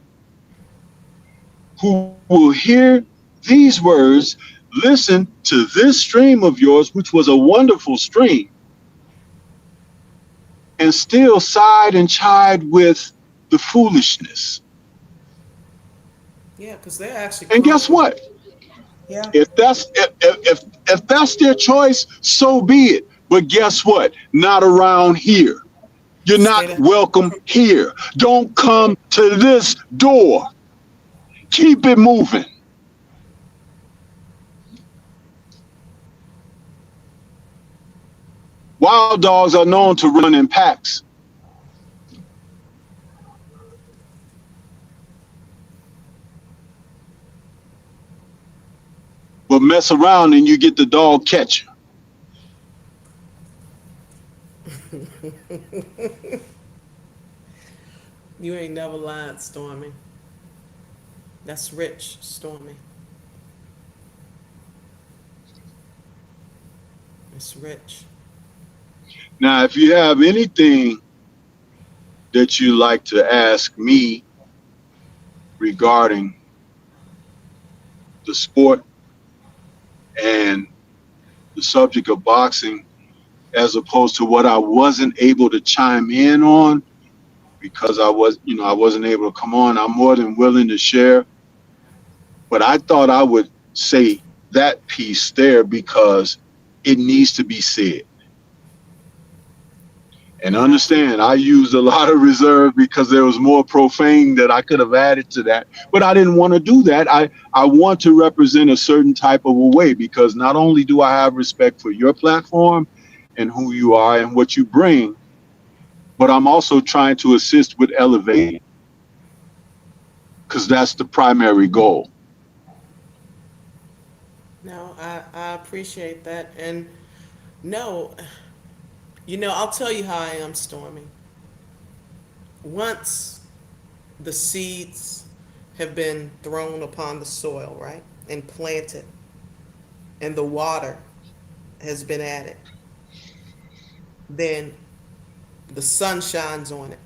who will hear these words, listen to this stream of yours, which was a wonderful stream, and still side and chide with the foolishness. Yeah, because they're actually. And guess what? Yeah. If that's their choice, so be it. But guess what? Not around here. You're Stay not the- welcome here. Don't come to this door. Keep it moving. Wild dogs are known to run in packs. But mess around and you get the dog catcher. You ain't never lied, Stormy. That's rich, Stormy. It's rich. Now, if you have anything that you like to ask me regarding the sport and the subject of boxing, as opposed to what I wasn't able to chime in on because I wasn't able to come on, I'm more than willing to share. But I thought I would say that piece there because it needs to be said. And understand, I used a lot of reserve because there was more profane that I could have added to that. But I didn't want to do that. I want to represent a certain type of a way because not only do I have respect for your platform and who you are and what you bring, but I'm also trying to assist with elevating because that's the primary goal. No, I appreciate that. And no, I'll tell you how I am, Stormy. Once the seeds have been thrown upon the soil, right, and planted, and the water has been added, then the sun shines on it.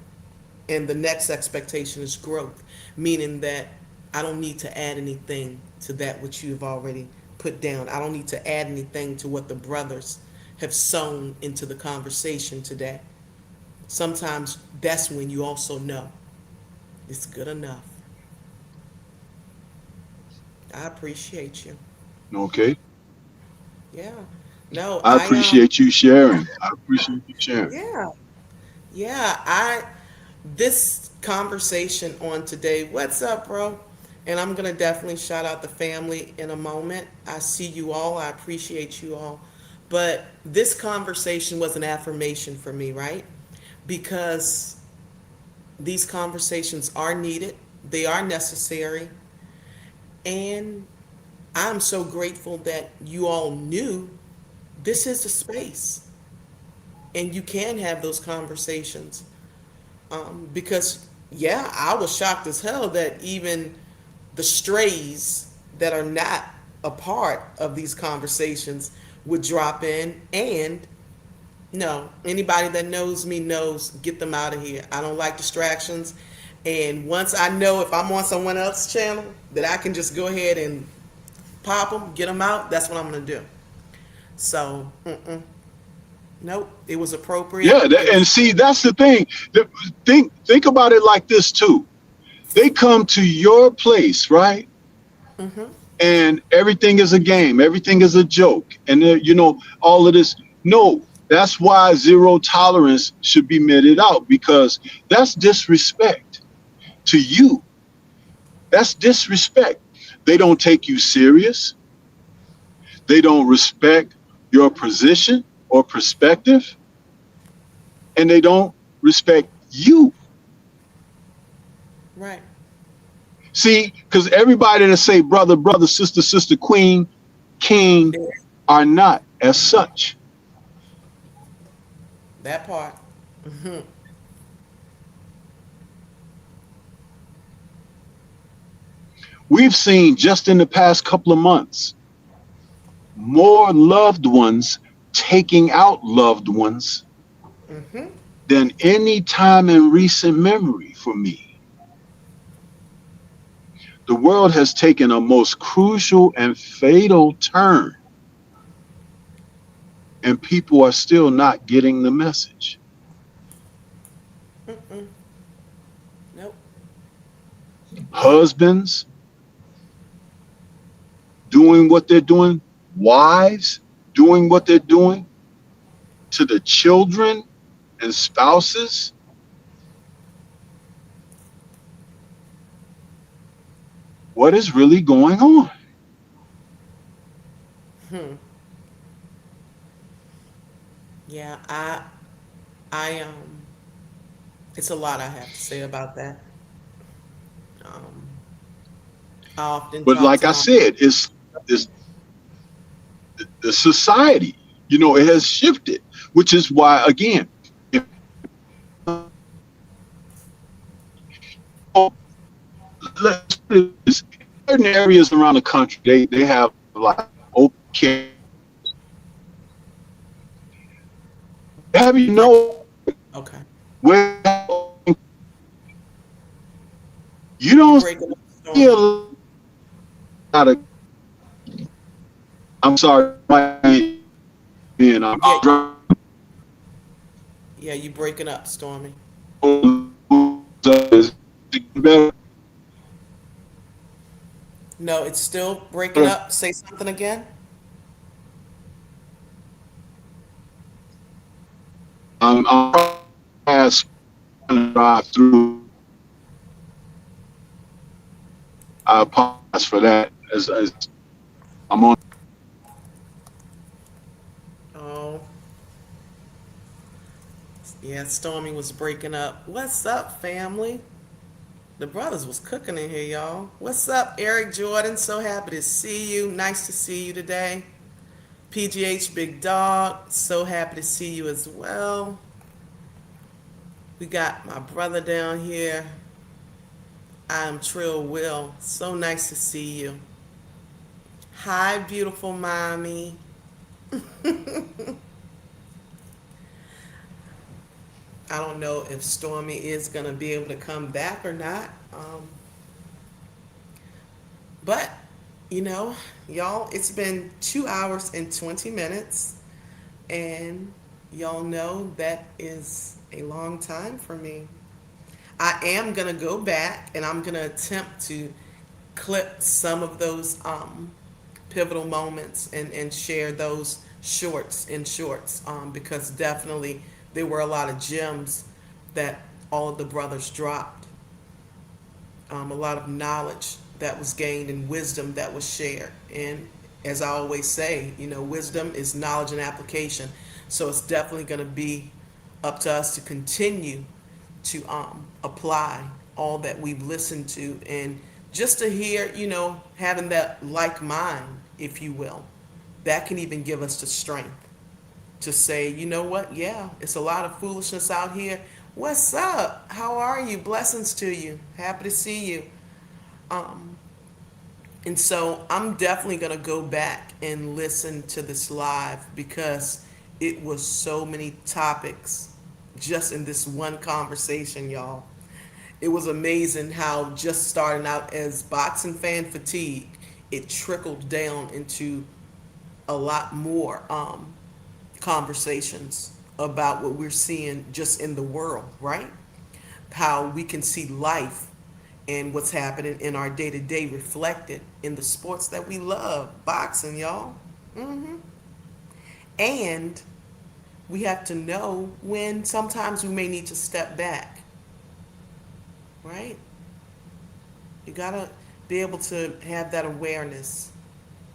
And the next expectation is growth, meaning that I don't need to add anything to that which you've already put down. I don't need to add anything to what the brothers have sown into the conversation today. Sometimes that's when you also know it's good enough. I appreciate you. Okay? Yeah. No, I appreciate you sharing. I appreciate you sharing. yeah. Yeah, this conversation on today, what's up, bro? And I'm gonna definitely shout out the family in a moment. I see you all, I appreciate you all. But this conversation was an affirmation for me, right? Because these conversations are needed They are necessary. And I'm so grateful that you all knew this is the space and you can have those conversations. Because, yeah, I was shocked as hell that even the strays that are not a part of these conversations would drop in. And no, anybody that knows me knows, get them out of here. I don't like distractions. And once I know if I'm on someone else's channel that I can just go ahead and pop them, get them out, that's what I'm going to do. So, nope, it was appropriate. Yeah, and see, that's the thing. Think about it like this too. They come to your place, right? And everything is a game, everything is a joke, and all of this. No, that's why zero tolerance should be meted out, because that's disrespect to you. That's disrespect. They don't take you serious. They don't respect your position or perspective, and they don't respect you. Right. See, because everybody that say brother, brother, sister, sister, queen, king are not as such. That part. We've seen just in the past couple of months more loved ones taking out loved ones than any time in recent memory for me. The world has taken a most crucial and fatal turn, and people are still not getting the message. Nope. Husbands doing what they're doing, wives doing what they're doing to the children and spouses. What is really going on? Yeah, it's a lot I have to say about that. Um, I often But talk like to I my, said, it's the society, it has shifted, which is why, again, if let's put it this, certain areas around the country, they have like okay. Have you know okay, where you you don't break it up, see a Stormy. lot of, I'm sorry, I'm Yeah, driving. yeah, you breaking up, Stormy. No, it's still breaking up. Say something again. I'm past drive through. I apologize for that. As I'm on. Oh, yeah, Stormy was breaking up. What's up, family? The brothers was cooking in here, y'all. What's up, Eric Jordan? So happy to see you. Nice to see you today. PGH Big Dog, so happy to see you as well. We got my brother down here. I'm Trill Will. So nice to see you. Hi, beautiful mommy. I don't know if Stormy is going to be able to come back or not. But, y'all, it's been 2 hours and 20 minutes. And y'all know that is a long time for me. I am going to go back and I'm going to attempt to clip some of those pivotal moments and share those shorts because definitely there were a lot of gems that all of the brothers dropped. A lot of knowledge that was gained and wisdom that was shared. And as I always say, wisdom is knowledge and application. So it's definitely going to be up to us to continue to apply all that we've listened to, and just to hear, having that like mind, if you will, that can even give us the strength to say, you know what, yeah, it's a lot of foolishness out here. What's up? How are you? Blessings to you. Happy to see you. And so I'm definitely going to go back and listen to this live because it was so many topics just in this one conversation, y'all. It was amazing how just starting out as boxing fan fatigue, it trickled down into a lot more conversations about what we're seeing just in the world, right? How we can see life and what's happening in our day to day reflected in the sports that we love, boxing, y'all. And we have to know when sometimes we may need to step back, right? You gotta be able to have that awareness.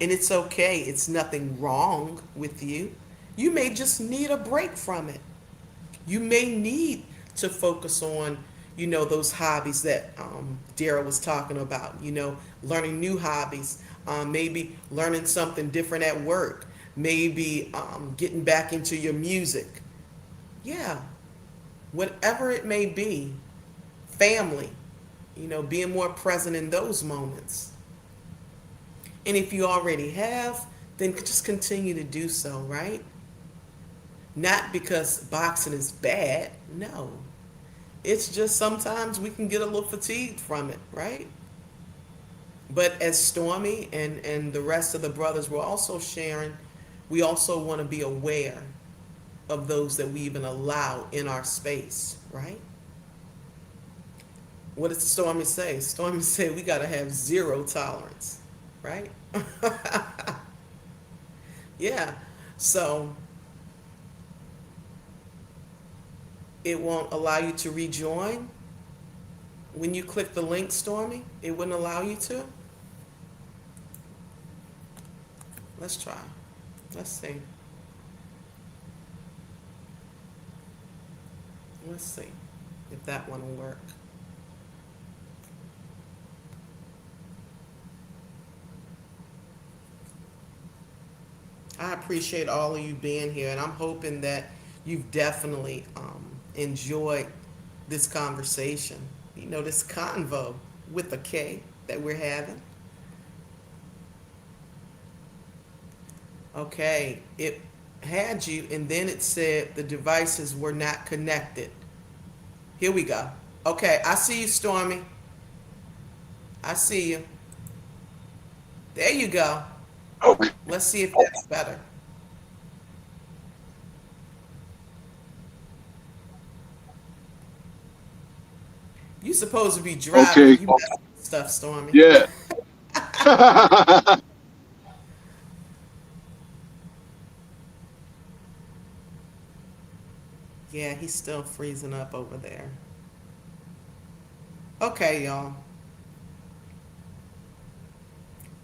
And it's okay, it's nothing wrong with you. You may just need a break from it. You may need to focus on, those hobbies that Daryl was talking about, learning new hobbies, maybe learning something different at work, maybe getting back into your music. Yeah, whatever it may be, family, being more present in those moments. And if you already have, then just continue to do so, right? Not because boxing is bad, no. It's just sometimes we can get a little fatigued from it, right? But as Stormy and the rest of the brothers were also sharing, we also want to be aware of those that we even allow in our space, right? What did Stormy say? Stormy said we got to have zero tolerance, right? Yeah, so it won't allow you to rejoin. When you click the link, Stormy, it wouldn't allow you to. Let's try. Let's see. Let's see if that one will work. I appreciate all of you being here, and I'm hoping that you've definitely enjoyed this conversation, this convo with a K that we're having. Okay, it had you, and then it said the devices were not connected. Here we go. Okay, I see you, Stormy. I see you. There you go. Okay. Let's see if that's better. You supposed to be driving. Okay. You messing with stuff, Stormy. Yeah. Yeah, he's still freezing up over there. Okay, y'all.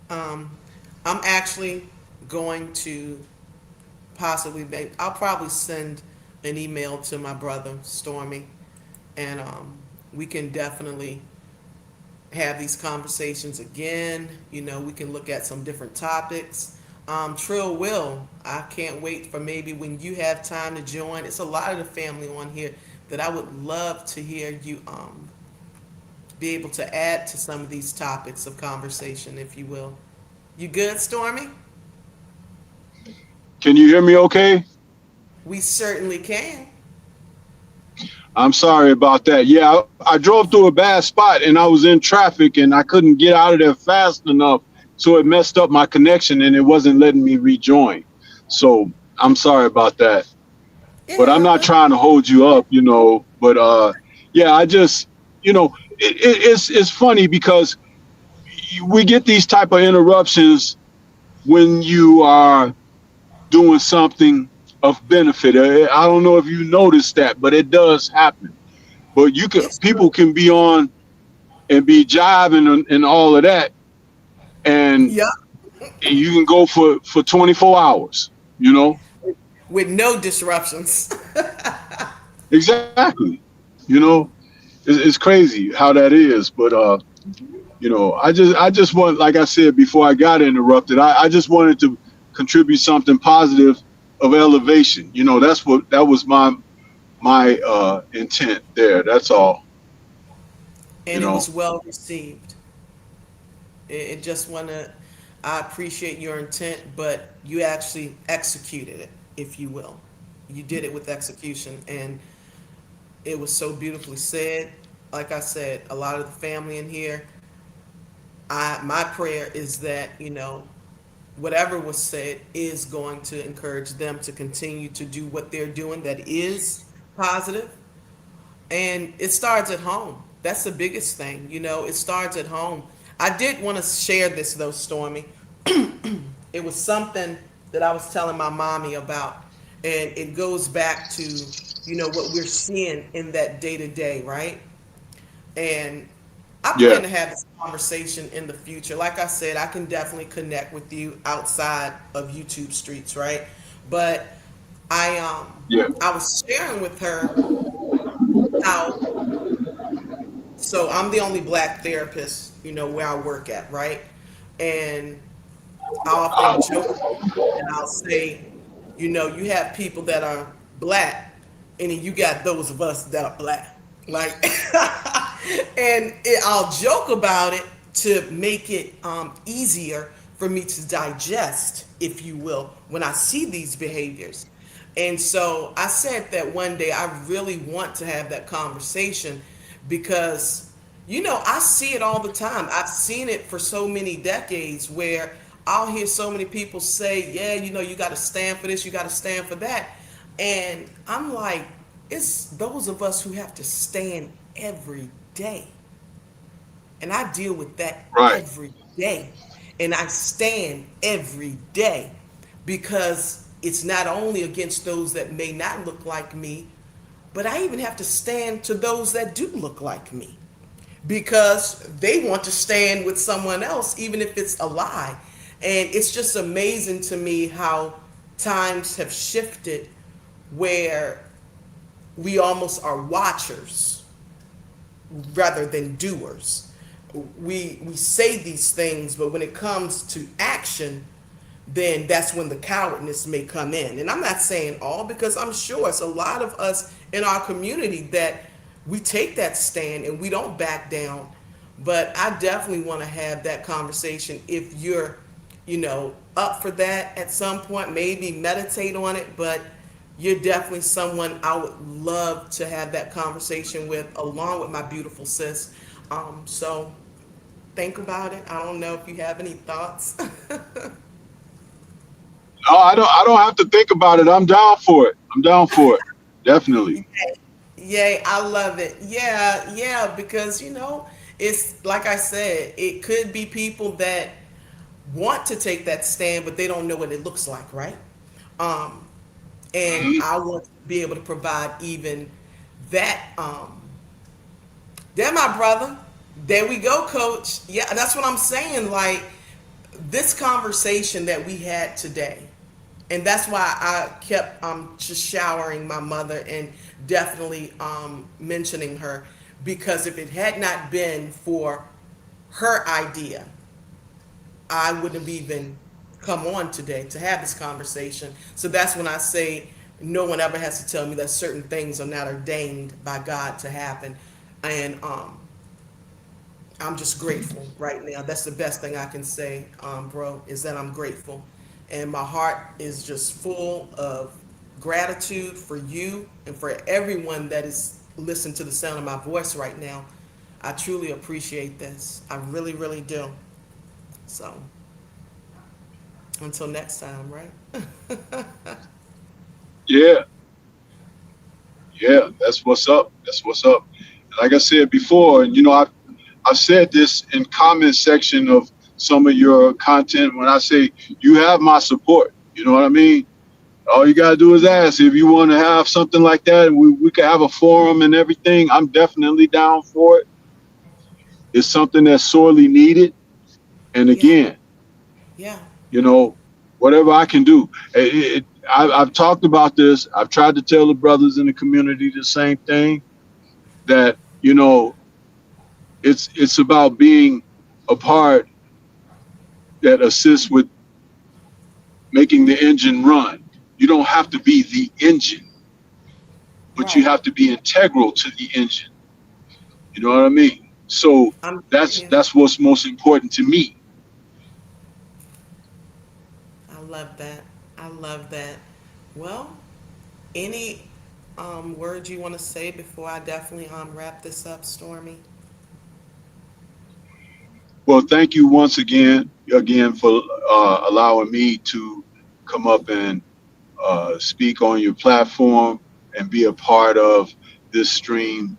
I'm actually going to possibly I'll probably send an email to my brother, Stormy, and we can definitely have these conversations again. We can look at some different topics. Trill Will, I can't wait for maybe when you have time to join. It's a lot of the family on here that I would love to hear you be able to add to some of these topics of conversation, if you will. You good, Stormy? Can you hear me okay? We certainly can. I'm sorry about that. Yeah, I drove through a bad spot and I was in traffic and I couldn't get out of there fast enough. So it messed up my connection and it wasn't letting me rejoin. So I'm sorry about that. But I'm not trying to hold you up, But yeah, I just, it's funny because we get these type of interruptions when you are doing something of benefit. I don't know if you noticed that, but it does happen. But people can be on and be jiving and all of that, and Yeah. you can go for 24 hours. With no disruptions. Exactly. it's crazy how that is. But you know, I just want, like I said before I got interrupted, I just wanted to contribute something positive of elevation. You know, that was my intent there. That's all. You And it know. was well received. It just wanna, I appreciate your intent, but you actually executed it, if you will. You did it with execution, and it was so beautifully said. Like I said, a lot of the family in here, my prayer is that, whatever was said is going to encourage them to continue to do what they're doing that is positive. And it starts at home. That's the biggest thing. It starts at home. I did want to share this though, Stormy. It was something that I was telling my mommy about, and it goes back to, what we're seeing in that day to day, right? And I Yeah. plan to have this conversation in the future. Like I said, I can definitely connect with you outside of YouTube streets, right? But Yeah. I was sharing with her how, so I'm the only black therapist, where I work at, right? And I often joke and I'll say, you have people that are black, and then you got those of us that are black. Like, I'll joke about it to make it easier for me to digest, if you will, when I see these behaviors. And so I said that one day I really want to have that conversation because, I see it all the time. I've seen it for so many decades where I'll hear so many people say, yeah, you got to stand for this, you got to stand for that. And I'm like, it's those of us who have to stand every day. And I deal with that Right. every day. And I stand every day because it's not only against those that may not look like me, but I even have to stand to those that do look like me because they want to stand with someone else, even if it's a lie. And it's just amazing to me how times have shifted where we almost are watchers rather than doers. We say these things, but when it comes to action, then that's when the cowardness may come in. And I'm not saying all, because I'm sure it's a lot of us in our community that we take that stand and we don't back down. But I definitely want to have that conversation if you're, up for that at some point, maybe meditate on it. But you're definitely someone I would love to have that conversation with, along with my beautiful sis. So think about it. I don't know if you have any thoughts. No, I don't have to think about it. I'm down for it. I'm down for it. Definitely. Yay, I love it. Yeah, yeah, because it's like I said, it could be people that want to take that stand, but they don't know what it looks like, right? Um, and Mhm. I want to be able to provide even that. There, my brother. There we go, Coach. Yeah, that's what I'm saying. Like this conversation that we had today, and that's why I kept just showering my mother and definitely mentioning her, because if it had not been for her idea, I wouldn't have even come on today to have this conversation. So that's when I say no one ever has to tell me that certain things are not ordained by God to happen. And I'm just grateful right now. That's the best thing I can say, bro, is that I'm grateful. And my heart is just full of gratitude for you and for everyone that is listening to the sound of my voice right now. I truly appreciate this. I really, really do. So, until next time, right? Yeah. Yeah. That's what's up. That's what's up. Like I said before, I've said this in comment section of some of your content when I say you have my support. You know what I mean? All you gotta do is ask if you want to have something like that, and we could have a forum and everything. I'm definitely down for it. It's something that's sorely needed. And Yeah, again, yeah, you know, whatever I can do. I've talked about this. I've tried to tell the brothers in the community the same thing, that You know, it's about being a part that assists with making the engine run. You don't have to be the engine, but you Right. have to be integral to the engine. You know what I mean? So I'm yeah. that's what's most important to me. I love that. I love that. Well, any words you want to say before I definitely wrap this up, Stormy? Well, thank you once again for allowing me to come up and speak on your platform and be a part of this stream.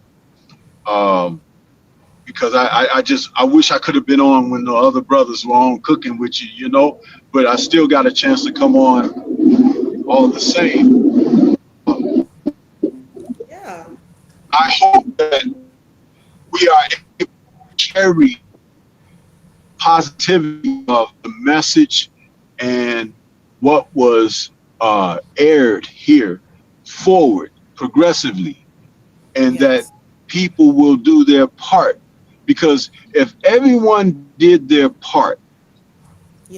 Um, because I wish I could have been on when the other brothers were on cooking with you, you know, but I still got a chance to come on all the same. Yeah. I hope that we are able to carry positivity of the message and what was aired here forward progressively, and that Yes. people will do their part. Because if everyone did their part,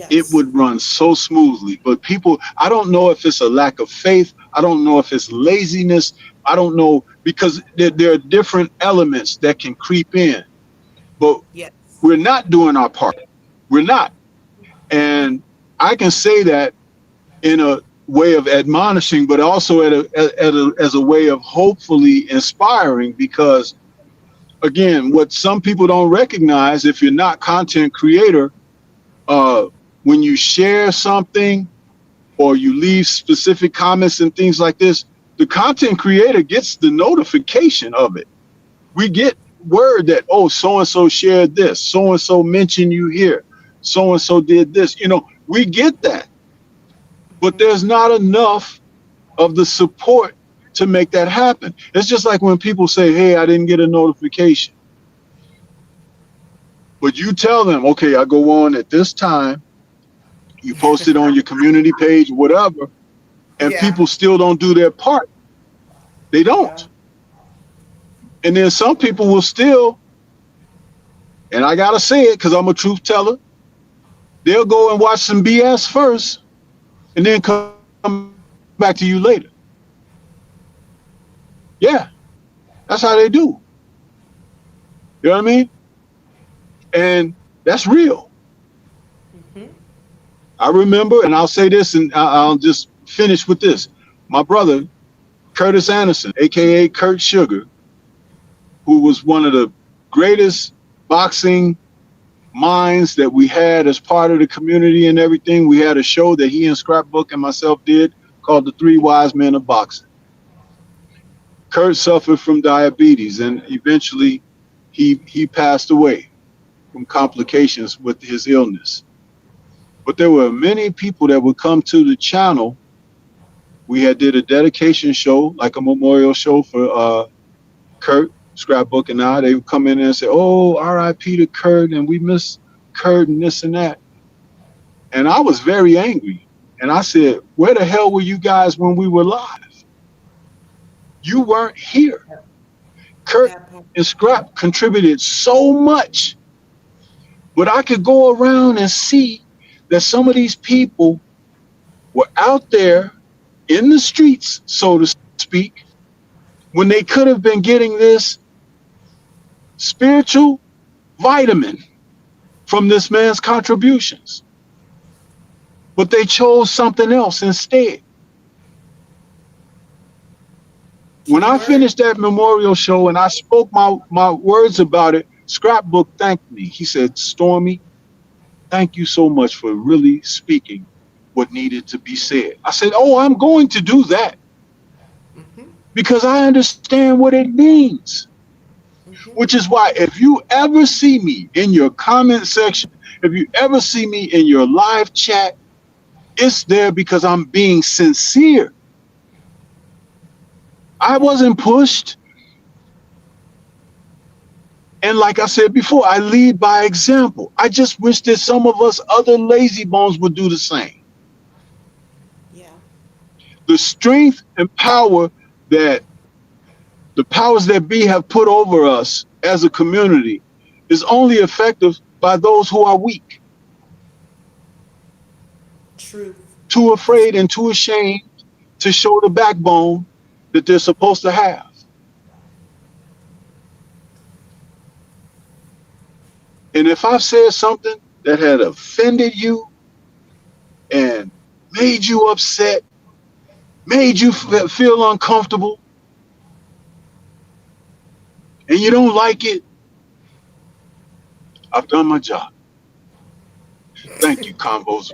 it Yes. would run so smoothly. But people, I don't know if it's a lack of faith. I don't know if it's laziness. I don't know, because there are different elements that can creep in. But Yes. we're not doing our part. We're not. Mm-hmm. And I can say that in a way of admonishing, but also as a way of hopefully inspiring. Because again, what some people don't recognize, if you're not content creator, uh, when you share something or you leave specific comments and things like this, the content creator gets the notification of it. We get word that, oh, so and so shared this, so and so mentioned you here, so and so did this. You know, we get that, but Mm-hmm. there's not enough of the support to make that happen. It's just like when people say, hey, I didn't get a notification, but you tell them, okay, I go on at this time, you post it on your community page, whatever, and Yeah. people still don't do their part. They Yeah. don't. And then some people will still, and I gotta say it because I'm a truth teller, they'll go and watch some BS first and then come back to you later. Yeah, that's how they do. You know what I mean? And that's real. Mm-hmm. I remember, and I'll say this, and I'll just finish with this. My brother, Curtis Anderson, aka Kurt Sugar, who was one of the greatest boxing minds that we had as part of the community and everything. We had a show that he and Scrapbook and myself did called The Three Wise Men of Boxing. Kurt suffered from diabetes, and eventually he passed away from complications with his illness. But there were many people that would come to the channel. We had did a dedication show, like a memorial show for Kurt, Scrapbook, and I. They would come in and say, "Oh, R.I.P. to Kurt, and we miss Kurt and this and that." And I was very angry. And I said, "Where the hell were you guys when we were live? You weren't here." Kurt That part. and Scrap contributed so much, but I could go around and see that some of these people were out there in the streets, so to speak, when they could have been getting this spiritual vitamin from this man's contributions. But they chose something else instead. When I Keyword. finished that memorial show and I spoke my words about it, Scrapbook thanked me. He said, Stormy, thank you so much for really speaking what needed to be said. I said, oh, I'm going to do that Mm-hmm. because I understand what it means. Mm-hmm. Which is why if you ever see me in your comment section, if you ever see me in your live chat, it's there because I'm being sincere. I wasn't pushed. And like I said before, I lead by example. I just wish that some of us other lazy bones would do the same. Yeah. The strength and power that The powers that be have put over us as a community is only effective by those who are weak, Truth. too afraid and too ashamed to show the backbone that they're supposed to have. And if I've said something that had offended you and made you upset, made you feel uncomfortable, and you don't like it, I've done my job. Thank you, Combos.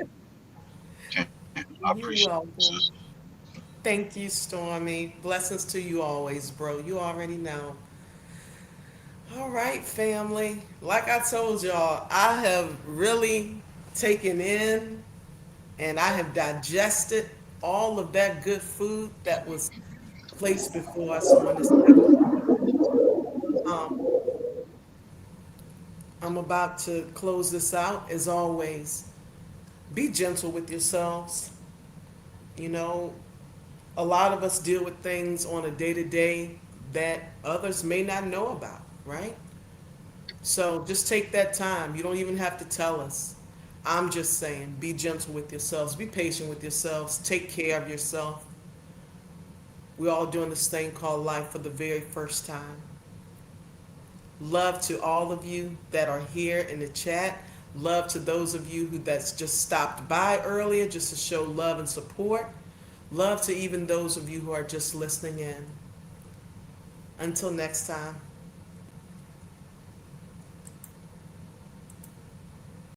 I You're appreciate it, welcome. sister. Thank you, Stormy. Blessings to you always, bro. You already know. All right, family. Like I told y'all, I have really taken in and I have digested all of that good food that was placed before us on this episode. Um, I'm about to close this out. As always, be gentle with yourselves. You know, a lot of us deal with things on a day to day that others may not know about, right? So just take that time. You don't even have to tell us. I'm just saying, be gentle with yourselves, be patient with yourselves, take care of yourself. We're all doing this thing called life for the very first time. Love to all of you that are here in the chat. Love to those of you who that's just stopped by earlier just to show love and support. Love to even those of you who are just listening in. Until next time.